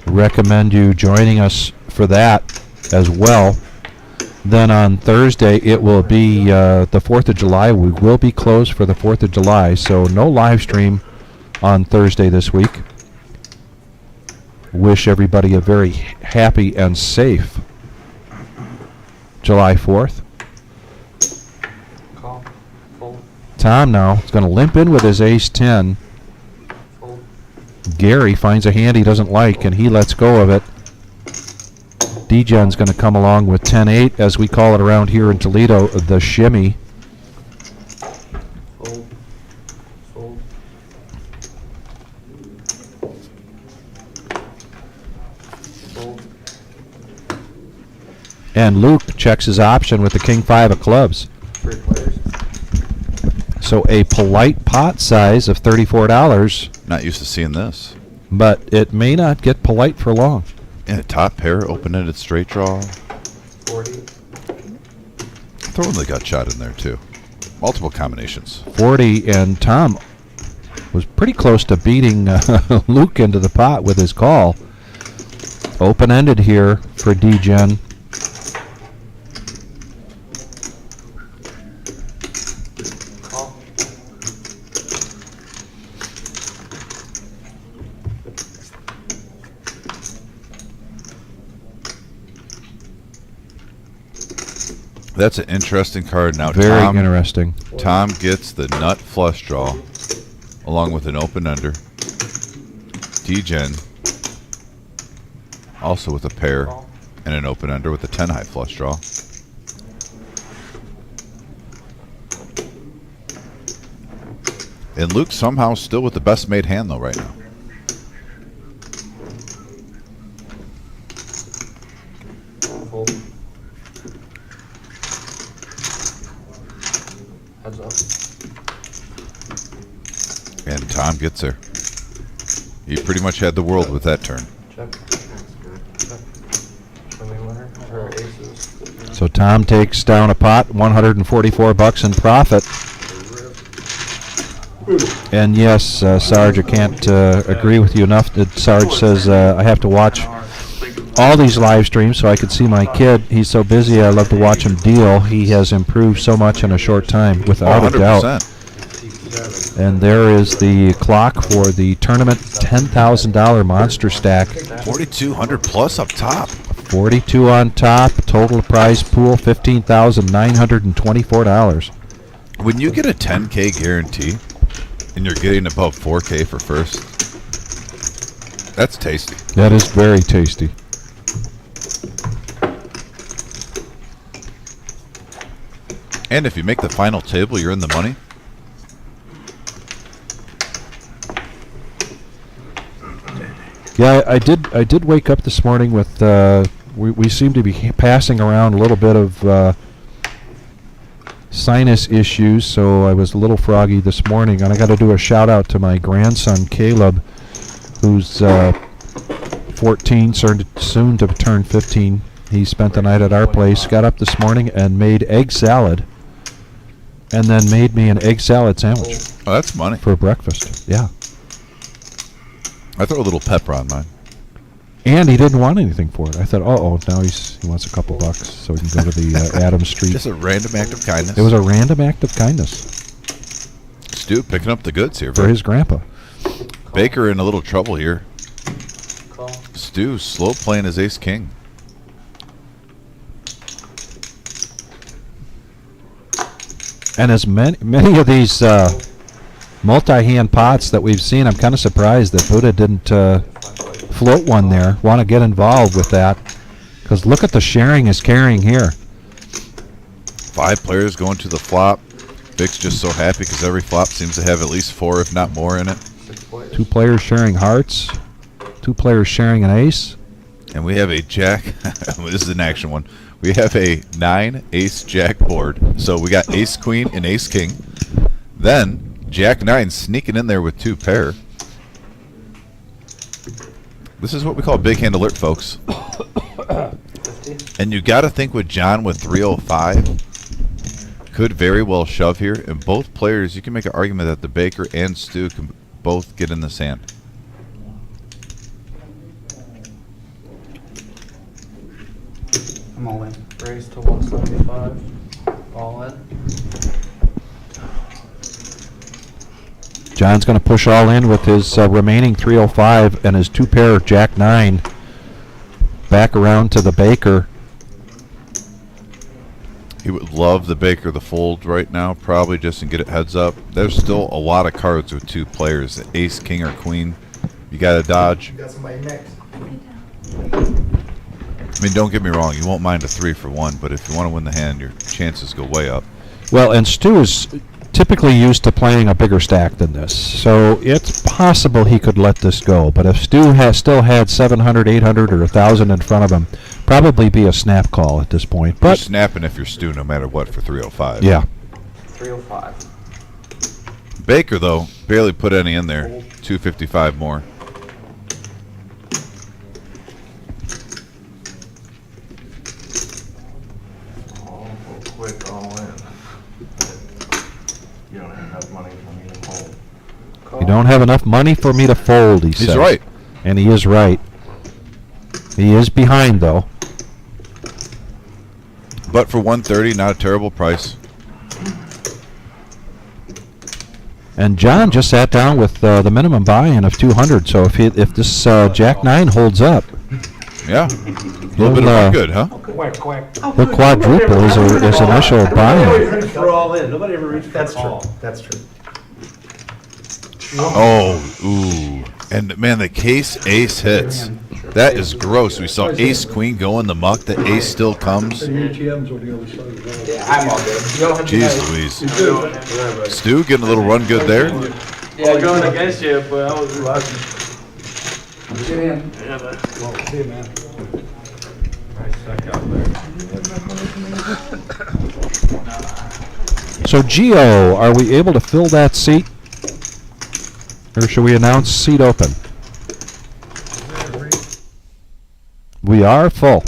recommend you joining us for that as well. Then on Thursday it will be the 4th of July. We will be closed for the 4th of July, so no live stream on Thursday this week. Wish everybody a very happy and safe July 4th. Call. Fold. Tom now is going to limp in with his ace-10. Fold. Gary finds a hand he doesn't like, and he lets go of it. D-Gen's going to come along with 10-8, as we call it around here in Toledo, the shimmy. Fold. Fold. Fold. And Luke checks his option with the king-5 of clubs. 3 players. So a polite pot size of $34, Not used to seeing this. but it may not get polite for long. And a top pair, open-ended straight draw. 40. Throw in the gut shot in there, too. Multiple combinations. 40, and Tom was pretty close to beating Luke into the pot with his call. Open-ended here for D-Gen. Call. That's an interesting card. Now, Very Tom, interesting. Tom gets the nut flush draw along with an open under. D-Gen also with a pair and an open under with a 10 high flush draw. And Luke somehow still with the best made hand though right now. Fold. Heads up. And Tom gets there. He pretty much had the world with that turn. Check. Check. Show me winner. Or aces. So Tom takes down a pot, $144 in profit. And yes, Sarge, I can't agree with you enough. That Sarge says I have to watch all these live streams so I could see my kid. He's so busy, I love to watch him deal. He has improved so much in a short time, without a doubt. 100%. And there is the clock for the tournament $10,000 monster stack. 4,200 plus up top. 42 on top, total prize pool $15,924. When you get a 10K guarantee and you're getting above 4K for first, that's tasty. That is very tasty. And if you make the final table, you're in the money. Yeah, I did wake up this morning with we seem to be passing around a little bit of sinus issues, so I was a little froggy this morning, and I got to do a shout out to my grandson Caleb, who's 14, soon to turn 15. He spent the night at our place, got up this morning and made egg salad, and then made me an egg salad sandwich Oh, that's money. for breakfast. Yeah. I throw a little pepper on mine. And he didn't want anything for it. I thought, now he wants a couple bucks so he can go to the Adams Street. Just a random act of kindness. It was a random act of kindness Stu picking up the goods here. for his grandpa. Baker in a little trouble here. Call. Stu slow playing his ace king. And as many of these multi-hand pots that we've seen, I'm kind of surprised that Buddha didn't float one there. Want to get involved with that, because look at the sharing is carrying here. 5 players going to the flop. Vic's just so happy because every flop seems to have at least 4, if not more, in it. 2 players sharing hearts, 2 players sharing an ace. And we have a jack. This is an action one. We have a 9 ace jack board. So we got ace queen and ace king. Then jack 9 sneaking in there with 2 pair. This is what we call big hand alert, folks. And you got to think with John with 305 could very well shove here. And both players, you can make an argument that the Baker and Stu can both get in the sand. I'm all in. Raise to 175. All in. John's going to push all in with his remaining 305 and his 2 pair jack 9 back around to the Baker. He would love the Baker the fold right now, probably just to get it heads up. There's still a lot of cards with 2 players. The ace, king, or queen. You got to dodge. You got somebody next. I mean, don't get me wrong. You won't mind a 3 for 1, but if you want to win the hand, your chances go way up. Well, and Stu is typically used to playing a bigger stack than this, so it's possible he could let this go. But if Stu still had 700, 800, or 1,000 in front of him, probably be a snap call at this point. You're But snapping if you're Stu no matter what for 305. yeah, 305. Baker, though, barely put any in there. 255 more. All quick, all in. You don't have enough money for me to hold. you don't have enough money for me to fold, he says. He's right. And he is right. He is behind, though. But for 130, not a terrible price. And John just sat down with the minimum buy-in of 200. So if this Jack 9 holds up, Yeah. A little bit of good, huh? Quack, quack. he'll quadruple his initial buy-in. We're all in. Nobody ever reached That's that true. call. That's true. Oh, ooh. And, man, the case ace hits. That is gross. We saw ace queen go in the muck. The ace still comes. The ATM's on the other side of the wall. Yeah, I'm all good. You don't have to Jeez Louise. Stu getting a little run good there. Yeah, going against you, but I was Get in. Hey, man. Nice stack out there. So Gio, are we able to fill that seat? Or should we announce seat open? We are full.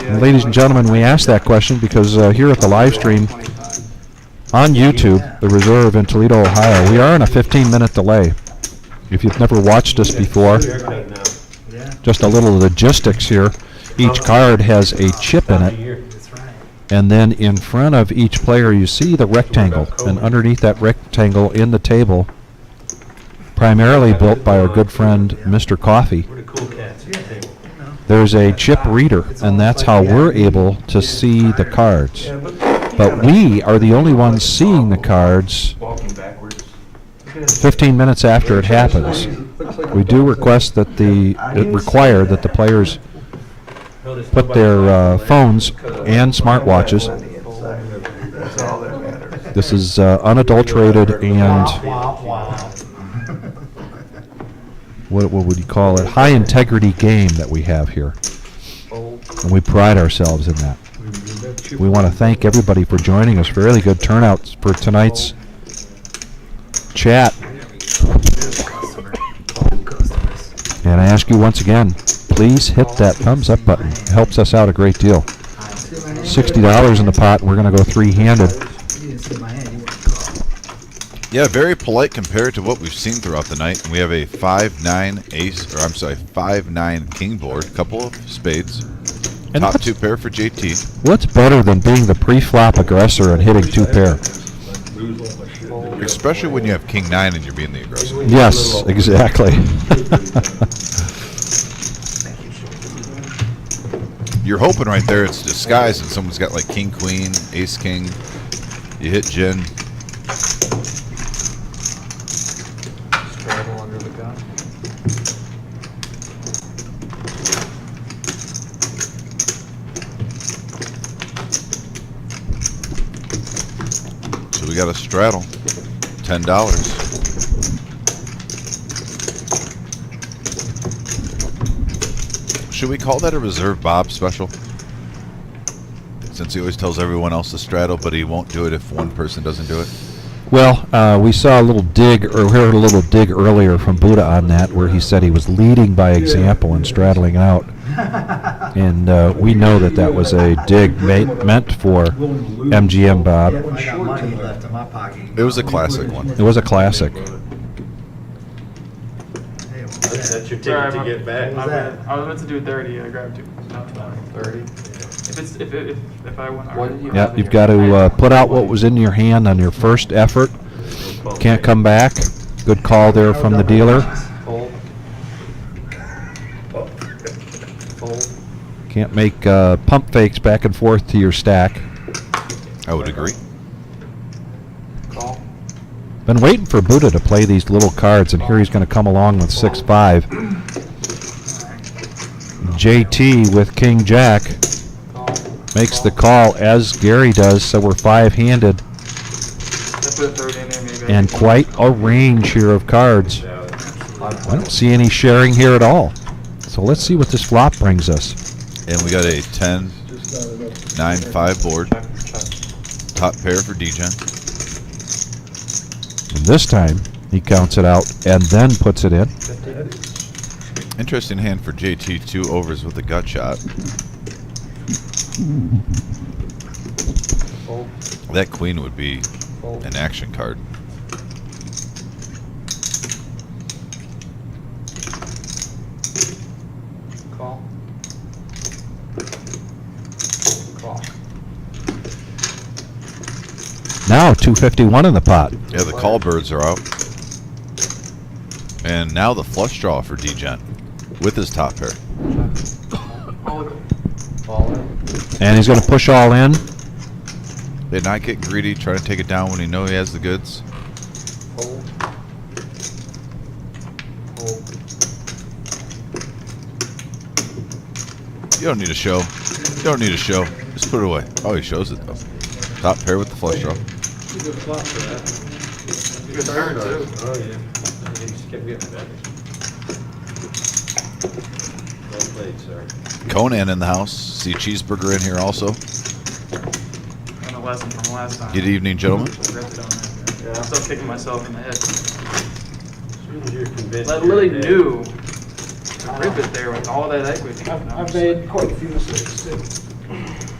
And ladies and gentlemen, we asked that question because here at the live stream on YouTube, the Reserve in Toledo, Ohio, we are on a 15-minute delay. If you've never watched us before, just a little logistics here. Each card has a chip in it, That's right. and then in front of each player you see the rectangle, and underneath that rectangle in the table, primarily built by our good friend Mr. Coffee, Where the cool cats at the table? there's a chip reader, and that's how we're able to see the cards. But we are the only ones seeing the cards Walking backwards. 15 minutes after it happens. We do request that require that the players put their phones and smartwatches. That's all that matters. This is unadulterated and what would you call it? High integrity game that we have here, and we pride ourselves in that. We want to thank everybody for joining us. Really good turnout for tonight's chat. And I ask you once again, please hit that thumbs up button. It helps us out a great deal. $60 in the pot, and we're going to go three-handed. Yeah, very polite compared to what we've seen throughout the night. We have a 5-9 ace, or I'm sorry, 5-9 king board, couple of spades, And top what's- two pair for JT. What's better than being the pre-flop aggressor and hitting two pair? Especially when you have king 9 and you're being the aggressor. Yes, exactly. You're hoping right there it's disguised and someone's got like king queen, ace king. You hit gin. Straddle under the gun. So we got a straddle. $10. Should we call that a Reserve Bob special? Since he always tells everyone else to straddle, but he won't do it if one person doesn't do it. Well, we saw a little dig, or heard a little dig earlier from Buddha on that, where he said he was leading by example and straddling out. And we know that that was a dig meant for MGM Bob. I got money left in my pocket. It was a classic one. It was a classic. That's your Sorry, ticket to get back. I was meant to do 30. I grabbed 2. No, 30. If I win, What did you Yeah, you've got to put out what was in your hand on your first effort. Can't come back. Good call there from the dealer. Fold. Fold. Can't make pump fakes back and forth to your stack. I would agree. Call. Been waiting for Buddha to play these little cards, and here he's going to come along with 6-5. JT with King Jack Call. makes the call, as Gary does, so we're five-handed. I put a third in there maybe. And quite a range here of cards. I don't see any sharing here at all. So let's see what this flop brings us. And we got a 10, 9-5 board. Top pair for DGen. And this time, he counts it out and then puts it in. Interesting hand for JT. 2 overs with a gut shot. Fold. That queen would be Fold. an action card. Call. Call. Now 251 in the pot. Yeah, the call birds are out. And now the flush draw for DGen with his top pair. All in. And he's going to push all in. Did not get greedy, try to take it down when he knows he has the goods. Fold. Fold. You don't need a show. You don't need a show. Just put it away. Oh, he shows it though. Top pair with the flush draw. Good turn too. Oh, yeah. He just kept getting better. Well played, sir. Conan in the house. See Cheeseburger in here also. And a lesson from last time. Good evening, gentlemen. Ripped it on there. I'm still kicking myself in the head. As soon as you're convinced. I you're really dead. knew to rip it there with all that equity. I've made quite a few mistakes too.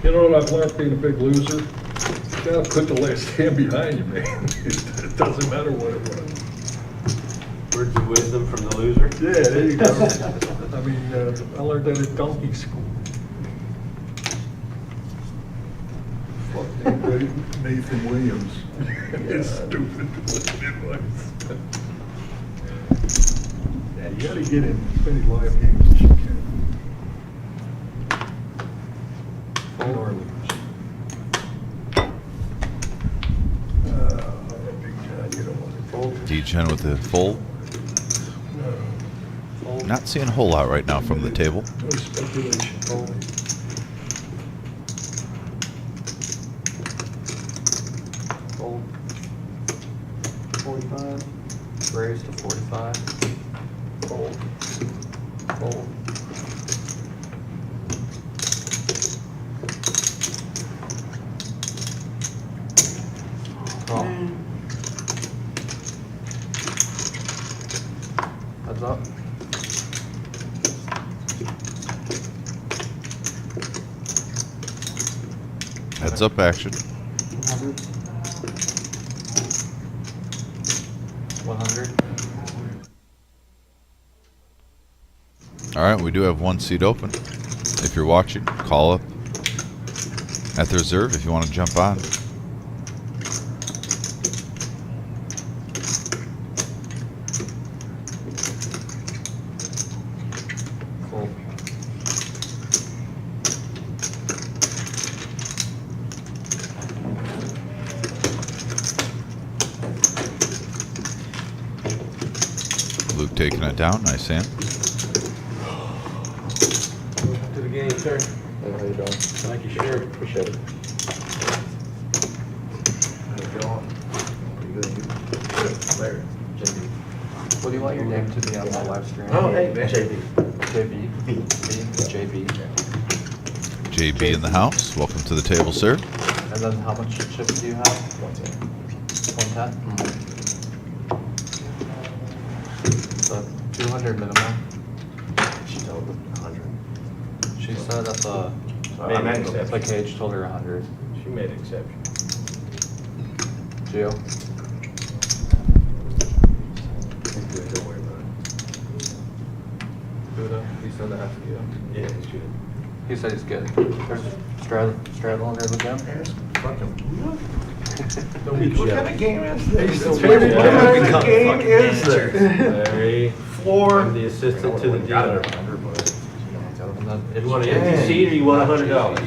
You know what I've learned being a big loser? You gotta put the last hand behind you, man. It doesn't matter what it was. Words of wisdom from the loser. Yeah, there you go. I mean, I learned that at donkey school. Fuck Nathan Williams. It's stupid advice. Yeah, you gotta get in as many live games as you can. Win or lose. Big John, you don't want to fold. D-Gen with the fold. Not seeing a whole lot right now from the table. No speculation. Fold. Fold. 45. Raise to 45. Fold. Fold. Call. Heads up. Heads up action. 100. 100. All right, we do have one seat open. If you're watching, call up at the reserve if you want to jump on. Fold. Luke taking it down. Nice hand. Welcome to the game, sir. How you doing? Thank you, sure. Appreciate it. How you doing? Pretty good. Good. Larry. JB. What do you want your name to be on the live stream? Oh, hey, man. JB. JB. B. JB. JB in the house. Welcome to the table, sir. And then how much chips do you have? 110. So 200 minimum. She told me 100. She said that the I'm at exception. the cage told her 100. She made an exception. Gio. Good, don't worry about Buddha. He said that. it. Yeah, it's good. He said he's good. There's straddle under the gym. Fucking. Don't What be kind of game is this? Don't What be kind jealous. of game is this? Larry, Floor. I'm the assistant to the dealer. And then You want an empty seat or you want $100?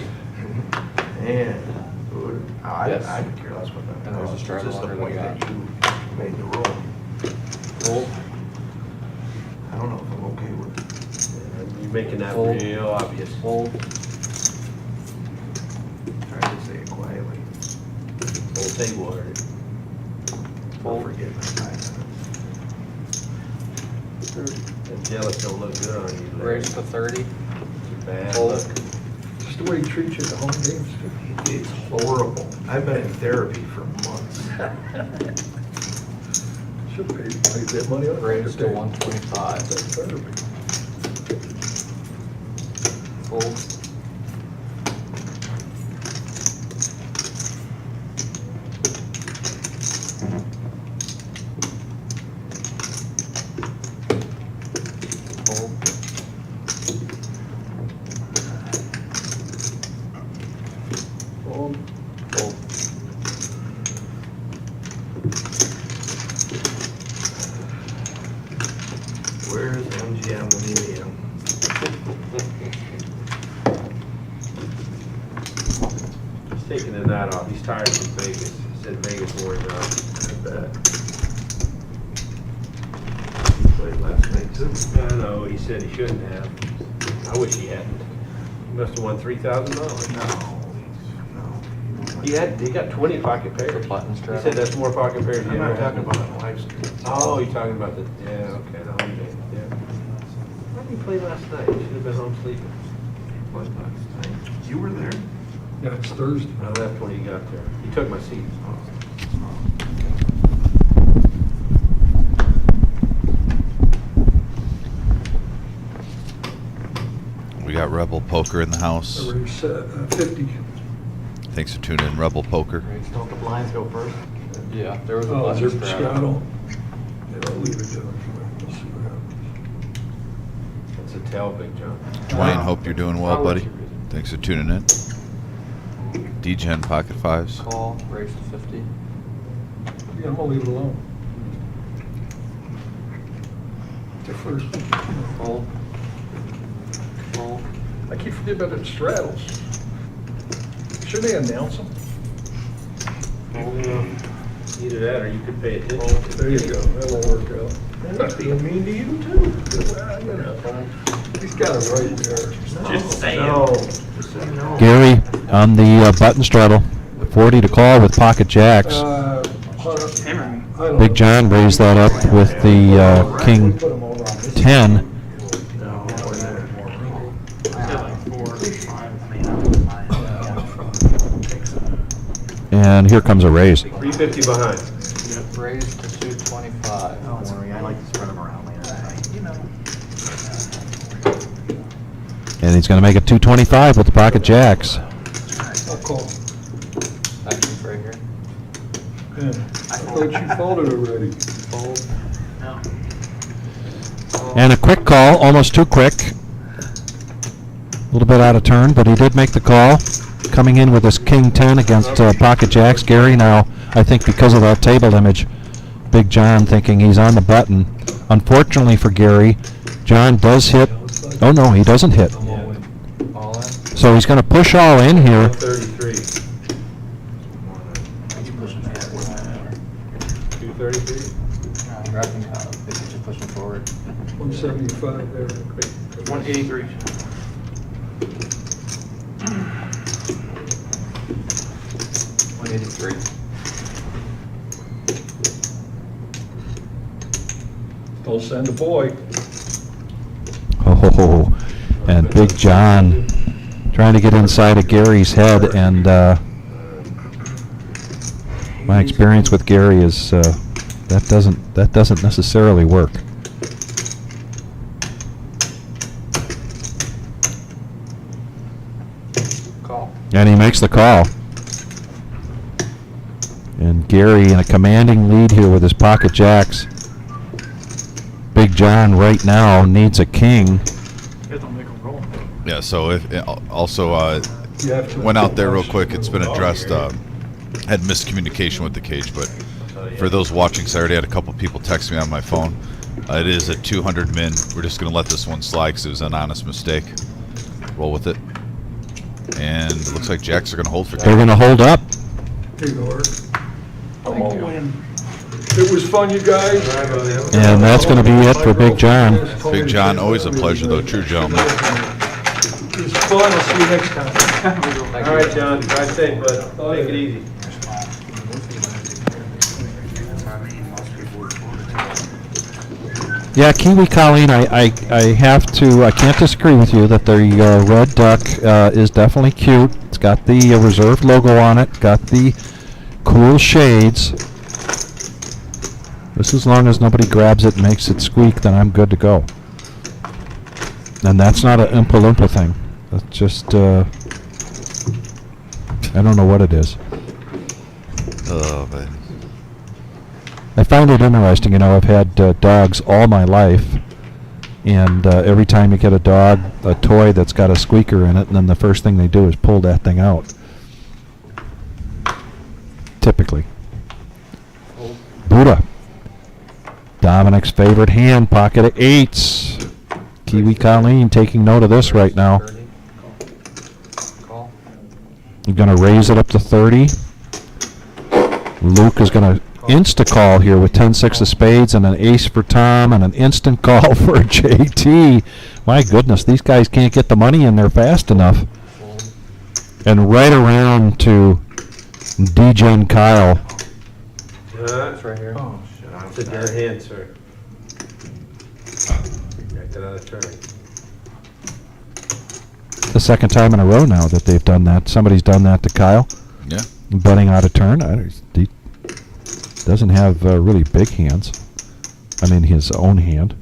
Man. I Yes. could care less what that. And there's a costs. straddle It's just the under point the that you made the roll. fold. I don't know if I'm okay with it. You're making that Fold. real obvious. Fold. Trying to say it quietly. Whole table heard it. Don't forget my time. That jealous don't look good on you, Larry. Raise to 30. Bad Fold. look. Just the way he treats you at the home games, too. It's horrible. I've been in therapy for months. Should pay that money on Raise to 125. Therapy. Fold. Fold. Fold. Fold. Where's MGM the medium? He's taking the night off. He's tired from Vegas. He said Vegas wore him out. I bet. He played last night too. I know, he said he shouldn't have. I wish he hadn't. He must have won $3,000. No. He got 20 pocket pairs. The button He straddle. said that's more pocket pairs than I'm you not ever talking had. about on live stream. Oh, you're talking about the, yeah, okay, the home game, yeah. Why didn't he play last night? He should have been home sleeping. What last night? You were there? Yeah, it's Thursday. I left when he got there. He took my seat. We got Rebel Poker in the house. Raise 50. Thanks for tuning in, Rebel Poker. Don't the blinds go first? Yeah, there was a Oh, button is there straddle. straddle? Yeah, I'll leave it to them. We'll see what happens. It's a tail, Big John. Dwayne, hope you're doing well, buddy. Thanks for tuning in. D-Gen pocket fives. Call, raise to 50. Yeah, I'm gonna leave it alone. The first, Fold. Fold. I keep forgetting about the straddles. Should they announce them? Either that or you could pay attention. There you go, that'll work out. They're not being mean to you too. Well, you know, he's got it right there. Just saying. No. Just saying no. Gary on the button straddle. 40 to call with pocket jacks. Big John raised that up with the King 10. And here comes a raise. 350 behind. Raise to 225. Don't worry, I like to spread them around later. You know. And he's going to make it 225 with the pocket jacks. I'll call. Action's right here. Yeah. I thought you folded already. Fold. No. And a quick call, almost too quick. A little bit out of turn, but he did make the call. Coming in with his King 10 against pocket jacks. Gary now, I think because of that table image, Big John thinking he's on the button. Unfortunately for Gary, John does hit. Oh no, he doesn't hit. All in. So he's going to push all in here. 133. 233. Wrapping out. They just pushing forward. 175 there. 183. $183. Don't send a boy. Oh, and Big John trying to get inside of Gary's head, and my experience with Gary is that doesn't necessarily work. Call. And he makes the call. And Gary in a commanding lead here with his pocket jacks. Big John right now needs a king. Guys don't make them roll. Yeah, so if also You have to. went out there real quick. It's been addressed. Had miscommunication with the cage, but for those watching Saturday, I had a couple people text me on my phone. It is a 200 min. We're just going to let this one slide because it was an honest mistake. Roll with it. And it looks like jacks are going to hold for They're Gary. going to hold up. Here you go, Art. I'm all in. It was fun, you guys. And that's going to be it for Big John. Big John, always a pleasure, though. True gentleman. It was fun. I'll see you next time. All right, John. Drive safe, bud. Take it easy. Yeah, Kiwi Colleen, I can't disagree with you that the red duck is definitely cute. It's got the reserve logo on it, got the cool shades. Just as long as nobody grabs it and makes it squeak, then I'm good to go. And that's not an Oompa Loompa thing. That's just, I don't know what it is. Oh, man. I find it interesting, I've had dogs all my life, and every time you get a toy that's got a squeaker in it, and then the first thing they do is pull that thing out. Typically. Buddha. Dominic's favorite hand, pocket of eights. Kiwi Colleen taking note of this right now. 30. Call. You're going to raise it up to 30. Luke is going to insta-call here with 10-6 of spades and an ace for Tom and an instant call for JT. My goodness, these guys can't get the money in there fast enough. And right around to D-Gen Kyle. It's right here. Oh, shit. It's a dead hand, sir. Get out of turn. The second time in a row now that they've done that. Somebody's done that to Kyle. Yeah. Betting out of turn. He doesn't have really big hands. I mean, his own hand.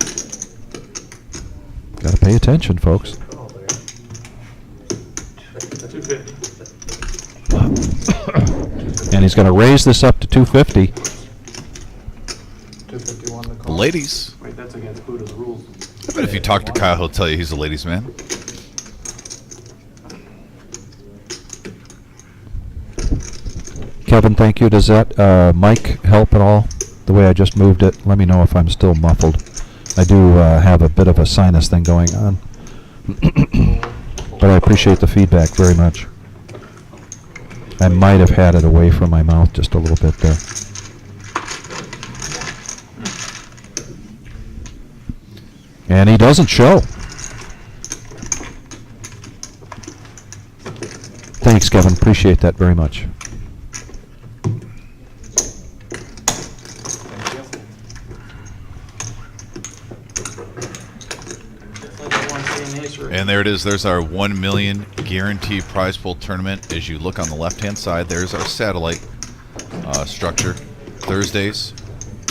Got to pay attention, folks. 250. And he's going to raise this up to 250. 251 the call. Ladies. Wait, that's against Buddha's rules. I bet if you talk to Kyle, he'll tell you he's a ladies' man. Kevin, thank you. Does that mic help at all? The way I just moved it. Let me know if I'm still muffled. I do have a bit of a sinus thing going on. But I appreciate the feedback very much. I might have had it away from my mouth just a little bit there. And he doesn't show. Thanks, Kevin. Appreciate that very much. And there it is. There's our 1 million guarantee prize pool tournament. As you look on the left-hand side, there's our satellite structure. Thursdays,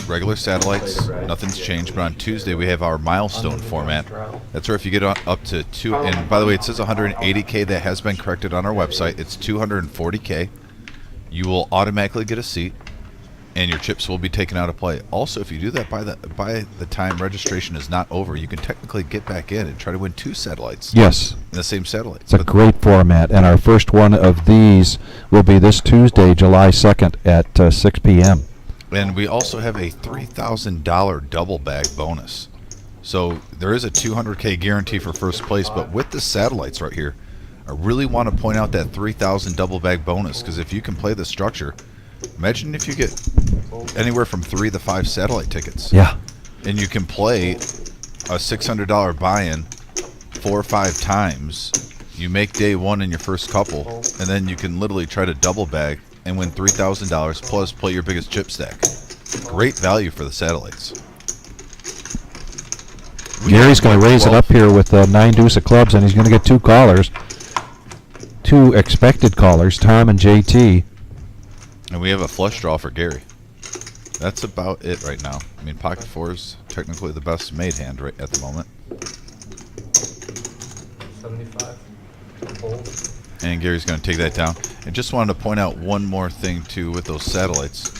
regular satellites. Nothing's changed. But on Tuesday, we have our milestone format. That's where if you get up to two. And by the way, it says 180K. That has been corrected on our website. It's 240K. You will automatically get a seat, and your chips will be taken out of play. Also, if you do that by the time registration is not over, you can technically get back in and try to win 2 satellites. Yes. In the same satellite. It's a great format, and our first one of these will be this Tuesday, July 2nd at 6 p.m. And we also have a $3,000 double bag bonus. So there is a 200K guarantee for first place, but with the satellites right here, I really want to point out that 3,000 double bag bonus, because if you can play the structure, imagine if you get anywhere from 3 to 5 satellite tickets. Yeah. And you can play a $600 buy-in 4 or 5 times. You make day one in your first couple, and then you can literally try to double bag and win $3,000 plus play your biggest chip stack. Great value for the satellites. Gary's going to raise it up here with 9 deuce of clubs, and he's going to get 2 callers. 2 expected callers, Tom and JT. And we have a flush draw for Gary. That's about it right now. I mean, pocket 4 is technically the best made hand right at the moment. 75. Fold. And Gary's going to take that down. And just wanted to point out one more thing too with those satellites.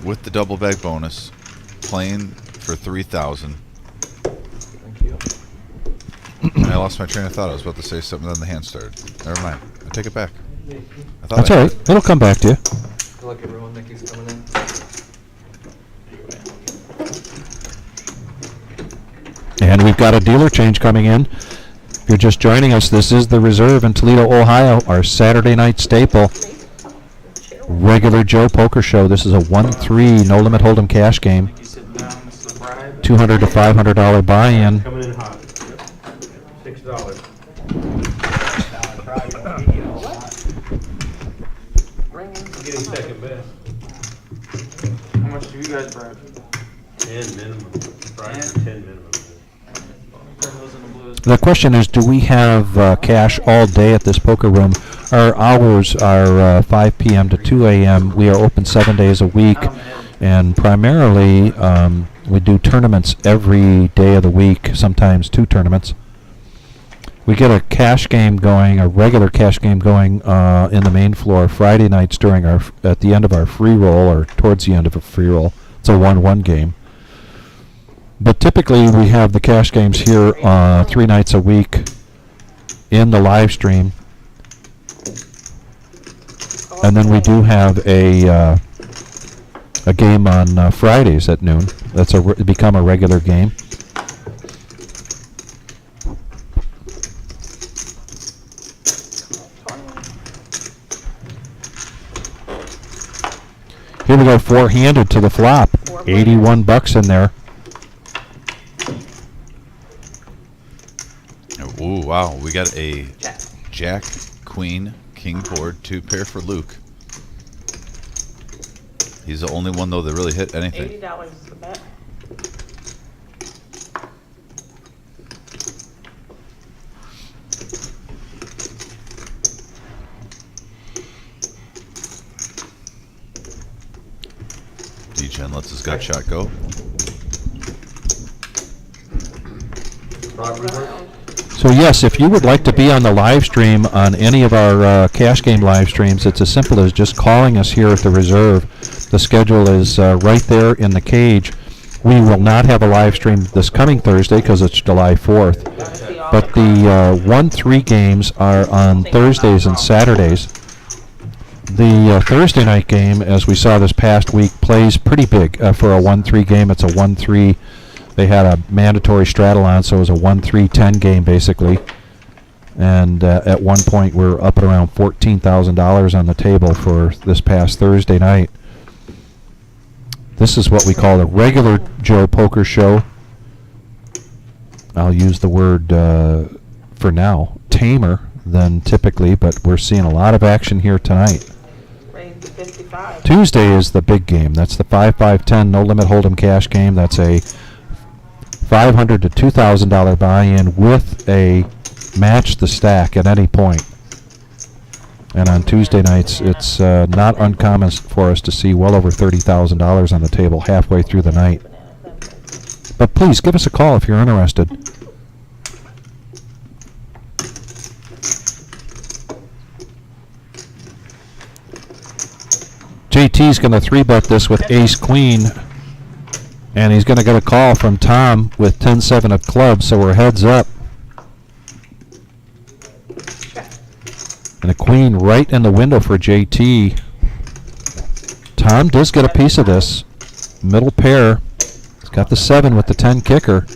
With the double bag bonus, playing for 3,000. Thank you. And I lost my train of thought. I was about to say something, then the hand started. Never mind. I take it back. I thought That's I all had right. It'll come back to you. Good luck, everyone. Nikki's coming in. And we've got a dealer change coming in. If you're just joining us, this is the Reserve in Toledo, Ohio, our Saturday night staple. Regular Joe Poker Show. This is a 1-3 no limit hold'em cash game. You sit down, this is the bribe. $200 to $500 buy-in. Coming in hot. $6. Getting second best. How much do you guys bribe? 10 minimum. Price is 10 minimum. Turn those into blues. The question is, do we have cash all day at this poker room? Our hours are 5 p.m. to 2 a.m. We are open 7 days a week, and primarily we do tournaments every day of the week, sometimes 2 tournaments. We get a cash game going, a regular cash game going in the main floor Friday nights during at the end of our free roll or towards the end of a free roll. It's a 1-1 game. But typically we have the cash games here 3 nights a week in the live stream. And then we do have a game on Fridays at noon. That's become a regular game. Here we go, 4-handed to the flop. 81 bucks in there. Ooh, wow. We got a Jack, Queen, King board, 2 pair for Luke. He's the only one, though, that really hit anything. $80 is the bet. D-Gen lets his gut shot go. So yes, if you would like to be on the live stream on any of our cash game live streams, it's as simple as just calling us here at the Reserve. The schedule is right there in the cage. We will not have a live stream this coming Thursday because it's July 4th. But the 1-3 games are on Thursdays and Saturdays. The Thursday night game, as we saw this past week, plays pretty big for a 1-3 game. It's a 1-3. They had a mandatory straddle on, so it was a 1-3-10 game basically. And at one point, we're up at around $14,000 on the table for this past Thursday night. This is what we call a regular Joe Poker Show. I'll use the word, for now, tamer than typically, but we're seeing a lot of action here tonight. Raised to 55. Tuesday is the big game. That's the 5-5-10 no limit hold'em cash game. That's a $500 to $2,000 buy-in with a match the stack at any point. And on Tuesday nights, it's not uncommon for us to see well over $30,000 on the table halfway through the night. But please give us a call if you're interested. JT's going to 3-bet this with ace-queen. And he's going to get a call from Tom with 10-7 of clubs, so we're heads up. And a queen right in the window for JT. Tom does get a piece of this. Middle pair. He's got the 7 with the 10 kicker.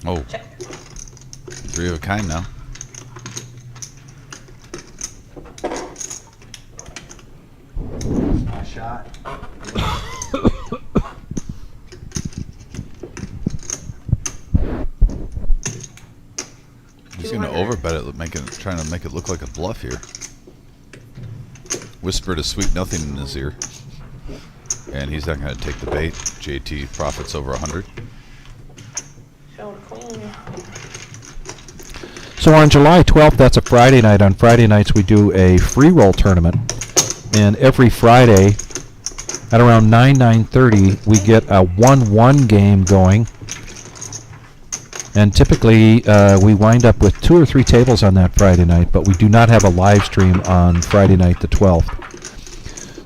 Oh. 3 of a kind now. Nice shot. He's going to overbet it, trying to make it look like a bluff here. Whispered a sweet nothing in his ear. And he's not going to take the bait. JT profits over 100. Show the queen. So on July 12th, that's a Friday night. On Friday nights, we do a free roll tournament. And every Friday at around 9:30, we get a 1-1 game going. And typically, we wind up with 2 or 3 tables on that Friday night, but we do not have a live stream on Friday night the 12th.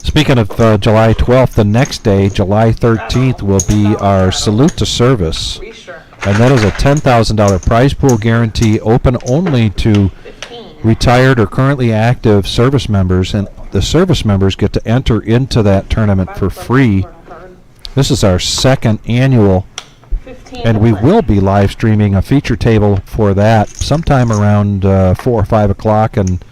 Speaking of July 12th, the next day, July 13th, will be our Salute to Service. And that is a $10,000 prize pool guarantee open only to 15. retired or currently active service members. And the service members get to enter into that tournament for free. This is our second annual, 15 and we to will be live streaming a feature table for that sometime around 4 or 5 o'clock, and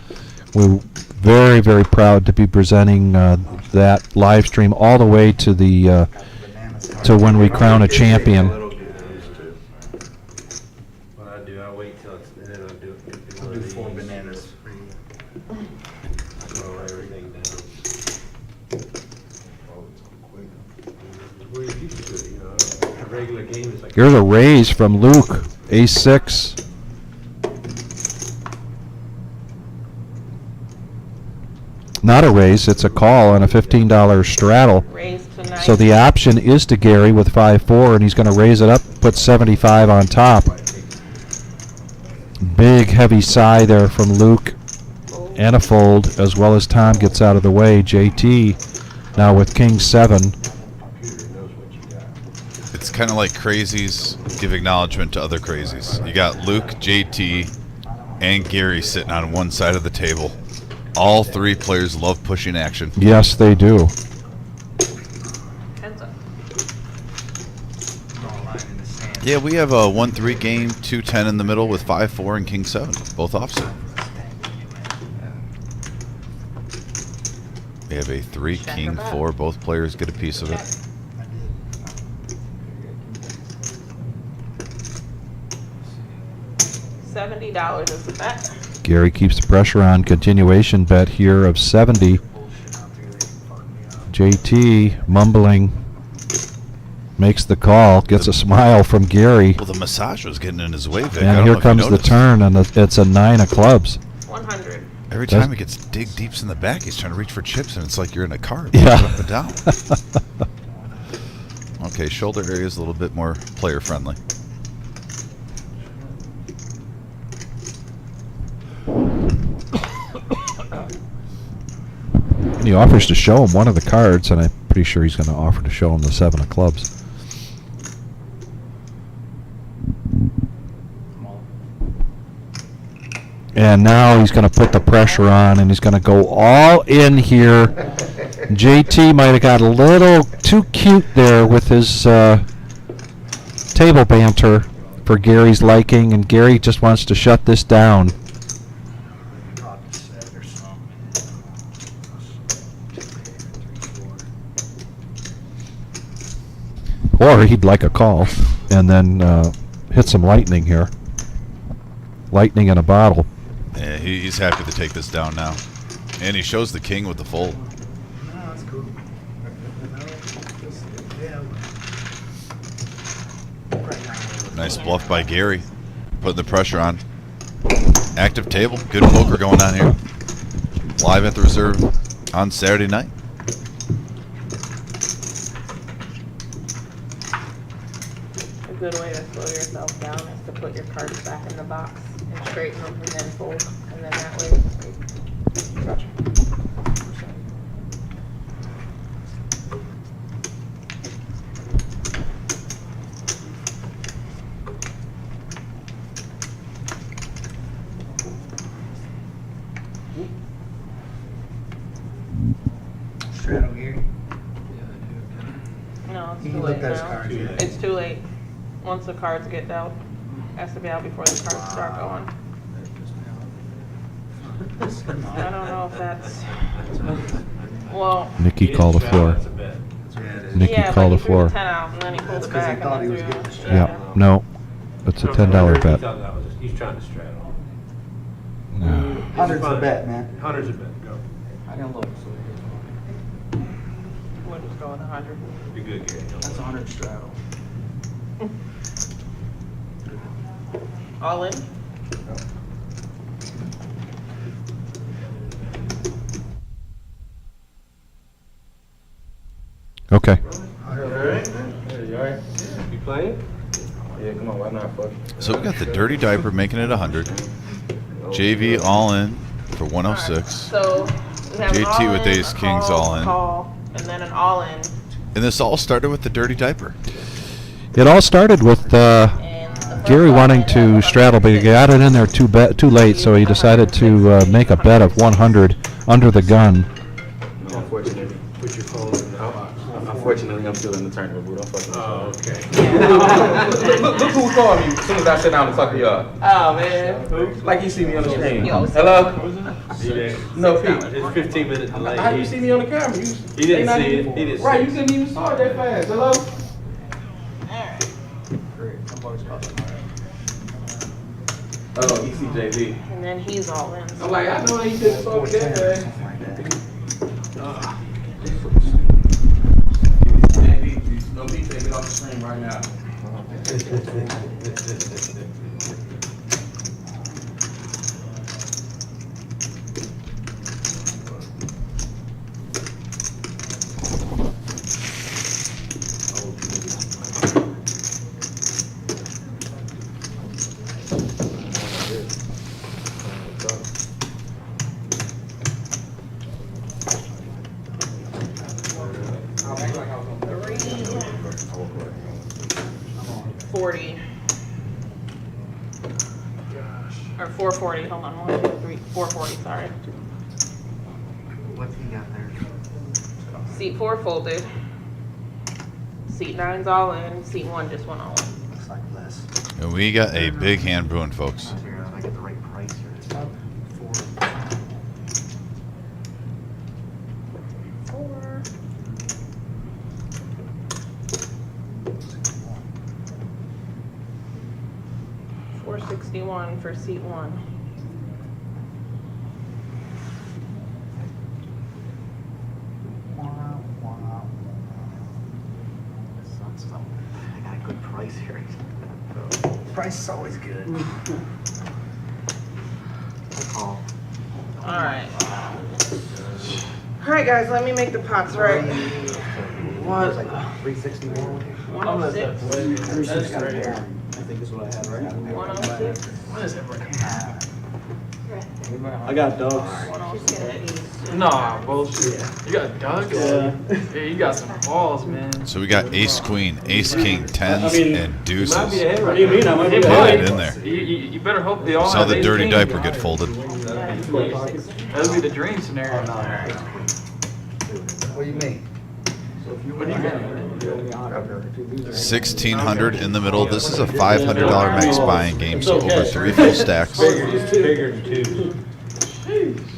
we're very, very proud to be presenting that live stream all the way to the to when we crown a champion. What I do, I wait till it's, and then I'll do it. I'll do 4 bananas. Throw everything down. We're used to it, you know. A regular game is like. Here's a raise from Luke, ace-6. Not a raise, it's a call on a $15 straddle. Raised to 9. So the option is to Gary with 5-4, and he's going to raise it up, put 75 on top. Big heavy sigh there from Luke, and a fold, as well as Tom gets out of the way. JT now with King 7. It's kind of like crazies give acknowledgement to other crazies. You got Luke, JT, and Gary sitting on one side of the table. All 3 players love pushing action. Yes, they do. Heads up. Draw a line in the sand. Yeah, we have a 1-3 game, 2-10 in the middle with 5-4 and King 7, both offset. We have a 3, Check King them out. 4, both players get a piece of it. $70 is the bet. Gary keeps the pressure on. Continuation bet here of 70. JT mumbling, makes the call, gets a smile from Gary. Well, the massage was getting in his way, Vic. I And don't know here if you comes the noticed. turn, and it's a 9 of clubs. 100. Every Does- time he gets dig deeps in the back, he's trying to reach for chips, and it's like you're in a car. Yeah. Up and down. Okay, shoulder area is a little bit more player friendly. And he offers to show him one of the cards, and I pretty sure he's going to offer to show him the 7 of clubs. And now he's going to put the pressure on, and he's going to go all in here. JT might have got a little too cute there with his table banter for Gary's liking, and Gary just wants to shut this down. Or he'd like a call and then hit some lightning here. Lightning in a bottle. Yeah, he's happy to take this down now. And he shows the king with the fold. No, that's cool. Nice bluff by Gary. Putting the pressure on. Active table. Good poker going on here. Live at the reserve on Saturday night. A good way to slow yourself down is to put your cards back in the box and straighten them and then fold. And then that way. Gotcha. Straddle Gary. No, it's He too looked late at his now. cards, yeah. It's too late. Once the cards get dealt, has to be out before the cards start going. I don't know if that's. Well. Nikki called the floor. Nikki Yeah, called but the he threw floor. the 10 out and then he pulled That's it 'cause he back thought and he then was threw getting it. Yeah, no. It's a $10 bet. He's trying to straddle. No. Hundred's a bet, man. Hundreds a bet. Go. I didn't look, so We'll just go with 100. You're good, Gary. That's a 100 straddle. All in? Okay. Alright. You alright? You playing? Yeah, come on, why not, fuck? So we got the dirty diaper making it 100. JV all in for 106. So we have an JT all with in, ace a kings call, all in. Call, and then an all in. And this all started with the dirty diaper. It all started with And the first Gary all wanting in to was straddle, but he got it in there too late, so he decided to make a bet of 100 under the gun. Unfortunately, put your phone in the box. Unfortunately, I'm still in the tournament, boo. Don't fuck with me. Oh, okay. Look who called me as soon as I sit down and talk to y'all. Oh man. Like you see me on the screen. Yo. Hello? Yeah. No, Pete. It's 15 minutes delay. How you see me on the camera? You, He didn't see it. He didn't see Right, it. you couldn't even saw it that fast. Hello? Oh, ECJV. And then he's all in. I'm like, I know he didn't saw it that fast. No, Pete, take it off the screen right now. Or 440, hold on, 1, 2, 3, 440, sorry. What's he got there? Seat 4 folded. Seat 9's all in, seat 1 just went all in. Looks like less. And we got a big hand brewing, folks. I figured out I get the right price here. It's about 4. 461 for seat 1. I got a good price here. Price is always good. I'll call. Alright. Alright guys, let me make the pots right. What? Like 361. 106. 360. I think is what I had right now. 106. I got dogs. 106. Nah, bullshit. You got ducks? Yeah. You got some balls, man. So we got ace queen, ace king, tens, and deuces. Might be ahead right do you mean? I might be Hey, Get ahead. it in there. You better hope they all Saw have the ace dirty king. diaper get folded. That'd be the dream scenario. What do you mean? What do you got? 1,600 in the middle. This is a $500 max buying game, so over 3 full stacks. Bigger than two.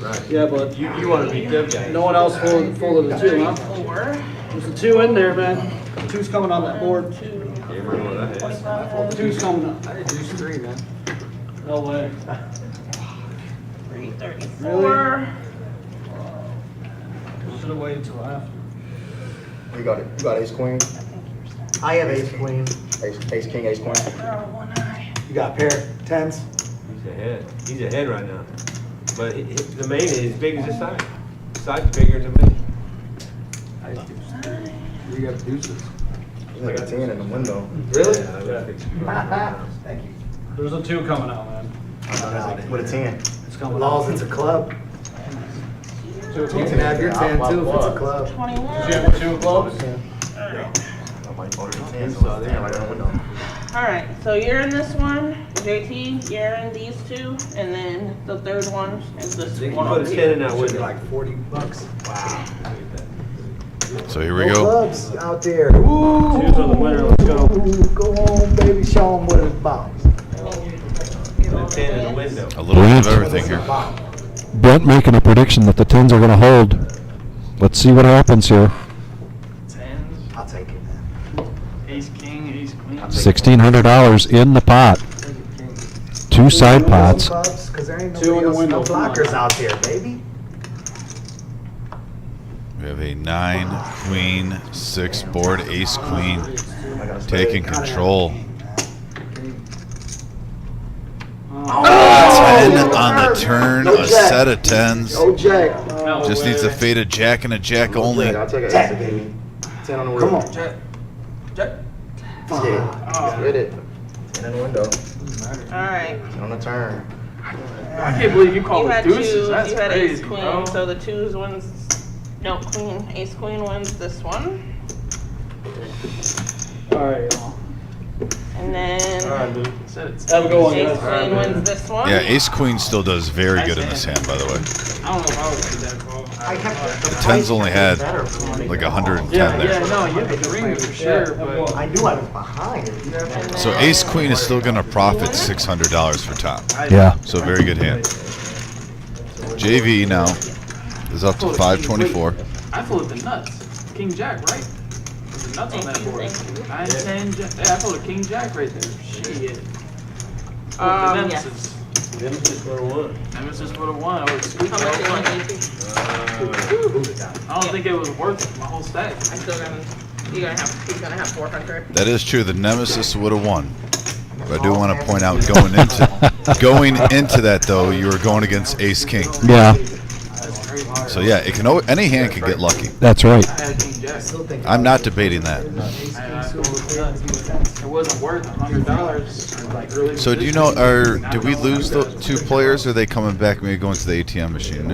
Right. Yeah, but You want to beat them guys. no one else folded the two, huh? 4. There's a 2 in there, man. 2's coming on that board. You remember what that is? 2's coming up. I did deuce 3, man. No way. 334. Should have waited till after. You got it. You got ace queen. I have ace queen. Ace king, ace queen. You got a pair of tens. He's ahead. He's ahead right now. But the main is as big as the side. The side's bigger than the main. You got deuces. There's like a 10 in the window. Really? Thank you. There's a 2 coming out, man. With a 10. It's coming Laws, out. it's a club. You can have your 10 too if it's a club. 21. Did you have 2 clubs? I might order the 10, so it's 10 right in the window. Alright, so you're in this one, JT, you're in these 2, and then the third one is this You one put over a 10 here. in that Should be window. like $40. Wow. So here we No go. clubs out there. Ooh, Twos are the winner, let's go. Go on, baby. Show them what it's about. Put a 10 in the window. A little bit of everything here. Brent making a prediction that the tens are going to hold. Let's see what happens here. Tens, I'll take it. ace king, ace queen. $1,600 in the pot. 2 side pots. Because there ain't 2 in the window. no blockers out there, baby. We have a 9, queen, 6 board, ace queen, taking control. 10 on the turn, a set of 10s. Oh, Jack. Just needs a faded jack and a jack only. I'll take it. Jack, baby. 10 on the window. Come on. Jack. Yeah. Get it. 10 in the window. Alright. 10 on the turn. I can't believe you call You it had deuces. 2, That's you had ace crazy, queen, bro. so the 2s wins, no, queen, ace queen wins this one. Alright, y'all. And then Alright, dude. Said it's Have a good one, ace guys. queen wins this one. Yeah, ace queen still does very good in this hand, by the way. I don't know if I would do that, bro. The 10s only had like 110 Yeah, there. no, you have a dream for sure, but I knew I was behind. And So then- ace queen is still going to profit $600 for top. Yeah. So very good hand. JV now is up to 524. I flipped the nuts. King jack, right? The nuts on that Thank you, board. thank you. 9, 10, jack. Yeah, I flipped a king jack right there. Shit. The Yes. nemesis. Nemesis for a 1. Nemesis would have won. I would have squeaked How the much whole you want, thing. JT? I don't think it was worth it, my whole stack. I still gonna, he's gonna have 400. That is true. The nemesis would have won. But I do want to point out going into that though, you were going against ace king. Yeah, That's crazy. So yeah, it can any hand can get lucky. that's right. I had king jack. I'm not debating that. I flipped the nuts. It wasn't worth $100. Like really. So do you know, did we lose the 2 players? Or are they coming back? Maybe going to the ATM machine?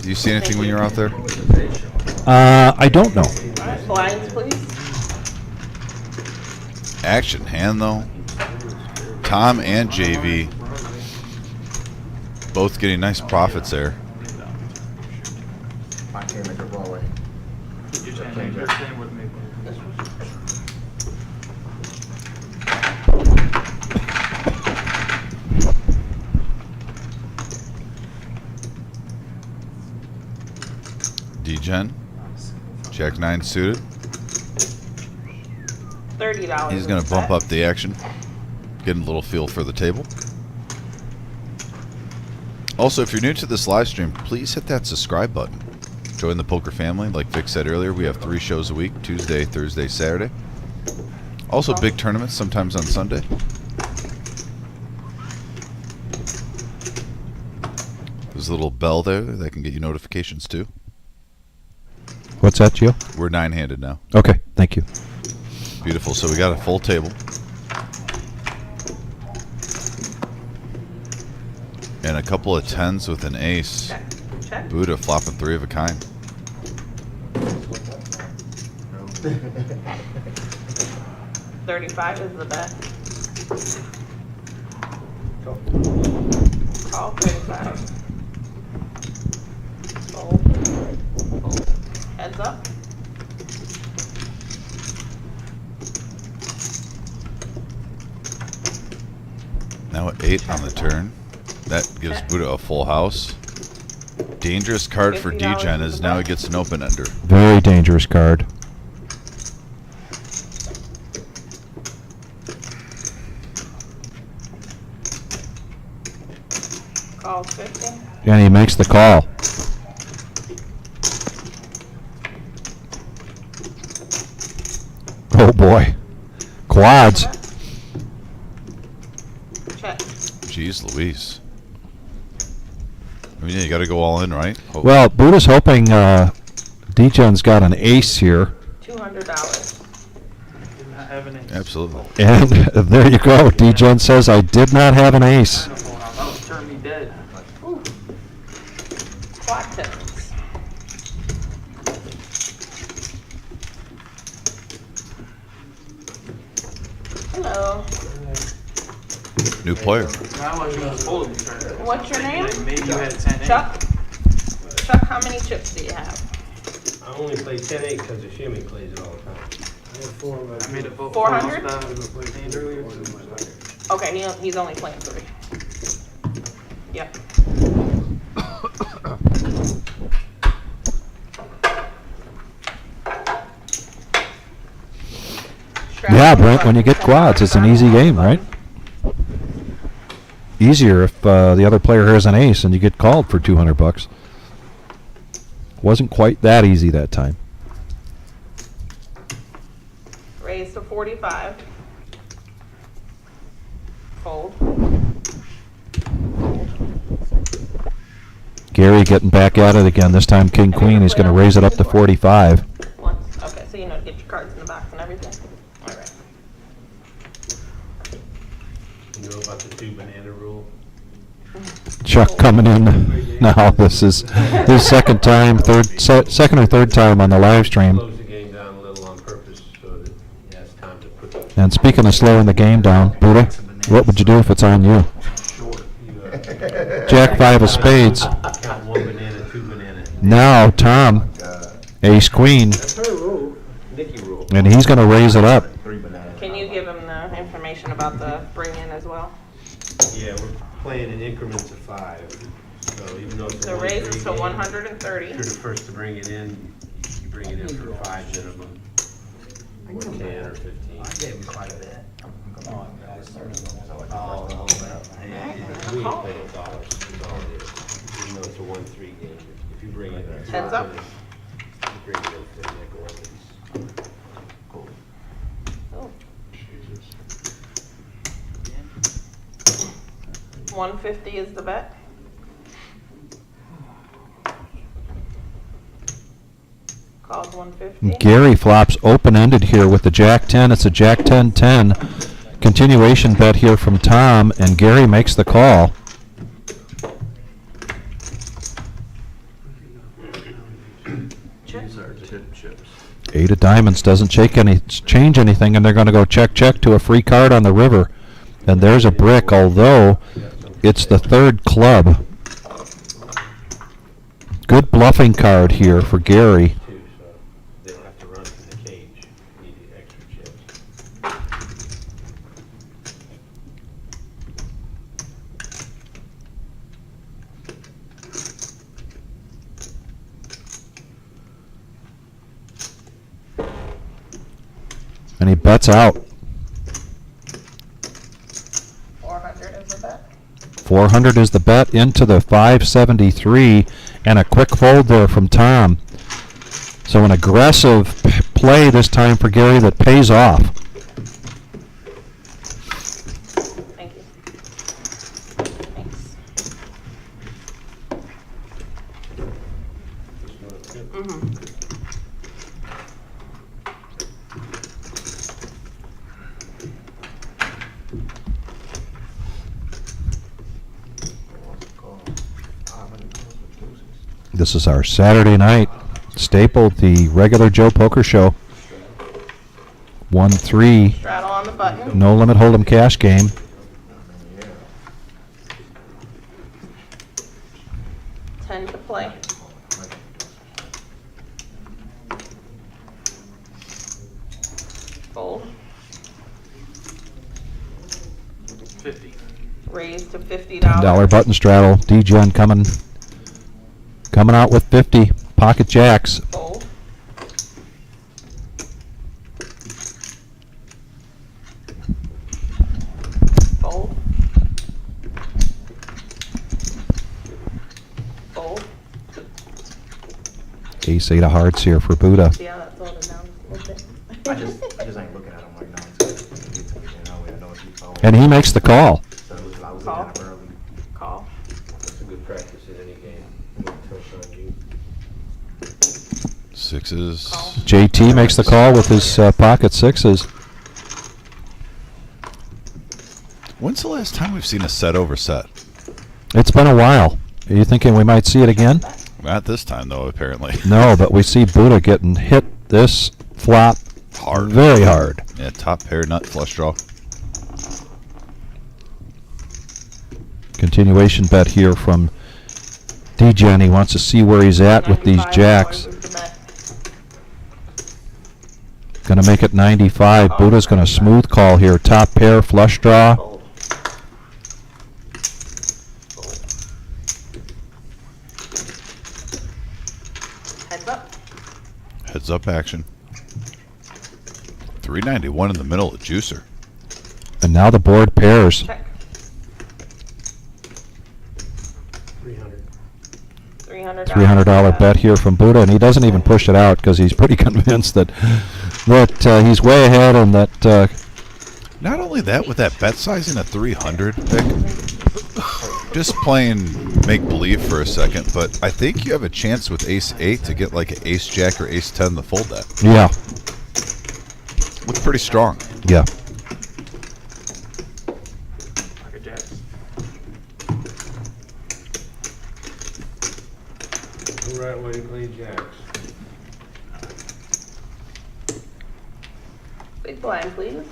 Do you see anything when you're out there? I don't know. Alright, blinds, please. Action hand though. Tom and JV both getting nice profits there. I can't make a Broadway. You're saying with me. D-Gen. Jack 9 suited. $30. He's going to bump up the action. Getting a little feel for the table. Also, if you're new to this live stream, please hit that subscribe button. Join the poker family. Like Vic said earlier, we have 3 shows a week, Tuesday, Thursday, Saturday. Also big tournaments, sometimes on Sunday. There's a little bell there that can get you notifications too. What's that, Gio? We're 9-handed now. Okay, thank you. Beautiful. So we got a full table. And a couple of 10s with an ace. Check. Buddha flopping 3 of a kind. $35 is the bet. Call 35. Fold. Fold. Heads up. Now at 8 on the turn. That gives Buddha a full house. Dangerous card for $50 D-Gen is is the now bet. he gets an open ender. Very dangerous card. Call 50. And he makes the call. Oh boy. Quads. Check. Jeez Louise. I mean, yeah, you got to go all in, right? Oh, Well, Buddha's hoping D-Gen's got an ace here. $200. Did not have an ace. absolutely. And there you go. D-Gen says, I did not have an ace. That would turn me dead. Quad tens. Hello. New player. I want you to fold it. What's your name? Maybe you had 10 8. Chuck? Chuck, how many chips do you have? I only play 10-8 because the shimmy plays it all the time. I made a vote. 400? Hand earlier. Okay, he's only playing 3. Yep. Yeah, Brent, when you get quads, it's an easy game, right? Easier if the other player has an ace and you get called for $200. Wasn't quite that easy that time. Raise to 45. Fold. Fold. Gary getting back at it again. This time King Queen. He's going to raise it up to 45. Once. Okay, so you know to get your cards in the box and everything. All right. You know about the 2 banana rule? Chuck coming in now. This is his second time, second or third time on the live stream. Slows the game down a little on purpose so that he has time to put the And speaking of slowing the game down, Buddha, what would you do if it's on you? Jack 5 of spades. count 1 banana, 2 banana. Now Tom, ace queen, That's her rule. Nikki rule. and he's going to raise it up. Can you give him the information about the bring-in as well? Yeah, we're playing in increments of 5. So even though it's a The raise is to 1-3 game, 130. if you're the first to bring it in, you bring it in for 5 minimum, or 10 or 15. I gave him quite a bit. We ain't playing dollars, that's all it is. Even though it's a 1-3 game, if you bring it in. Heads up. You bring it in for a nickel at least. Cool. Oh. 150 is the bet. Calls 150. Gary flops open-ended here with the Jack 10. It's a Jack 10-10. Continuation bet here from Tom, and Gary makes the call. These are tip chips. 8 of diamonds doesn't change anything, and they're going to go check to a free card on the river. And there's a brick, although it's the 3rd club. Good bluffing card here for Gary. Too, so they don't have to run from the cage, need the extra chips. And he bets out. 400 is the bet. 400 is the bet into the 573, and a quick fold there from Tom. So an aggressive play this time for Gary that pays off. Thank you. Thanks. Mm-hmm. This is our Saturday night staple, the regular Joe Poker Show. 1-3, Straddle on the button. no limit hold'em cash game. Ten to play. Fold. 50. Raise to $50. $10 button straddle. D-Gen coming out with 50. Pocket jacks. Fold. Fold. Fold. Ace-8 of hearts here for Buddha. See how that folded down a little bit? I just ain't looking at him like, no, it's good. I know if he's following. And he makes the call. So I was Call. looking at him early. Call. That's a good practice in any game. Tilt on you. Sixes. Call. JT makes the call with his pocket sixes. When's the last time we've seen a set over set? It's been a while. Are you thinking we might see it again? Not this time, though, apparently. No, but we see Buddha getting hit this flop Hard. very hard. Yeah, top pair, nut, flush draw. Continuation bet here from D-Gen. He wants to see where he's at with these $95 jacks. is the bet. Going to make it 95. Buddha's going to smooth call here. Top pair, flush draw. Fold. Heads up. Heads up action. 391 in the middle of juicer. And now the board pairs. Check. 300. $300. $300 bet here from Buddha, and he doesn't even push it out because he's pretty convinced that he's way ahead and that Not only that, with that bet sizing at 300, Vic, just playing make-believe for a second, but I think you have a chance with ace-8 to get like an ace-jack or ace-10 to fold that. yeah, Looks pretty strong. yeah. Pocket jacks. Go right way, play jacks. Big blind, please.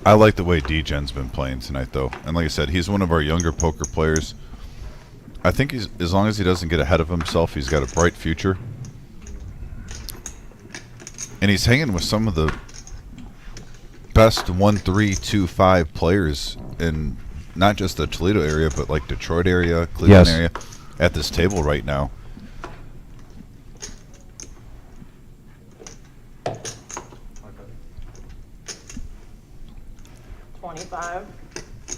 I like the way D-Gen's been playing tonight, though. And like I said, he's one of our younger poker players. I think he's, as long as he doesn't get ahead of himself, he's got a bright future. And he's hanging with some of the best 1-3-2-5 players in not just the Toledo area, but like Detroit area, Cleveland Yes. area, at this table right now. $25. Is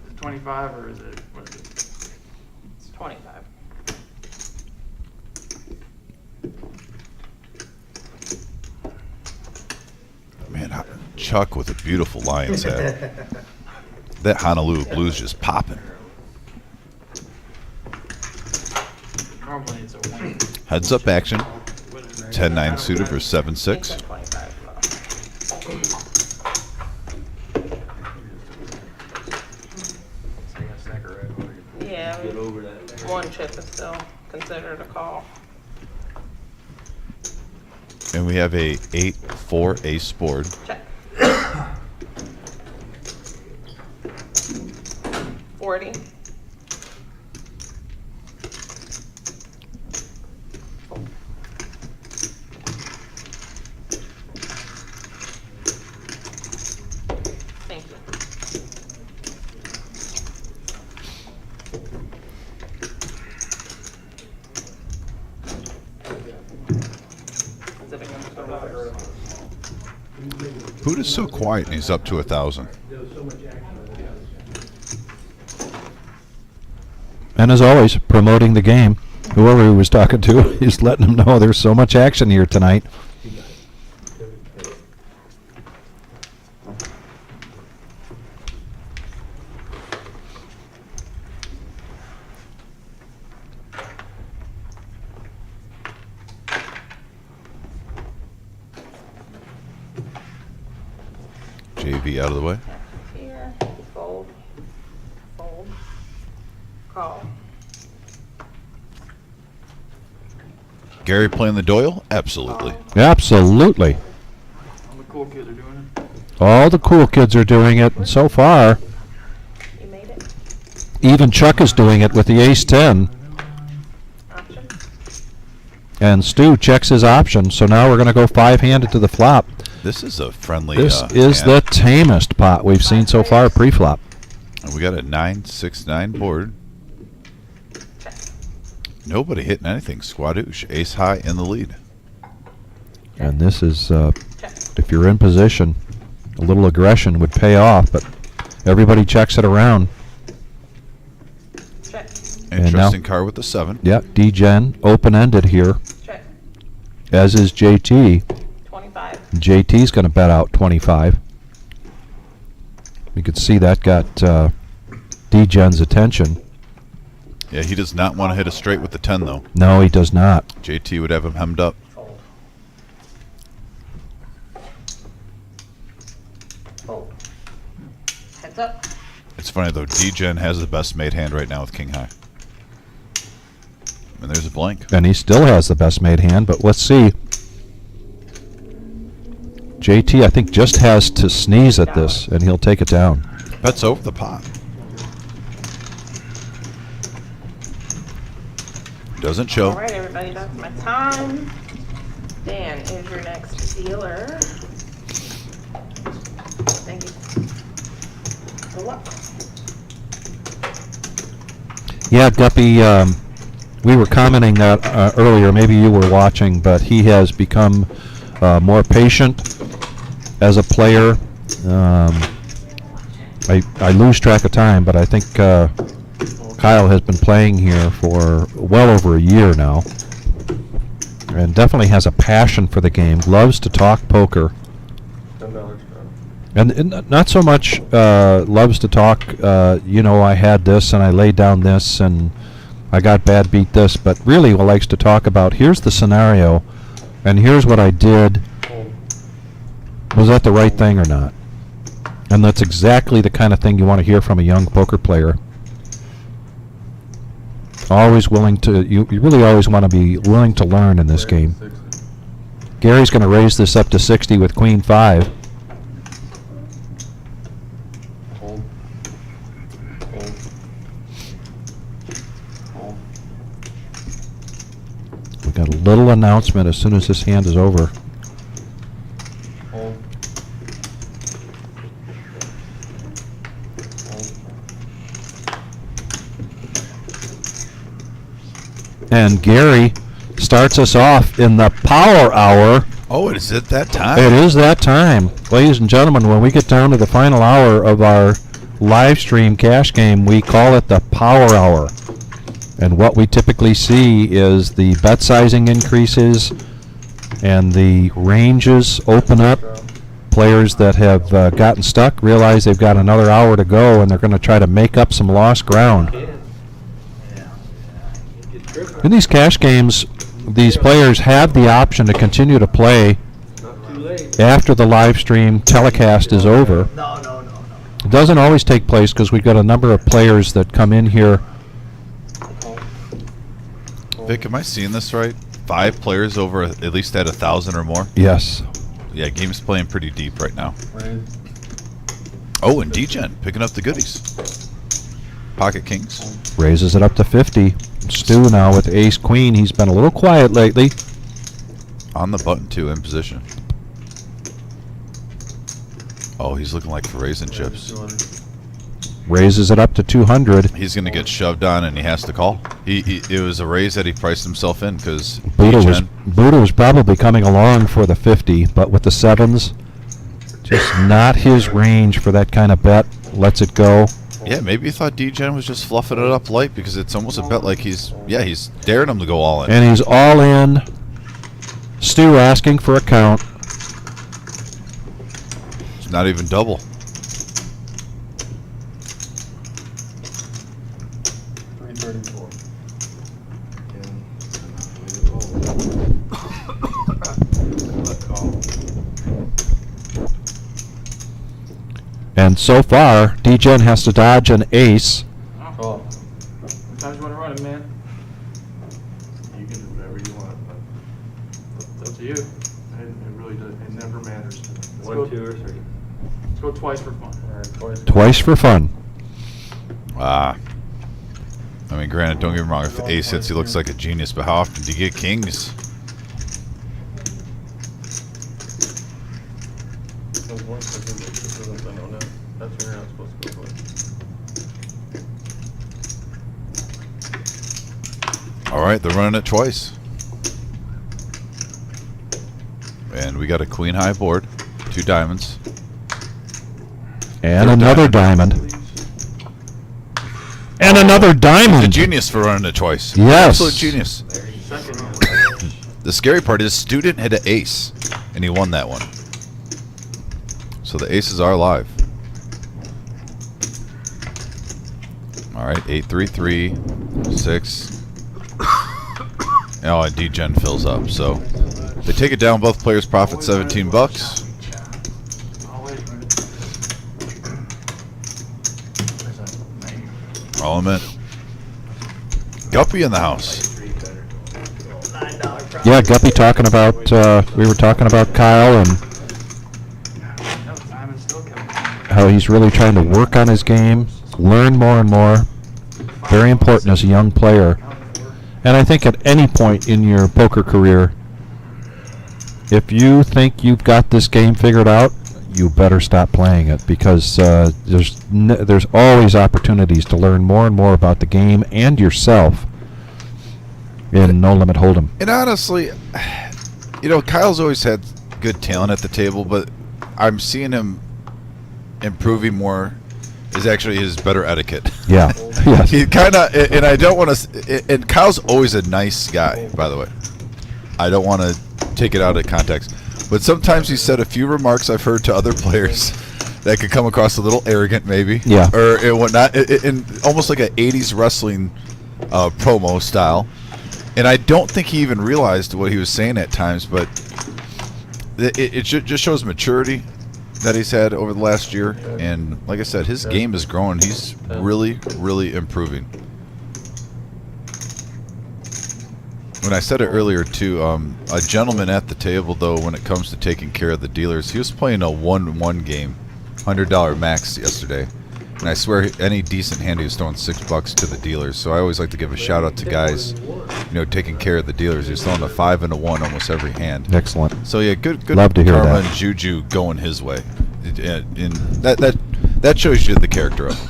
it 25 or is it, what is it? It's 25. Man, Chuck with a beautiful Lions hat. That Honolulu Blues just popping. Normally it's a win. Heads up action. 10-9 suited versus 7-6. 25. I got stacker right over here. Yeah, Get over that. one chip is still considered a call. And we have a 8-4 ace board. Check. 40. Thank you. Is it against the rules? Buddha's so quiet and he's up to 1,000. And as always, promoting the game. Whoever he was talking to, he's letting them know there's so much action here tonight. JV out of the way. Here, fold, fold. Call. Gary playing the Doyle? Absolutely. Absolutely. All the cool kids are doing it. All the cool kids are doing it, and so far, You made it. even Chuck is doing it with the ace-10. Option. And Stu checks his option, so now we're going to go five-handed to the flop. This is a friendly. This is hand. the tamest pot we've seen so far pre-flop. And we got a 9-6-9 board. Nobody hitting anything. Squadoosh, ace high in the lead. And this is, if you're in position, a little aggression would pay off, but everybody checks it around. Check. Interesting card with the 7. Yeah, D-Gen, open-ended here, Check. as is JT. 25. JT's going to bet out 25. You can see that got D-Gen's attention. Yeah, he does not want to hit a straight with the 10, though. No, he does not. JT would have him hemmed up. Fold. Heads up. It's funny, though. D-Gen has the best made hand right now with king high. And there's a blank. And he still has the best made hand, but let's see. JT, I think, just has to sneeze at this, and he'll take it down. Bets over the pot. Doesn't show. All right, everybody, that's my time. Dan is your next dealer. Thank you. Good luck. Yeah, Guppy, we were commenting that earlier, maybe you were watching, but he has become more patient as a player. I lose track of time, but I think Kyle has been playing here for well over a year now, and definitely has a passion for the game, loves to talk poker. $10. And not so much loves to talk, I had this and I laid down this and I got bad beat this, but really likes to talk about, here's the scenario and here's what I did. Was that the right thing or not? And that's exactly the kind of thing you want to hear from a young poker player. Always willing to, you really always want to be willing to learn in this game. Gary's going to raise this up to 60 with Queen 5. Hold. Hold. Hold. We got a little announcement as soon as this hand is over. Hold. Hold. And Gary starts us off in the power hour. Oh, is it that time? It is that time. Ladies and gentlemen, when we get down to the final hour of our live stream cash game, we call it the power hour. And what we typically see is the bet sizing increases and the ranges open up. Players that have gotten stuck realize they've got another hour to go and they're going to try to make up some lost ground. In these cash games, these players have the option to continue to play Not too late. after the live stream telecast is over. No. It doesn't always take place because we've got a number of players that come in here. Vic, am I seeing this right? 5 players over at least at 1,000 or more? Yes. Yeah, game's playing pretty deep right now. Raise. Oh, and D-Gen picking up the goodies. Pocket kings. Raises it up to 50. Stu now with ace queen. He's been a little quiet lately. On the button, too, in position. Oh, he's looking like for raisin chips. Raises it up to 200. He's going to get shoved on, and he has to call. It was a raise that he priced himself in because Buddha was probably coming along for the 50, but with the 7s, just not his range for that kind of bet. Lets it go. Yeah, maybe you thought D-Gen was just fluffing it up light because it's almost a bet like he's daring him to go all in. And he's all in. Stu asking for a count. It's not even double. $334. And so far, D-Gen has to dodge an ace. Call. Sometimes you want to run it, man. You can do whatever you want, but It's up to you. it really does, it never matters to me. go- 1, 2, or 3. Let's go twice for fun. Twice for fun. Ah. I mean, granted, don't get me wrong. If the ace hits, he looks like a genius. But how often do you get kings? Those ones that do this isn't, I don't know. That's what you're not supposed to go for. All right, they're running it twice. And we got a queen high board, 2 diamonds. And Third another diamond. And another The diamond. genius for running it twice. Yes. Absolute genius. Second. The scary part is student had an ace, and he won that one. So the aces are live. All right, 8, 3, 3, 6. Oh, and D-Gen fills up. So they take it down. Both players profit $17. I'll wait. All in it. Guppy in the house. $9 profit. Yeah, Guppy talking about, we were talking about Kyle and No, Simon's still coming. how he's really trying to work on his game, learn more and more. Very important as a young player. And I think at any point in your poker career, if you think you've got this game figured out, you better stop playing it, because there's always opportunities to learn more and more about the game and yourself in No Limit Hold'em. And honestly, you know, Kyle's always had good talent at the table, but I'm seeing him improving more. Is actually his better etiquette. Yeah. Yes. He kind of, and I don't want to. And Kyle's always a nice guy, by the way. I don't want to take it out of context, but sometimes he said a few remarks I've heard to other players that could come across a little arrogant, maybe. Yeah. Or whatnot, in almost like an '80s wrestling promo style. And I don't think he even realized what he was saying at times, but it just shows maturity that he's had over the last year. And like I said, his game is growing. He's really, really improving. When I said it earlier, too, a gentleman at the table, though, when it comes to taking care of the dealers, he was playing a 1-1 game, $100 max yesterday. And I swear any decent hand he was throwing $6 to the dealers. So I always like to give a shout out to guys, you know, taking care of the dealers. He's throwing a 5 and a 1 almost every hand. Excellent. So yeah, good Love to hear karma that. and juju going his way. And that shows you the character of him.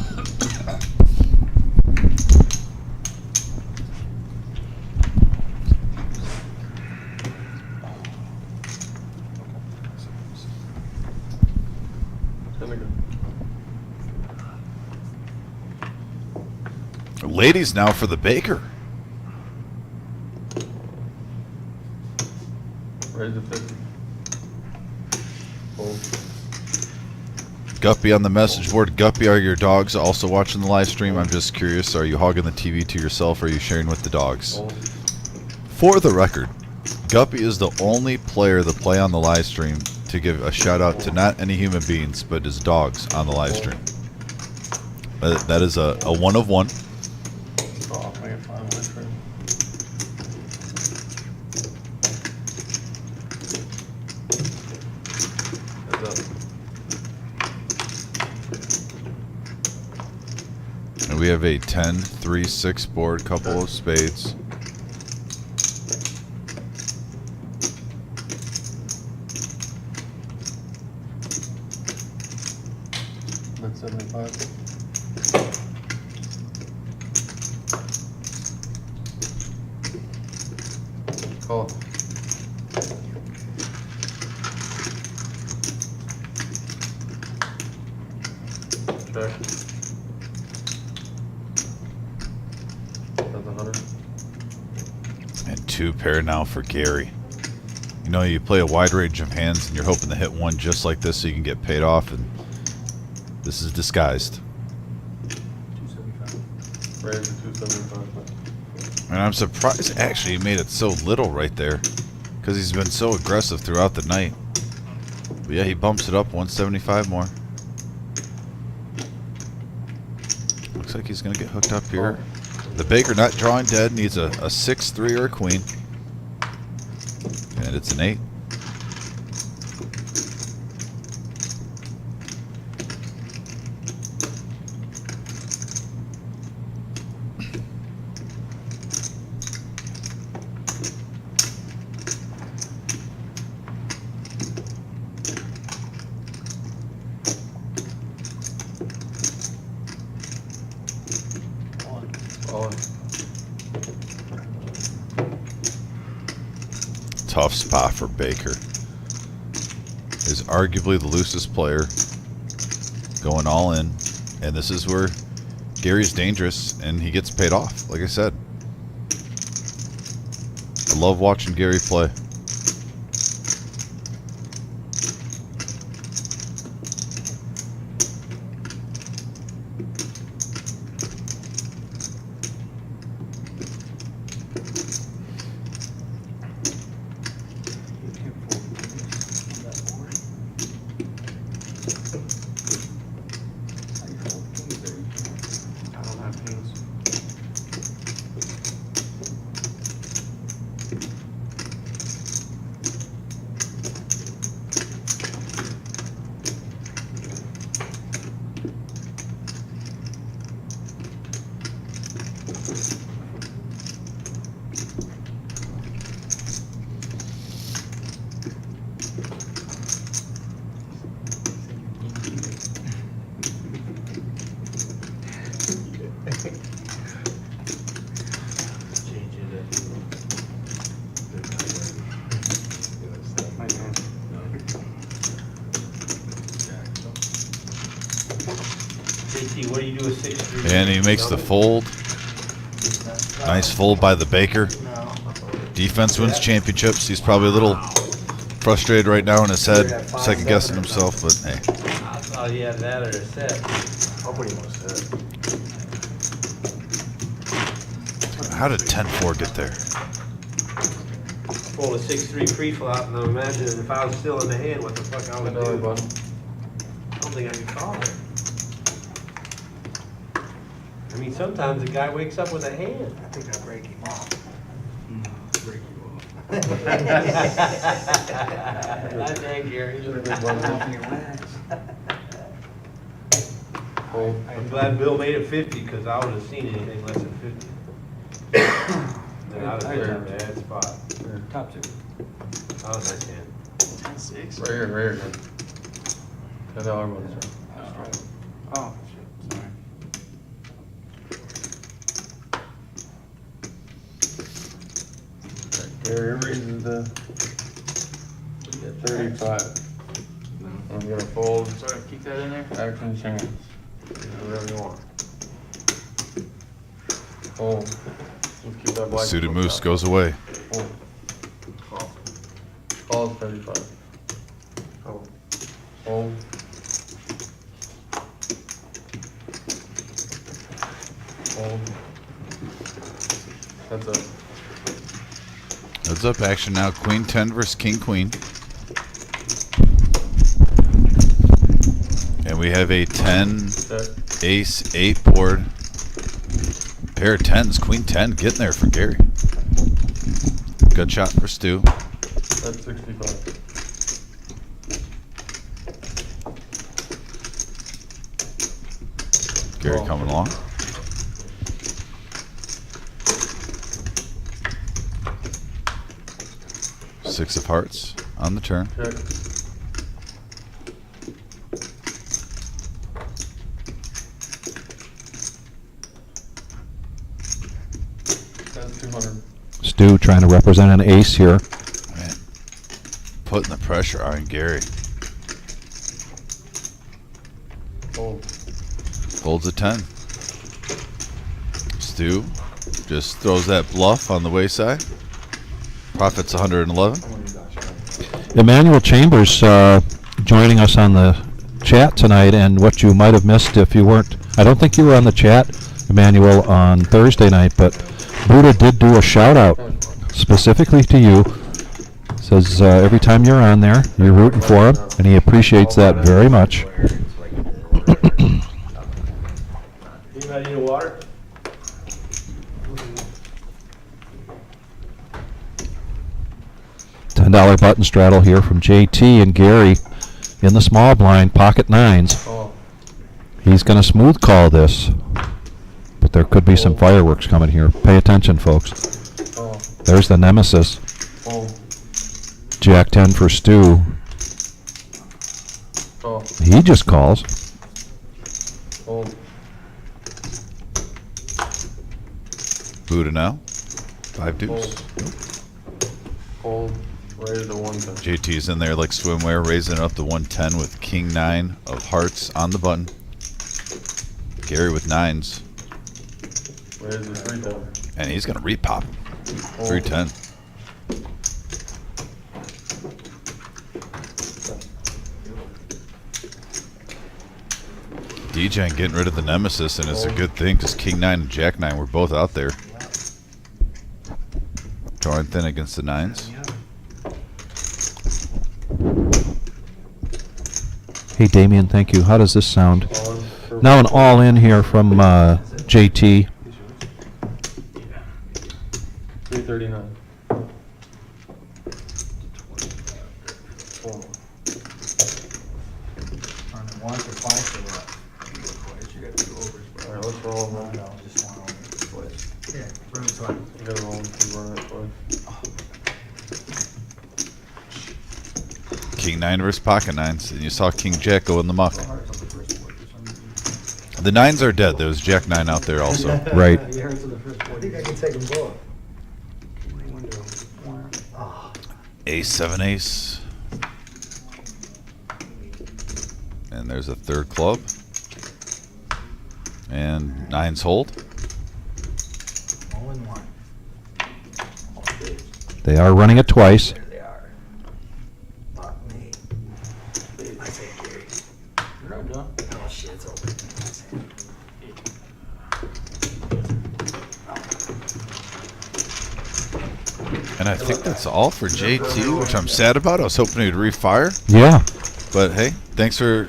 Ladies now for the baker. Raise the 50. Fold. Guppy on the message board. Guppy, are your dogs also watching the live stream? I'm just curious. Are you hogging the TV to yourself, or are you sharing with the dogs? Fold. For the record, Guppy is the only player to play on the live stream to give a shout out to not any human beings, but his dogs on the live stream. That is a one of one. Oh, I'll make it fine with it. Heads up. And we have a 10, 3, 6 board, couple of spades. That's 75. Call. Check. That's 100. And 2 pair now for Gary. You know, you play a wide range of hands and you're hoping to hit one just like this so you can get paid off, and this is disguised. 275. Raise to 275. And I'm surprised actually he made it so little right there, because he's been so aggressive throughout the night. But yeah, he bumps it up 175 more. Looks like he's going to get hooked up here. The Baker not drawing dead, needs a 6-3 or a queen. And it's an 8. Tough spot for Baker. Is arguably the loosest player, going all in, and this is where Gary's dangerous and he gets paid off. Like I said, I love watching Gary play. JT, what do you do with 6-3? And he makes the fold. Nice fold by the Baker. Defense wins championships. He's probably a little frustrated right now in his head, second guessing himself, but hey. I thought he had that or a set. I'll put him on a set. How did 10-4 get there? Fold a 6-3 pre-flop, and I'm imagining if I was still in the hand, what the fuck I would do. I don't think I could call it. I mean, sometimes the guy wakes up with a hand. I think I break him off. Not that, Gary. I'm glad Bill made it 50, because I would have seen anything less than 50. Then I would have been in a bad spot. Top 2. Oh, nice hand. 10-6. Right here, man. $10 ones. Oh, shit, sorry. Gary raises the 35. I'm gonna fold. Sorry, keep that in there. Action chance. Do whatever you want. Fold. Just keep that black. Suited book moose out. goes away. Fold. Call 35. Oh, Fold. Fold. That's it. Heads up action now. Queen 10 versus King Queen. And we have a 10 Check. Ace 8 board. Pair of 10s. Queen 10 getting there for Gary. Good shot for Stu. That's 65. Gary coming along. Six of hearts on the turn. Check. That's 200. Stu trying to represent an ace here. Man, putting the pressure on Gary. Fold. Folds a 10. Stu just throws that bluff on the wayside. Profits 111. Emmanuel Chambers joining us on the chat tonight, and what you might have missed if you weren't, I don't think you were on the chat, Emmanuel, on Thursday night, but Buddha did do a shout out specifically to you. Says every time you're on there, you're rooting for him, and he appreciates that very much. Anybody need water? $10 button straddle here from JT and Gary in the small blind, pocket nines. Call. He's going to smooth call this, but there could be some fireworks coming here. Pay attention, folks. Call. There's the nemesis. Fold. Jack 10 for Stu. Call. He just calls. Fold. Buddha now. 5 deuce. Fold. Raise to 110. JT's in there like swimwear, raising it up to 110 with king 9 of hearts on the button. Gary with 9s, Raise to 310. and he's gonna repop. 310. DJing getting rid of the nemesis, and it's a good thing because king 9 and jack 9 were both out there. Drawing thin against the 9s. Hey, Damien, thank you. How does this sound? All in for Now an all-in here from JT. 339. Fold. Running once or twice or what? Twice, you got 2 overs, bro. Alright, let's roll them. No, just 1 over. Twice. Yeah, run twice. You gotta roll them to run it twice. King 9 versus pocket 9s, and you saw king jack go in the muck. Hearts on the first board or something. The 9s are dead. There was jack 9 out there also. Right. You heard to the first I board. think I can take them both. Ace 7 ace. And there's a third club. And 9s hold. All in one. They are running it twice. There they are. Not me. I say Gary. You're up, John. Oh shit, it's open. And I think that's all for JT, which I'm sad about. I was hoping he'd refire. Yeah. But hey, thanks for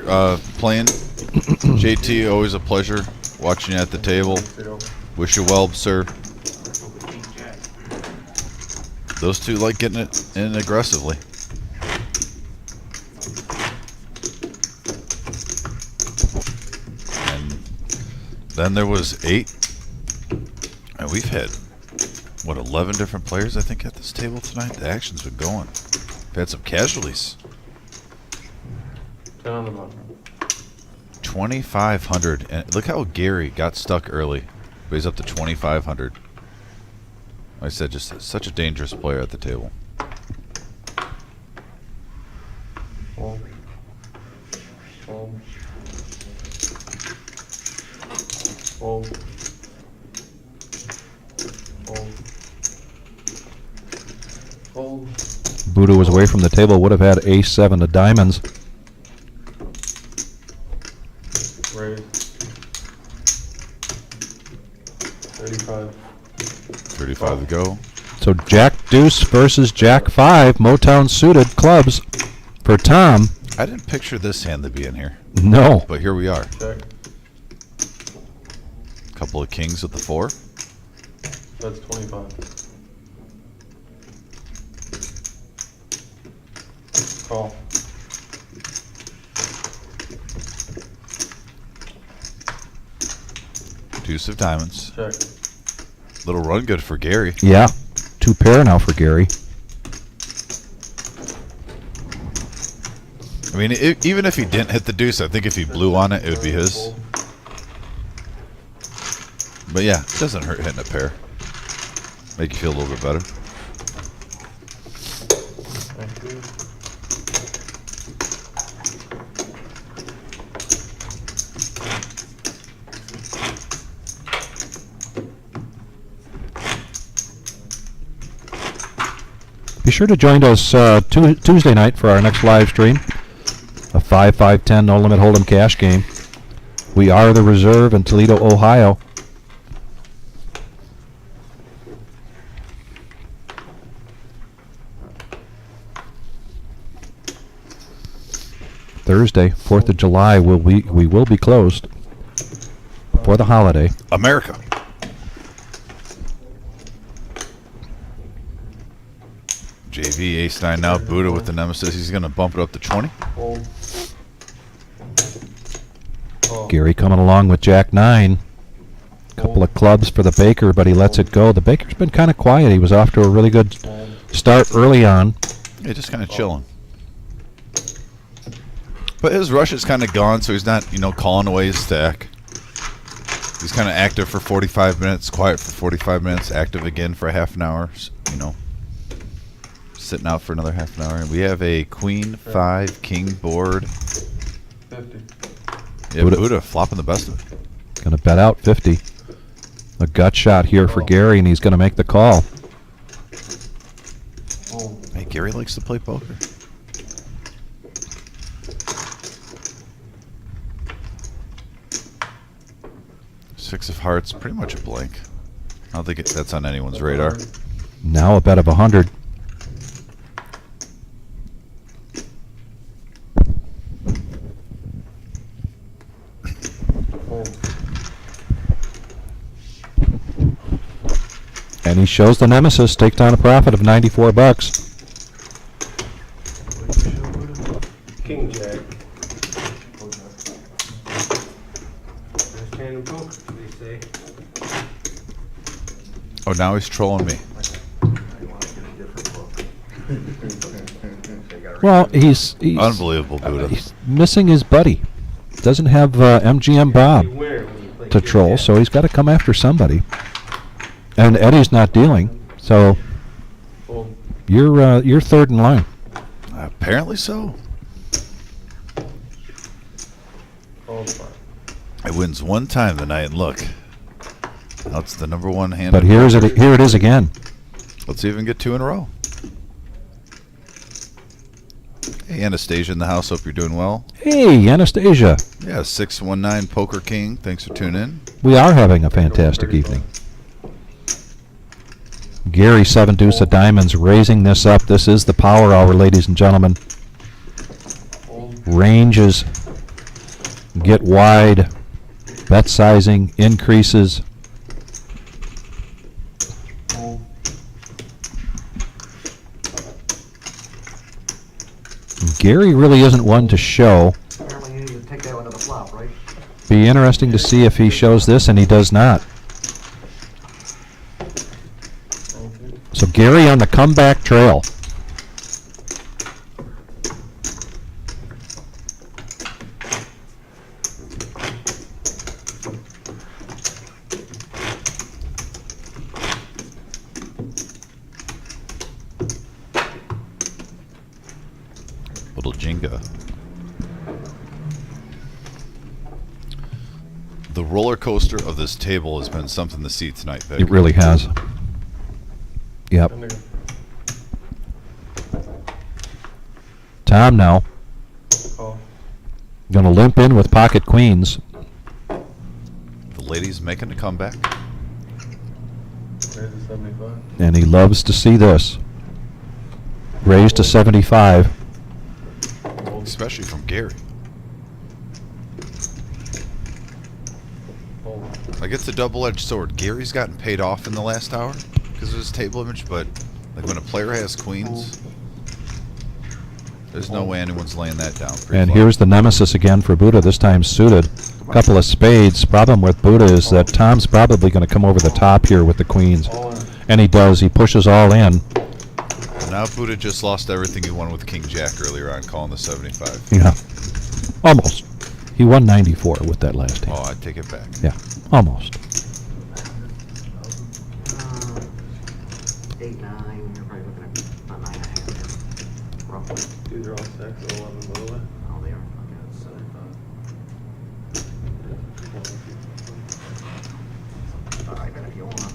playing. JT, always a pleasure watching you at the table. Wish you well, sir. Those two like getting it in aggressively. And then there was 8. And we've had, what, 11 different players, I think, at this table tonight? The action's been going. We've had some casualties. 10 on the button. 2,500. And look how Gary got stuck early. But he's up to 2,500. Like I said, just such a dangerous player at the table. Fold. Fold. Fold. Fold. Fold. Buddha was away from the table, would have had ace 7 of diamonds. Raise. 35. 35 to go. So Jack Deuce versus Jack 5, Motown suited clubs for Tom. I didn't picture this hand to be in here, No. but here we are. Check. Couple of kings with the 4. That's 25. Call. Deuce of diamonds. Check. Little run good for Gary. Yeah. 2 pair now for Gary. I mean, even if he didn't hit the deuce, I think if he blew on it, it would be his. But yeah, it doesn't hurt hitting a pair. Make you feel a little bit better. Thank you. Be sure to join us Tuesday night for our next live stream. A 5-5-10 no limit hold'em cash game. We are the reserve in Toledo, Ohio. Thursday, 4th of July, we will be closed for the holiday. JV ace-9 now. Buddha with the nemesis. He's going to bump it up to 20. Fold. Oh. Gary coming along with Jack-9. Couple of clubs for the Baker, but he lets it go. The Baker's been kind of quiet. He was off to a really good start early on. Yeah, just kind of chilling. But his rush is kind of gone, so he's not, calling away his stack. He's kind of active for 45 minutes, quiet for 45 minutes, active again for a half an hour, sitting out for another half an hour. And we have a queen, 5, king board. 50. Yeah, Buddha flopping the best of it. Going to bet out 50. A gut shot here for Gary, and he's going to make the call. Oh. Hey, Gary likes to play poker. Six of hearts, pretty much a blank. I don't think that's on anyone's radar. Now a bet of 100. And he shows the nemesis, takes down a profit of 94 bucks. King Jack. Best hand in poker, they say. Oh, now he's trolling me. Well, he's Unbelievable, Buddha. he's missing his buddy. Doesn't have MGM Bob to troll, so he's got to come after somebody. And Eddie's not dealing, so you're third in line. Apparently so. It wins one time tonight, and look. That's the number one hand. But here it is again. Let's even get 2 in a row. Hey, Anastasia in the house. Hope you're doing well. Hey, Anastasia. Yeah, 619 Poker King. Thanks for tuning in. We are having a fantastic evening. Gary 7 deuce of diamonds raising this up. This is the power hour, ladies and gentlemen. Ranges get wide. Bet sizing increases. Gary really isn't one to show. Apparently you need to take that one to the flop, right? Be interesting to see if he shows this, and he does not. So Gary on the comeback trail. Little Jenga. The roller coaster of this table has been something to see tonight, Vic. It really has. Yep. Tom now. Going to limp in with pocket queens. The ladies making a comeback. Raise to 75. And he loves to see this. Raised to 75. Especially from Gary. Like, it's a double-edged sword. Gary's gotten paid off in the last hour because of his table image, but like when a player has queens, there's no way anyone's laying that down. And here's the nemesis again for Buddha, this time suited. Couple of spades. Problem with Buddha is that Tom's probably going to come over the top here with the queens. And he does. He pushes all in. Now Buddha just lost everything he won with King Jack earlier on, calling the 75. Yeah. Almost. He won 94 with that last hand. Oh, I take it back. Yeah. Almost. 8, 9, you're probably looking at about 9.5 roughly. These are all 6 or 11, by the way. Oh, they are. Okay, 75. All right, if you want.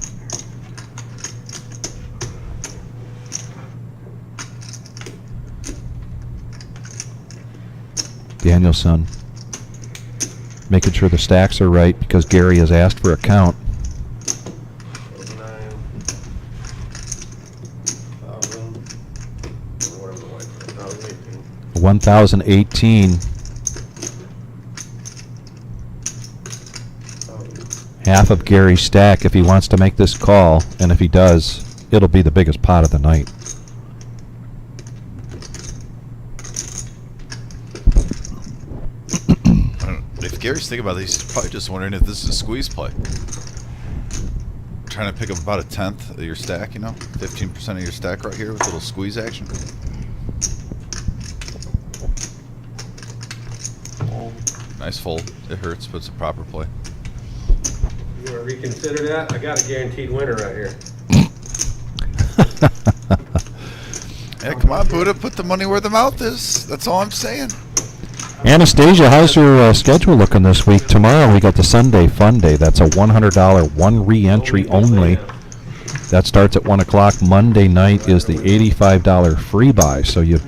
Danielson making sure the stacks are right because Gary has asked for a count. 9, 1,000, or whatever the white is, 1,018. 1,018. Half of Gary's stack if he wants to make this call, and if he does, it'll be the biggest pot of the night. Gary's thinking about this. He's probably just wondering if this is a squeeze play. Trying to pick up about 1/10 of your stack, you know? 15% of your stack right here with a little squeeze action. Nice fold. It hurts, but it's a proper play. You wanna reconsider that? I got a guaranteed winner right here. Yeah, come on, Buddha. Put the money where the mouth is. That's all I'm saying. Anastasia, how's your schedule looking this week? Tomorrow we got the Sunday Fun Day. That's a $100 one re-entry only. That starts at 1 o'clock. Monday night is the $85 free buy. So you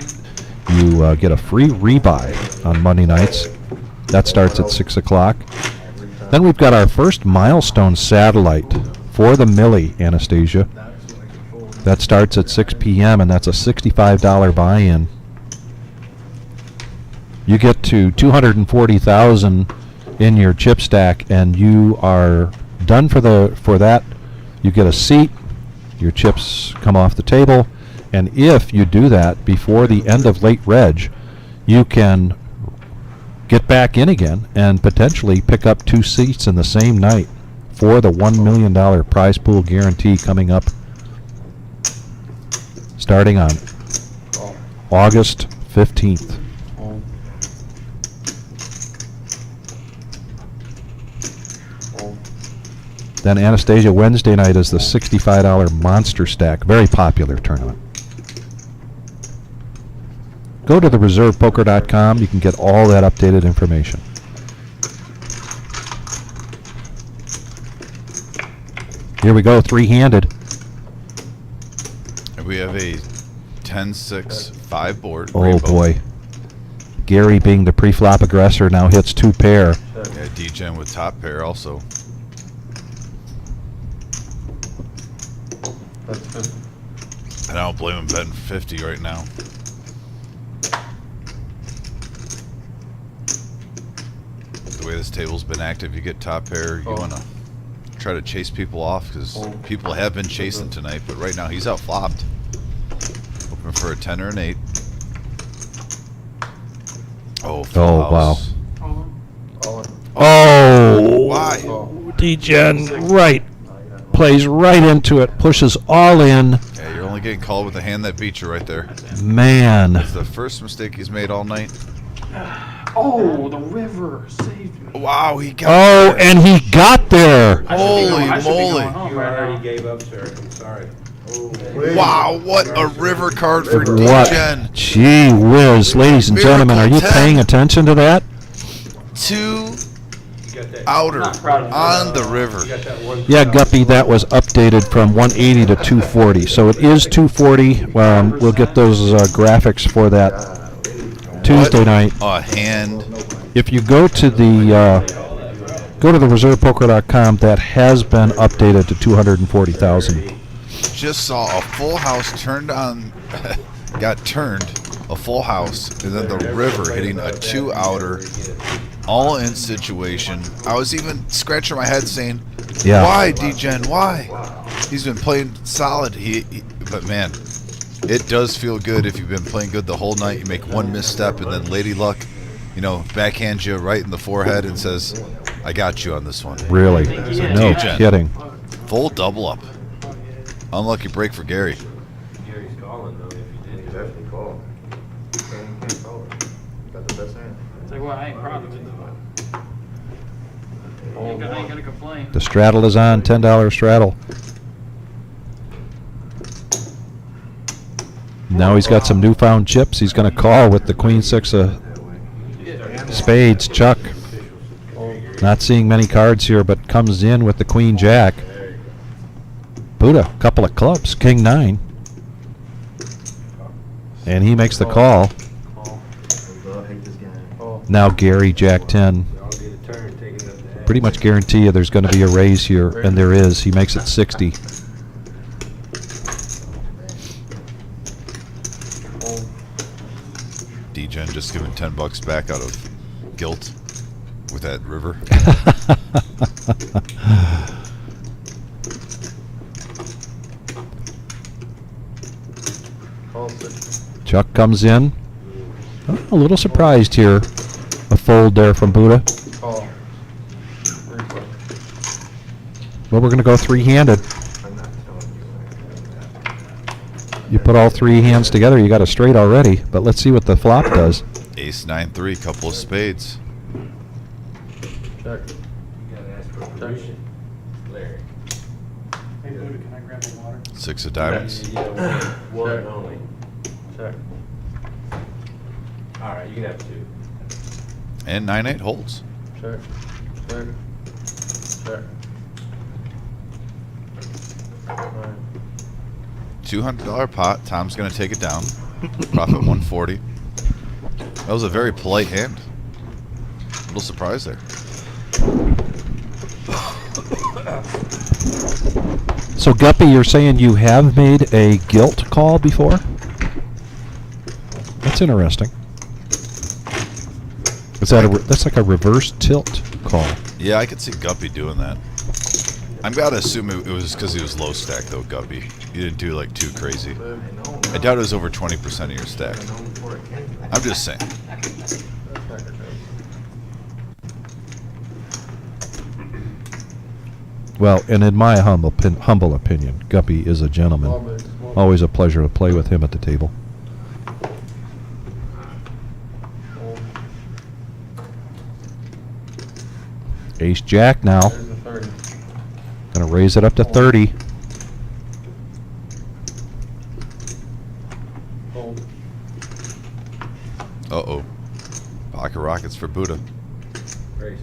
get a free rebuy on Monday nights. That starts at 6 o'clock. Then we've got our first milestone satellite for the Millie, Anastasia. That starts at 6 p.m. and that's a $65 buy-in. You get to 240,000 in your chip stack, and you are done for that. You get a seat. Your chips come off the table, and if you do that before the end of late reg, you can get back in again and potentially pick up 2 seats in the same night for the $1 million prize pool guarantee coming up starting on August 15th. Then Anastasia, Wednesday night is the $65 Monster Stack. Very popular tournament. Go to thereservepoker.com. You can get all that updated information. Here we go, three-handed. And we have a 10-6 5 board. Oh, rainbow. boy. Gary, being the pre-flop aggressor, now hits 2 pair. Yeah, D-Gen with top pair also. And I don't blame him betting 50 right now. The way this table's been active, you get top pair, you want to try to chase people off because people have been chasing tonight, but right now he's out flopped. Hoping for a 10 or an 8. Oh, full house. Wow. Oh! Why? D-Gen, right. Plays right into it, pushes all in. Yeah, you're only getting called with the hand that beat you right there. Man. It's the first mistake he's made all night. Oh, the river saved me. Wow, he got Oh, there. and he got there. Holy I should be moly. going home You right already now. gave up, sir. I'm sorry. Wow, what a river card for What? D-Gen. Gee whiz. Ladies and gentlemen, are you Miracle 10. paying attention to that? 2 You got that. outer not proud of on the river. You got that one. Yeah, Guppy, that was updated from 180 to 240. So it is 240. We'll get those graphics for that Tuesday night. A hand. If you go to the reservepoker.com, that has been updated to 240,000. Just saw a full house turned on, got turned, a full house, and then the river hitting a 2 outer, all in situation. I was even scratching my head saying, Yeah. why, D-Gen, why? He's been playing solid, but man, it does feel good if you've been playing good the whole night. You make one misstep, and then Lady Luck, backhands you right in the forehead and says, I got you on this one. Really? No D-Gen. kidding. Full double up. Unlucky break for Gary. Gary's calling though. If you did, Definitely call. You can't call it. Got the best hand. Tell you what, I ain't proud of it though. I ain't gonna complain. The straddle is on, $10 straddle. Now he's got some newfound chips. He's going to call with the Queen-6 of spades. Chuck, not seeing many cards here, but comes in with the Queen-Jack. Buddha, couple of clubs, King-9. And he makes the call. Now Gary, Jack-10. I'll be the turn taking up the head. Pretty much guarantee you there's going to be a raise here, and there is. He makes it 60. D-Gen just giving $10 back out of guilt with that river. Chuck comes in. Oh, a little surprised here. A fold there from Buddha. Call. Well, we're going to go three-handed. I'm not telling you. You put all three hands together, you got a straight already. But let's see what the flop does. Ace 9-3, couple of spades. Check. You gotta ask for permission, Larry. Hey, Buddha, can I grab a water? 6 of diamonds. Yeah, one Check. only. Check. All right, you can have two. And 9-8 holds. Check. Check. Check. Alright. $200 pot. Tom's going to take it down. Profit 140. That was a very polite hand. A little surprise there. So, Guppy, you're saying you have made a gilt call before? That's interesting. Is that that's like a reverse tilt call? Yeah, I could see Guppy doing that. I'm going to assume it was because he was low stack, though, Guppy. You didn't do, like, too crazy. I doubt it was over 20% of your stack. I'm just saying. Well, and in my humble opinion, Guppy is a gentleman. Always a pleasure to play with him at the table. Ace Jack now. There's the 30. Gonna raise it up to 30. Hold. Uh-oh. Pocket rockets for Buddha. Race.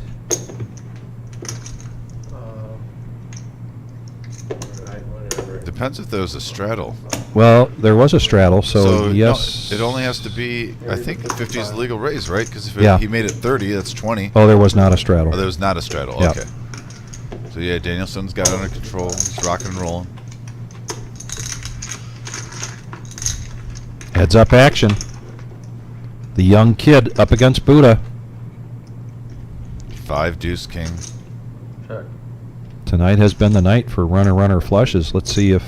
Whatever. Depends if there was a straddle. Well, there was a straddle, so yes. No, it only has to be, I think 50 is the legal raise, right? Because if Yeah. he made it 30, that's 20. Oh, there was not a straddle. Oh, there was not a straddle. Yeah. Okay. So yeah, Danielson's got it under control. He's rocking and rolling. Heads up action. The young kid up against Buddha. 5 deuce king. Check. Tonight has been the night for runner flushes. Let's see if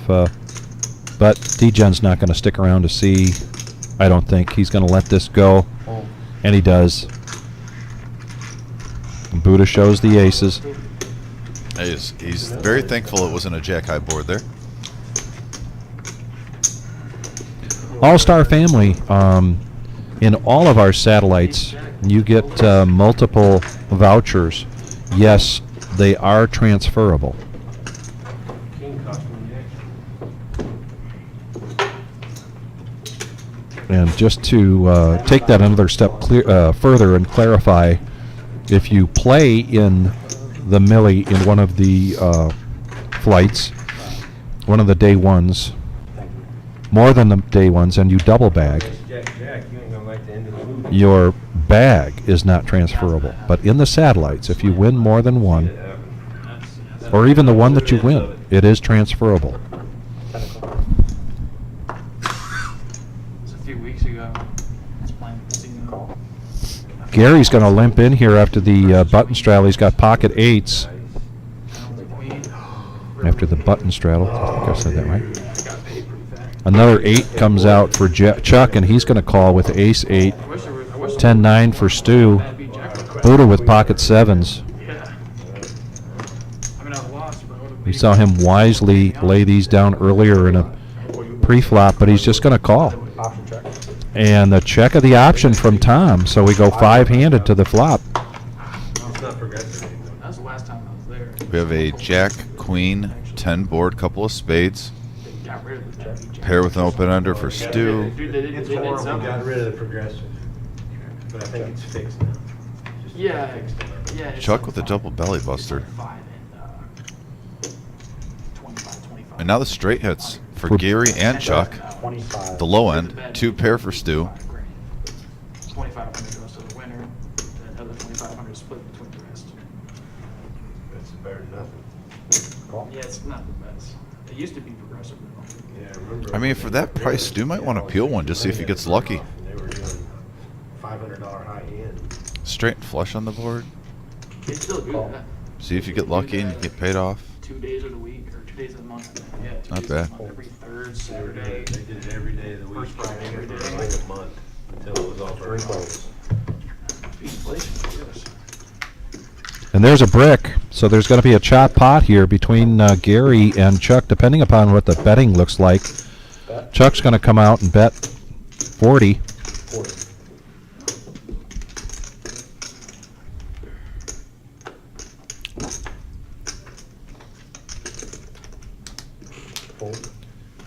but D-Gen's not going to stick around to see. I don't think he's going to let this go. Hold. And he does. And Buddha shows the aces. He's very thankful it wasn't a jack high board there. All-Star Family, in all of our satellites, you get multiple vouchers. Yes, they are transferable. King cost me X. And just to take that another step further and clarify, if you play in the Millie in one of the flights, one of the day ones, more than the day ones, and you double bag, Jack, you ain't gonna like the end of the movie. your bag is not transferable. But in the satellites, if you win more than one, or even the one that you win, it is transferable. It was a few weeks ago. I was playing casino. Gary's going to limp in here after the button straddle. He's got pocket eights Queen. after the button straddle. I think I said that right. Another 8 comes out for Chuck, and he's going to call with ace 8. 10-9 for Stu. Buddha with pocket 7s. Yeah. I mean, I lost, but I would've We beat saw him wisely lay these down earlier in a pre-flop, but he's just going to call. Option check. And the check of the option from Tom, so we go 5-handed to the flop. It's not progressive anymore. That was the last time I was there. We have a jack, queen, 10 board, couple of spades. They got rid of the jack. Pair with an open under for Stu. Dude, they did It's they did horrible, something. got rid of the progressive. But I think it's fixed now. Just Yeah, fixed it. yeah. it's Chuck like with a five- double belly buster. it's like 5 and 25. And now the straight hits for For- Gary and Chuck. 25. The low end, 2 pair for Stu. 2,500 goes to the winner. The other 2,500 split between the rest. That's better than nothing. Yeah, it's not the best. It used to be progressive though. Yeah, I remember. I mean, for that price, Stu might want to peel one, just see if he gets lucky. And they were doing $500 high end. Straight and flush on the board. They still do that. See if you get lucky and you get paid off. 2 days of the week or 2 days of the month. Yeah, 2 Not days bad. of the month. Every third They Saturday. did it every day of the week. First Friday every day. For like a month until it was all Three for close. Inflation, yes. And there's a brick, so there's going to be a chop pot here between Gary and Chuck, depending upon what the betting looks like. Bet. Chuck's going to come out and bet 40. 40. Fold.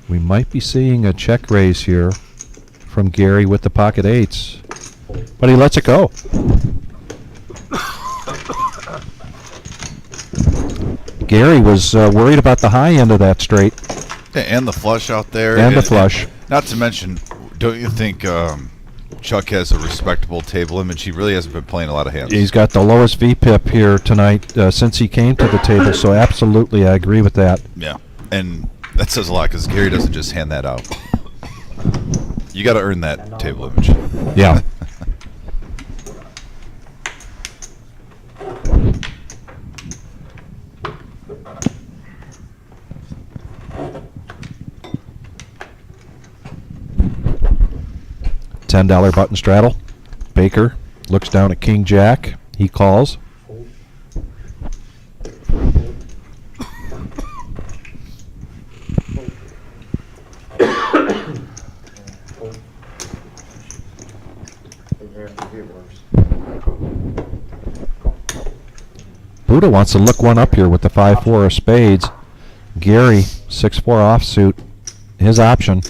We might be seeing a check raise here from Gary with the pocket eights, but he lets it go. Gary was worried about the high end of that straight. Yeah, and the flush out there. And the flush. Not to mention, don't you think Chuck has a respectable table image? He really hasn't been playing a lot of hands. He's got the lowest VPIP here tonight since he came to the table, so absolutely I agree with that. Yeah, and that says a lot because Gary doesn't just hand that out. You got to earn that table image. Yeah. $10 button straddle. Baker looks down at King Jack. He calls. Fold. Fold. Buddha wants to look one up here with the 5-4 of spades. Gary, 6-4 offsuit, his option.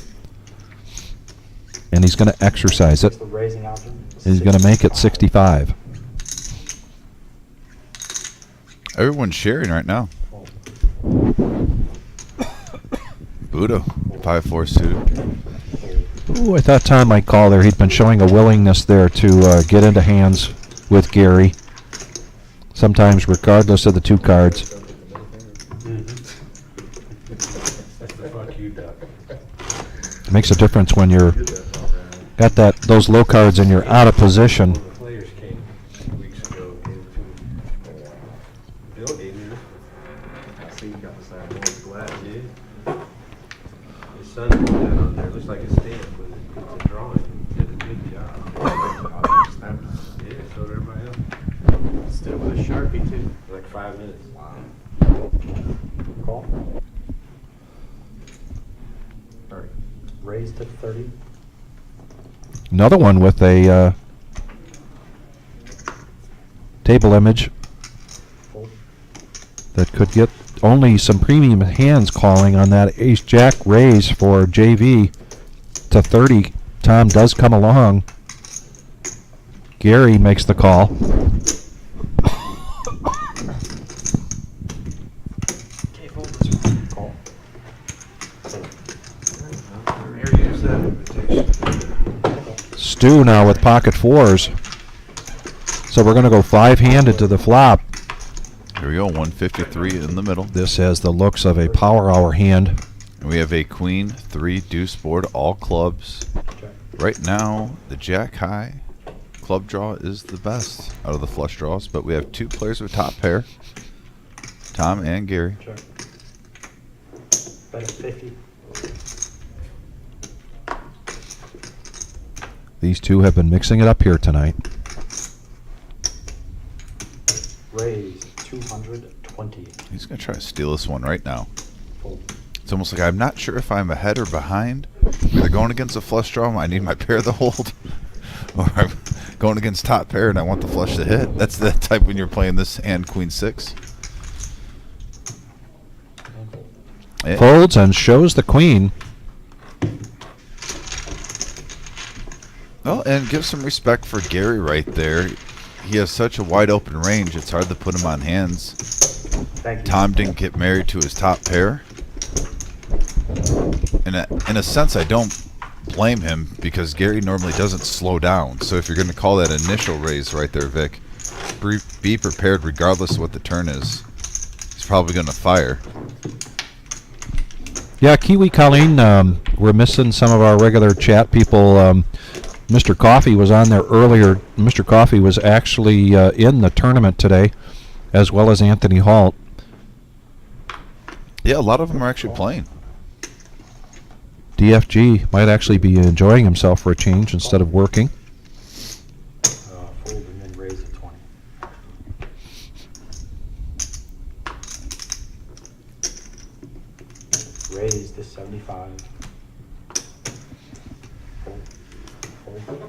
And he's going to exercise it. What's the raising option? He's going to make it 65. Everyone's sharing right now. Buddha, 5-4 suited. Ooh, I thought Tom might call there. He'd been showing a willingness there to get into hands with Gary. Sometimes regardless of the two cards. That's the fuck you duck. It makes a difference when you're got those low cards and you're out of position. The players came 2 weeks ago, gave it to me. Bill gave me this one. I see you got the sideboard glass, yeah. His son put that on there, looks like a stamp, but it's a drawing. He did a good job. Yeah, so did everybody else. Still with a Sharpie too. Like 5 minutes. Call. 30. Raise to 30. Another one with a table image Fold. that could get only some premium hands calling on that ace-jack raise for JV to 30. Tom does come along. Gary makes the call. Okay, fold this one. Call. Here, use that invitation. Stu now with pocket fours. So we're going to go 5-handed to the flop. Here we go, 153 in the middle. This has the looks of a power hour hand. And we have a queen, 3 deuce board, all clubs. Right now, the jack high club draw is the best out of the flush draws, but we have 2 players with top pair, Tom and Gary. Check. Bet at 50. These two have been mixing it up here tonight. Raise 220. He's going to try to steal this one right now. Fold. It's almost like I'm not sure if I'm ahead or behind. Either going against a flush draw, I need my pair to hold, or I'm going against top pair and I want the flush to hit. That's the type when you're playing this hand, queen 6. Yeah. Folds and shows the queen. Well, and give some respect for Gary right there. He has such a wide open range, it's hard to put him on hands. Thank you. Tom didn't get married to his top pair. In a sense, I don't blame him because Gary normally doesn't slow down. So if you're going to call that initial raise right there, Vic, be prepared regardless of what the turn is. He's probably going to fire. Yeah, Kiwi Colleen, we're missing some of our regular chat people. Mr. Coffee was on there earlier. Mr. Coffee was actually in the tournament today, as well as Anthony Halt. Yeah, a lot of them are actually playing. DFG might actually be enjoying himself for a change instead of working. Fold and then raise at 20. 75. Fold.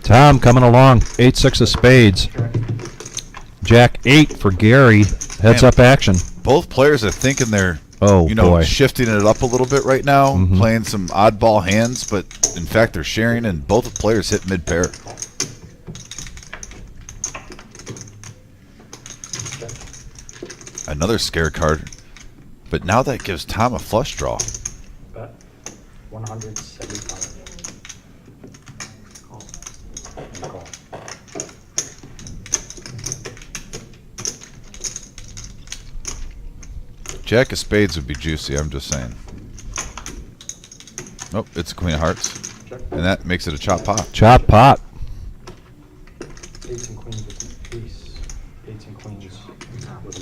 Tom coming along. 8-6 of spades. Jack 8 for Gary. Heads Man. up action. Both players are thinking they're, Oh, you know, boy. shifting it up a little bit right now, Mhm. playing some oddball hands, but in fact they're sharing, and both players hit mid pair. Another scare card, but now that gives Tom a flush draw. Bet 175. And call. Jack of spades would be juicy, I'm just saying. Oh, it's a queen of hearts, and that makes it a chop pot. Chop pot. Eights and queens with an ace. Eights and queens with an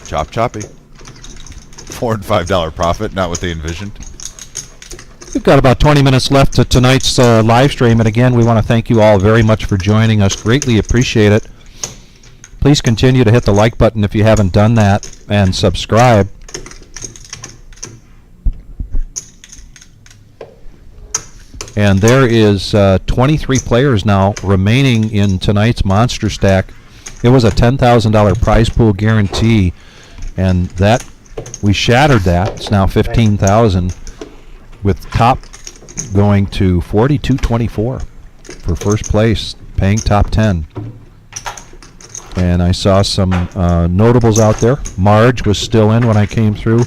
ace. Chop choppy. $4 and $5 profit, not what they envisioned. We've got about 20 minutes left to tonight's live stream, and again, we want to thank you all very much for joining us. Greatly appreciate it. Please continue to hit the like button if you haven't done that, and subscribe. And there is 23 players now remaining in tonight's Monster Stack. It was a $10,000 prize pool guarantee, and that we shattered that. It's now 15,000, with top going to 4224 for first place, paying top 10. And I saw some notables out there. Marge was still in when I came through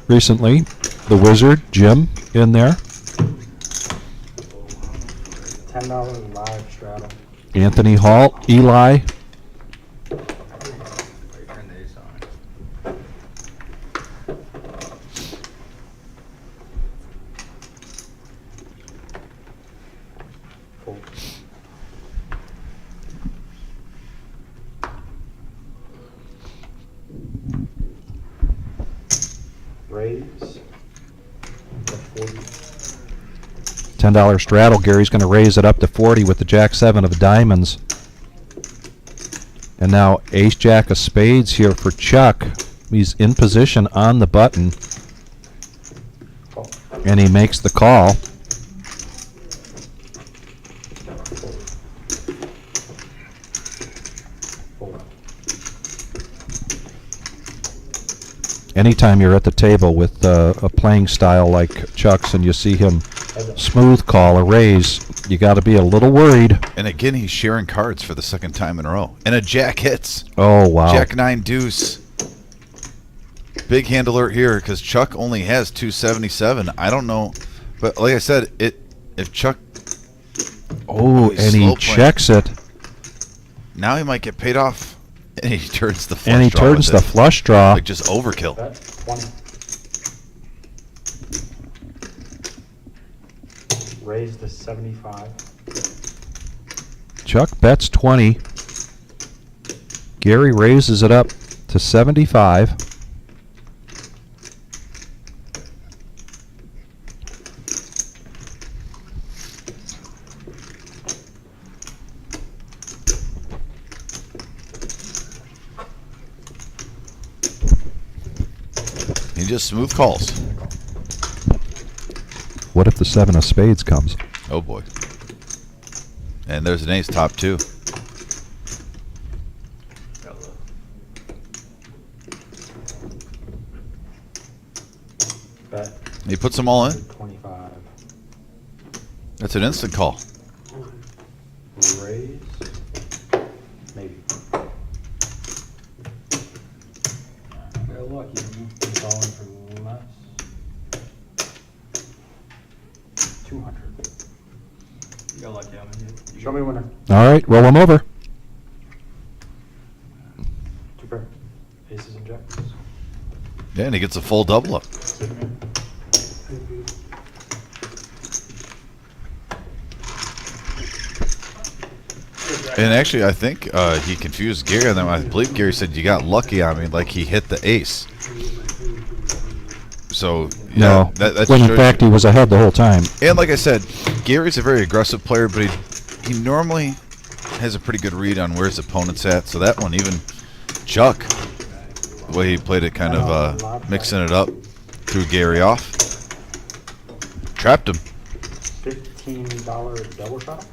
recently. The Wizard, Jim, in there. $10 live straddle. Anthony Hall, Eli. Fold. Raise. The 40. $10 straddle. Gary's going to raise it up to 40 with the Jack 7 of diamonds. And now Ace Jack of spades here for Chuck. He's in position on the button, Call. and he makes the call. Fold. Anytime you're at the table with a playing style like Chuck's and you see him Heads up. smooth call a raise, you got to be a little worried. And again, he's sharing cards for the second time in a row. And a jack hits. Oh, wow. Jack 9 deuce. Big hand alert here because Chuck only has 277. I don't know, but like I said, if Chuck Oh, he's and he slow playing. checks it, now he might get paid off, and he turns the flush and he draw turns with the it. flush draw. Like just overkill. Bet 20. Raise to 75. Chuck bets 20. Gary raises it up to 75. He just smooth calls. What if the 7 of spades comes? Oh boy. And there's an ace top two. Bet He puts them all in. 25. That's an instant call. Raise. Maybe. Got lucky. He's calling for less. 200. You got lucky on it. Show me winner. All right, roll him over. Two pair. Aces and jacks. Yeah, and he gets a full double up. And actually, I think he confused Gary on that one. I believe Gary said, "You got lucky on me," like he hit the ace. So No, that when in shows fact you. he was ahead the whole time. And like I said, Gary's a very aggressive player, but he normally has a pretty good read on where his opponent's at. So that one, even Chuck, the way he played it, kind of mixing it up, threw Gary off, trapped him. $15 double shot.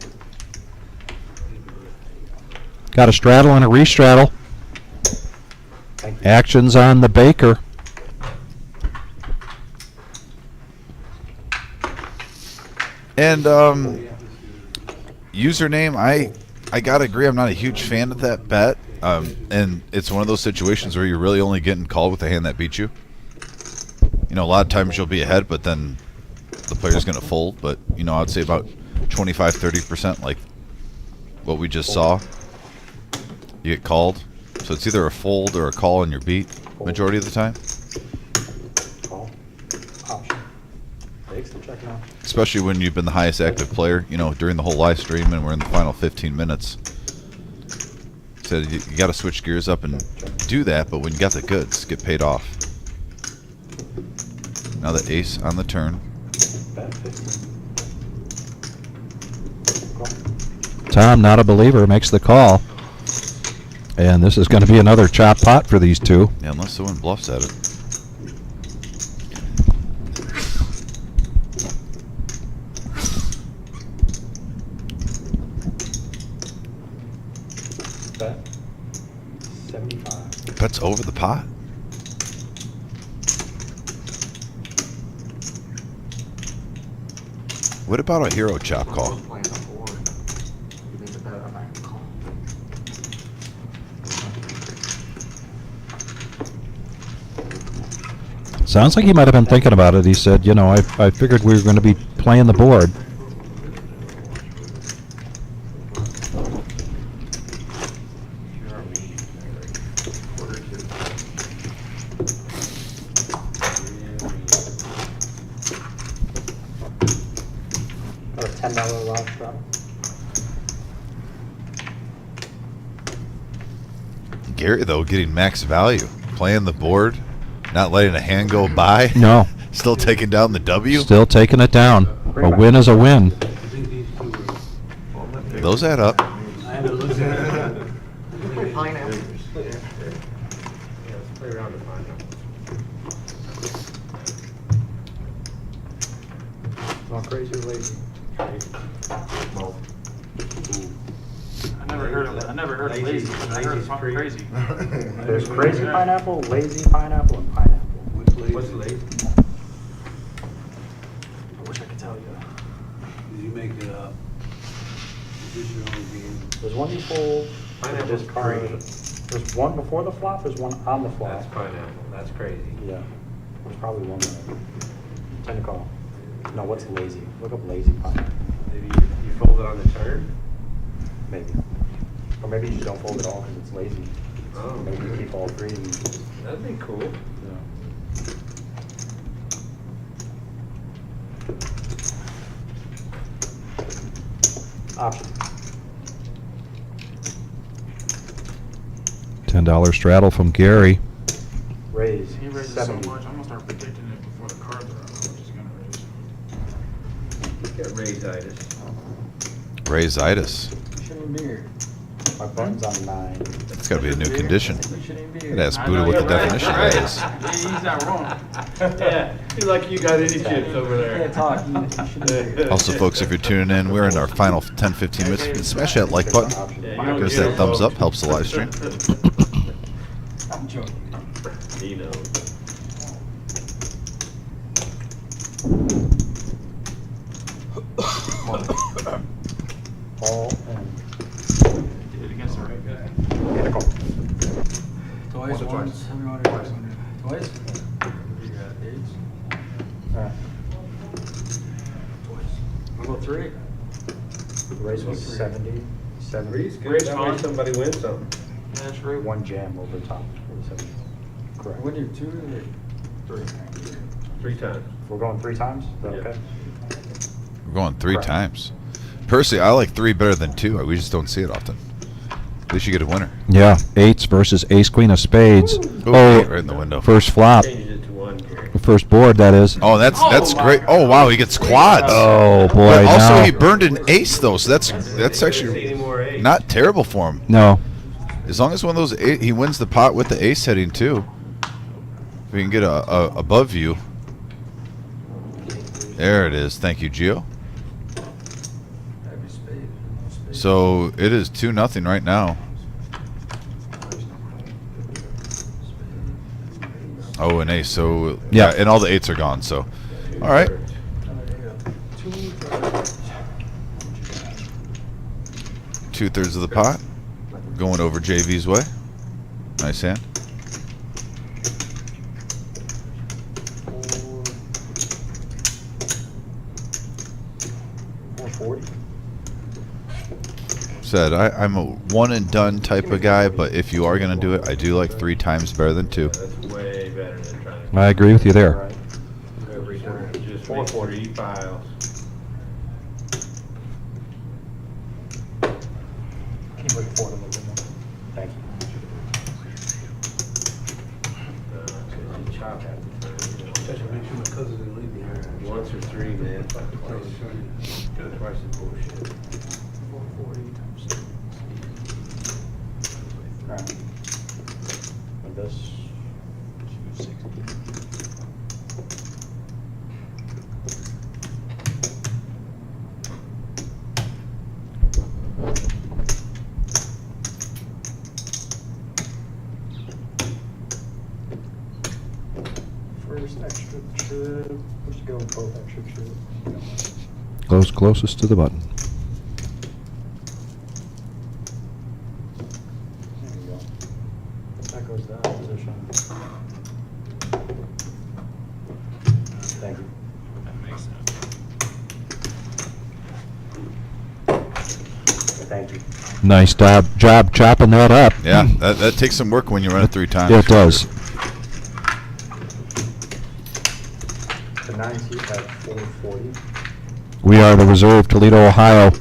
Got a straddle and a restraddle. Thank you. Actions on the Baker. And username, I gotta agree, I'm not a huge fan of that bet. And it's one of those situations where you're really only getting called with the hand that beats you. You know, a lot of times you'll be ahead, but then the player's gonna fold. But you know, I'd say about 25-30%, like what we just saw. You get called, so it's either a fold or a call on your beat majority of the time. Call. Option. Takes the check now. Especially when you've been the highest active player, you know, during the whole live stream, and we're in the final 15 minutes. So you got to switch gears up and do that, but when you got the goods, get paid off. Now the ace on the turn. Bet 15. Call. Tom, not a believer, makes the call. And this is going to be another chop pot for these two. Yeah, unless someone bluffs at it. Bet 75. Bets over the pot. What about a hero chop call? Playing the board. You make a bet, I might call. Sounds like he might have been thinking about it. He said, you know, I figured we were going to be playing the board. Got a $10 loud straddle. Gary, though, getting max value. Playing the board, not letting a hand go by. No, Still taking down the W. still taking it down. A win is a win. Those add up. Pineapple. Yeah, let's play around the pineapple. Not crazy or lazy? Well, I never heard of lazy. I heard of something crazy. there's crazy pineapple, lazy pineapple, and pineapple. What's late? I wish I could tell you. Did you make it up? Is this your own game? There's one you fold. Pineapple's This card. green. There's one before the flop. There's one on the flop. That's pineapple. That's crazy. Yeah. There's probably one there. 10 to call. No, what's lazy? Look up lazy pineapple. Maybe you fold it on the turn? Maybe. Or maybe you just don't fold it all because it's lazy. Oh, Maybe you keep all three. And, that'd be cool. yeah. Option. $10 straddle from Gary. Raise. He raises 70. so much, I'm gonna start predicting it before the cards are out, which is gonna raise. Get raised-itis. Raise-itis. Shouldn't be here. My button's on 9. That's got to be a new condition. You shouldn't be I'd here. ask Buddha what the definition of that is. Yeah, he's not wrong. Yeah, he's like you got any chips over You there. can't talk. You shouldn't be here. Also, folks, if you're tuning in, we're in our final 10-15 minutes. If you can smash that like button. Gives that thumbs up, helps the live stream. I'm joking. He knows. All in. Did it against the right guy. And a call. Twice, once. How many orders? Twice? You got eights. I'll go three. Raise was 70. 70. Raise good, that way somebody wins something. Yeah, that's right. One jam over top for the 70. Correct. When you two or 3. 3 times. We're going 3 times? Is that Yeah. okay? We're going 3 Correct. times. Personally, I like 3 better than 2. We just don't see it often. At least you get a winner. Yeah, eights versus ace queen of spades. Ooh, right in the window. First flop. Changed it to 1, Gary. First board, that is. Oh, that's my great. Oh wow, he gets quads. Oh boy! But also now, he burned an ace though, so that's See actually any more eights? not terrible for him. no. As long as one of those he wins the pot with the ace heading too. If we can get a above view. There it is. Thank you, Gio. Heavy spade. So it is 2-0 right now. Oh, an ace. So Yeah. and all the eights are gone. So, all right. Two-thirds of the pot going over JV's way. Nice hand. Said I'm a one and done type of guy, but if you are gonna do it, I do like 3 times better than 2. That's way better than trying to I agree with you there. every time. Just make sure he piles. Keep looking forward a little bit more. Thank you. Chop at the turn, you know. Just make sure my cousin didn't leave me here. Once or 3, man. Fuck twice. Twice the bullshit. 440 times 2. Alright. With this. 260. First extra trip. Let's go with both extra trips. Goes closest to the button. There you go. That goes down position. Thank you. That makes sense. Thank you. Nice job chopping that up. Yeah, that takes some work when you run it 3 times. Yeah, it does. The 9 seat at 440, We are the reserve, Toledo, Ohio, and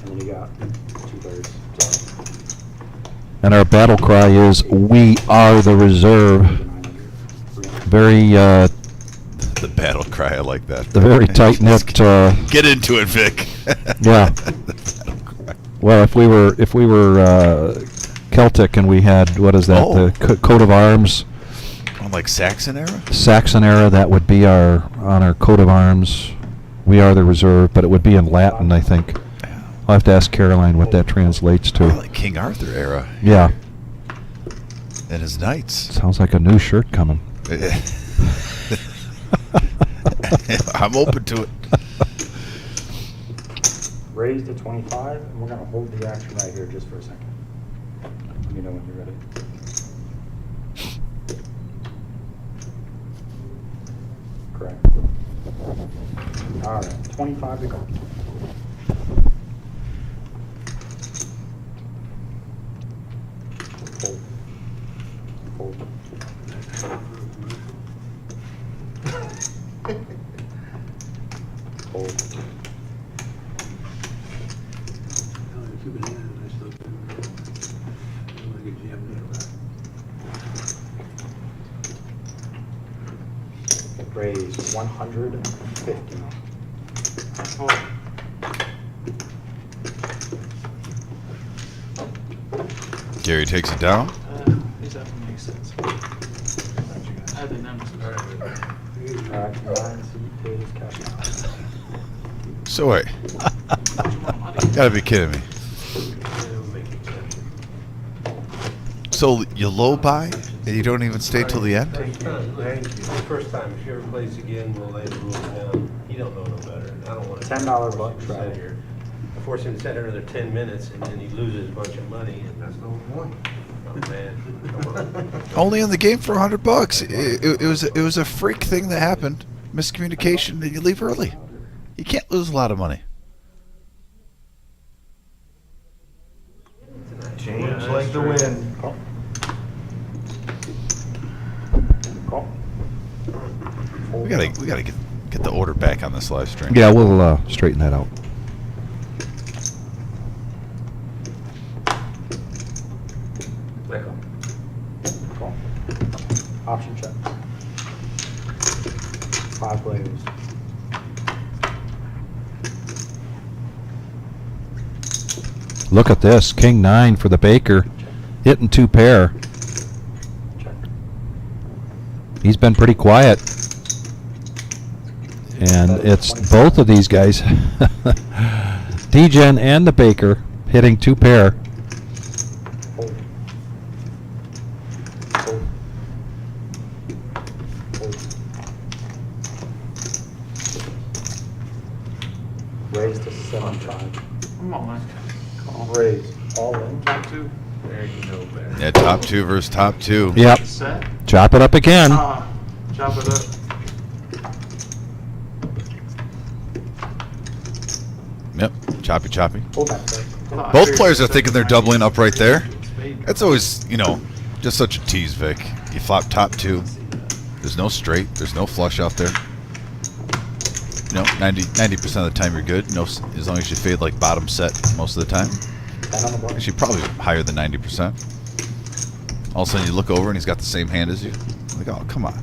then you got 2/3. So and our battle cry is "We are the reserve." 900. Very, The battle cry, I like that. the very tight knit. Get into it, Vic. Yeah. Well, if we were Celtic and we had, what is that? Oh. The coat of arms, On like Saxon era? Saxon era. That would be on our coat of arms. We are the reserve, but it would be in Latin, I think. I'll have to ask Caroline what that translates I to. like King Arthur era Yeah, and his knights. sounds like a new shirt coming. I'm open to it. Raise to 25, and we're going to hold the action right here just for a second. Let me know when you're ready. Correct. All right, 25 to go. Hold. Hold. Hold. Two bananas, I still do. I'm gonna get jammed in the back. Raise 150. Gary takes it down. These have to make sense. I had the numbers. All right, 9 seat is cash out. So wait. Gotta be kidding me. So you low buy and you don't even stay till the end? Thank you. First time, if you ever plays again, we'll lay the rules down. You don't know no better. I don't want to. $10 buck try. I force him to sit here another 10 minutes and then he loses a bunch of money and that's no point. Oh, man. Come on. Only in the game for $100. It was a freak thing that happened. Miscommunication, and you leave early. You can't lose a lot of money. Change like the wind. Call. Call. We gotta get the order back on this live stream. Yeah, we'll straighten that out. Call. Option check. Look at this. King 9 for the Baker. Hitting 2 pair. He's been pretty quiet. And it's both of these guys, D-Gen and the Baker, hitting 2 pair. Raise to 7-5. Come on, man. Come on. Raise, all in. Top 2. There you go, man. Yeah, top 2 versus top 2. Yep. Set. Chop it up again. Chop it up. Yep, choppy, choppy. Pull back there. Both players are thinking they're doubling up right there. That's always, just such a tease, Vic. You flop top 2. There's no straight. There's no flush out there. 90% of the time you're good. No, as long as you fade like bottom set most of the time. Actually, probably higher than 90%. All of a sudden you look over and he's got the same hand as you. Like, oh, come on.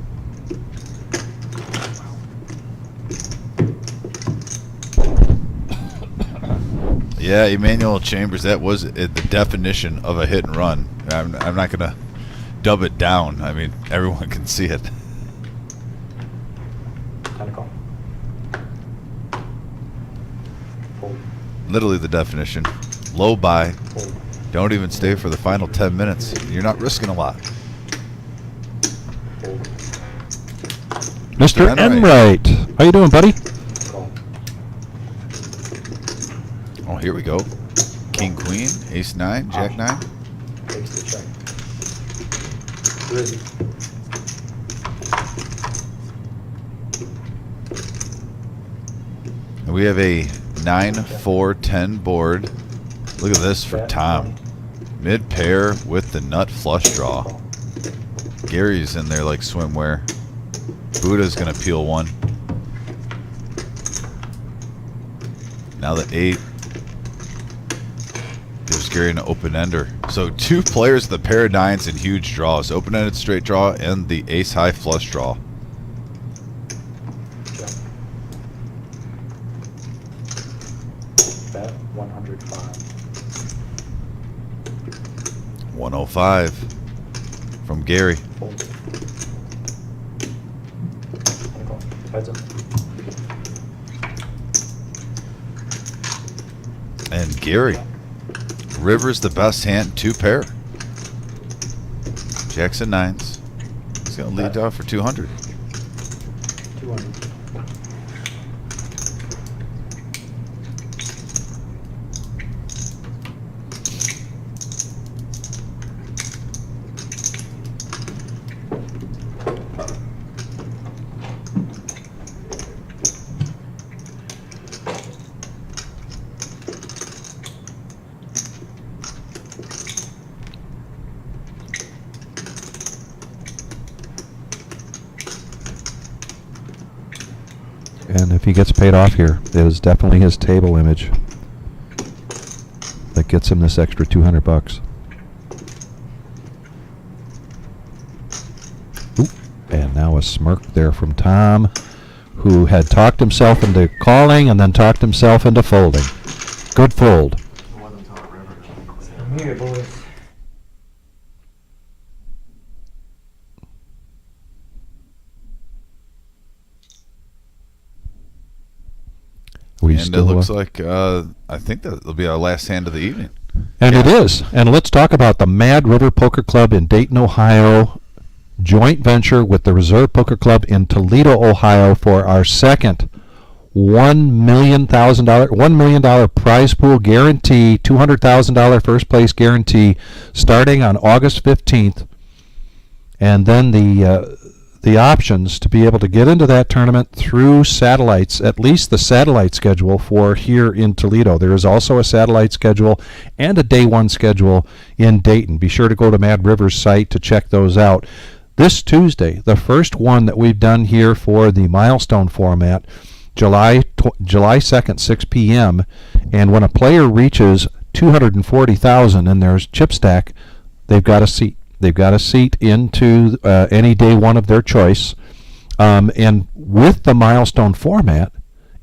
Yeah, Emmanuel Chambers, that was the definition of a hit and run. I'm not going to dub it down. I mean, everyone can see it. Time to call. Fold. Literally the definition. Low buy. Fold. Don't even stay for the final 10 minutes. You're not risking a lot. Fold. Mr. Enright. How you doing, buddy? Call. Oh, here we go. King, Queen, Ace 9, Jack 9. Takes the check. Rizzy. And we have a 9-4-10 board. Look at this for Tom. Mid pair with the nut flush draw. Gary's in there like swimwear. Buddha's gonna peel one. Now the 8 gives Gary an open-ender. So 2 players, the pair of 9s and huge draws. Open-ended straight draw and the ace-high flush draw. Bet 105. 105 from Gary. Fold. Time to call. Heads up. And Gary. River's the best hand, 2 pair. Jacks and 9s. He's going to lead off for 200. 200. And if he gets paid off here, it is definitely his table image that gets him this extra $200. Oop. And now a smirk there from Tom, who had talked himself into calling and then talked himself into folding. Good fold. I'm here, boys. We And it still, looks like, I think that'll be our last hand of the evening. and it is. And let's talk about the Mad River Poker Club in Dayton, Ohio. Joint venture with the Reserve Poker Club in Toledo, Ohio for our second $1 million prize pool guarantee, $200,000 first place guarantee starting on August 15th. And then the options to be able to get into that tournament through satellites, at least the satellite schedule for here in Toledo. There is also a satellite schedule and a day one schedule in Dayton. Be sure to go to Mad River's site to check those out. This Tuesday, the first one that we've done here for the milestone format, July 2nd, 6 p.m. And when a player reaches 240,000 in their chip stack, they've got a seat. They've got a seat into any day one of their choice. And with the milestone format,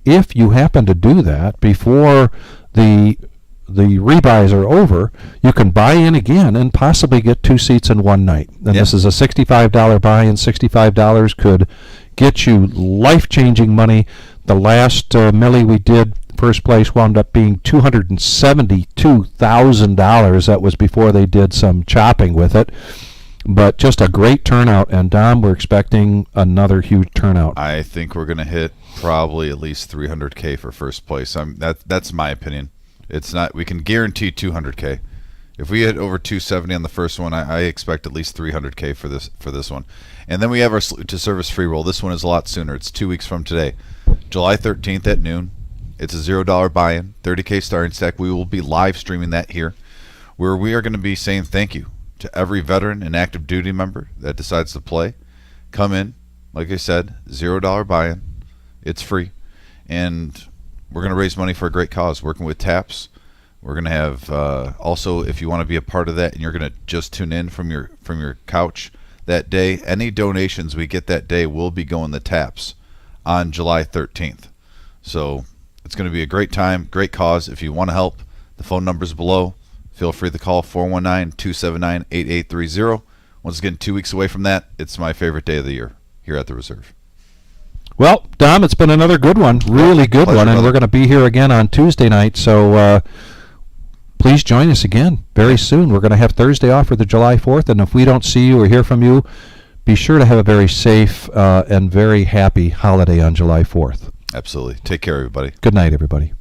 if you happen to do that before the the rebuys are over, you can buy in again and possibly get 2 seats in one night. And this is a $65 buy-in. $65 could get you life-changing money. The last millie we did, first place wound up being $272,000. That was before they did some chopping with it. But just a great turnout. And Dom, we're expecting another huge turnout. I think we're going to hit probably at least 300K for first place. That's my opinion. It's not. We can guarantee 200K. If we hit over 270 on the first one, I expect at least 300K for this one. And then we have our Salute to Service free roll. This one is a lot sooner. It's 2 weeks from today, July 13th at noon. It's a $0 buy-in, 30K starting stack. We will be live streaming that here, where we are going to be saying thank you to every veteran and active duty member that decides to play. Come in, like I said, $0 buy-in. It's free, and we're going to raise money for a great cause, working with TAPS. We're going to have also, if you want to be a part of that and you're going to just tune in from your couch that day, any donations we get that day will be going to TAPS on July 13th. So it's going to be a great time, great cause. If you want to help, the phone number's below. Feel free to call 419-279-8830. Once again, 2 weeks away from that, it's my favorite day of the year here at the Reserve. Well, Dom, it's been another good one, really good Pleasure, one, and brother. we're going to be here again on Tuesday night, so please join us again very soon. We're going to have Thursday off for the July 4th, and if we don't see you or hear from you, be sure to have a very safe and very happy holiday on July 4th. Absolutely. Take care, everybody. Good night, everybody.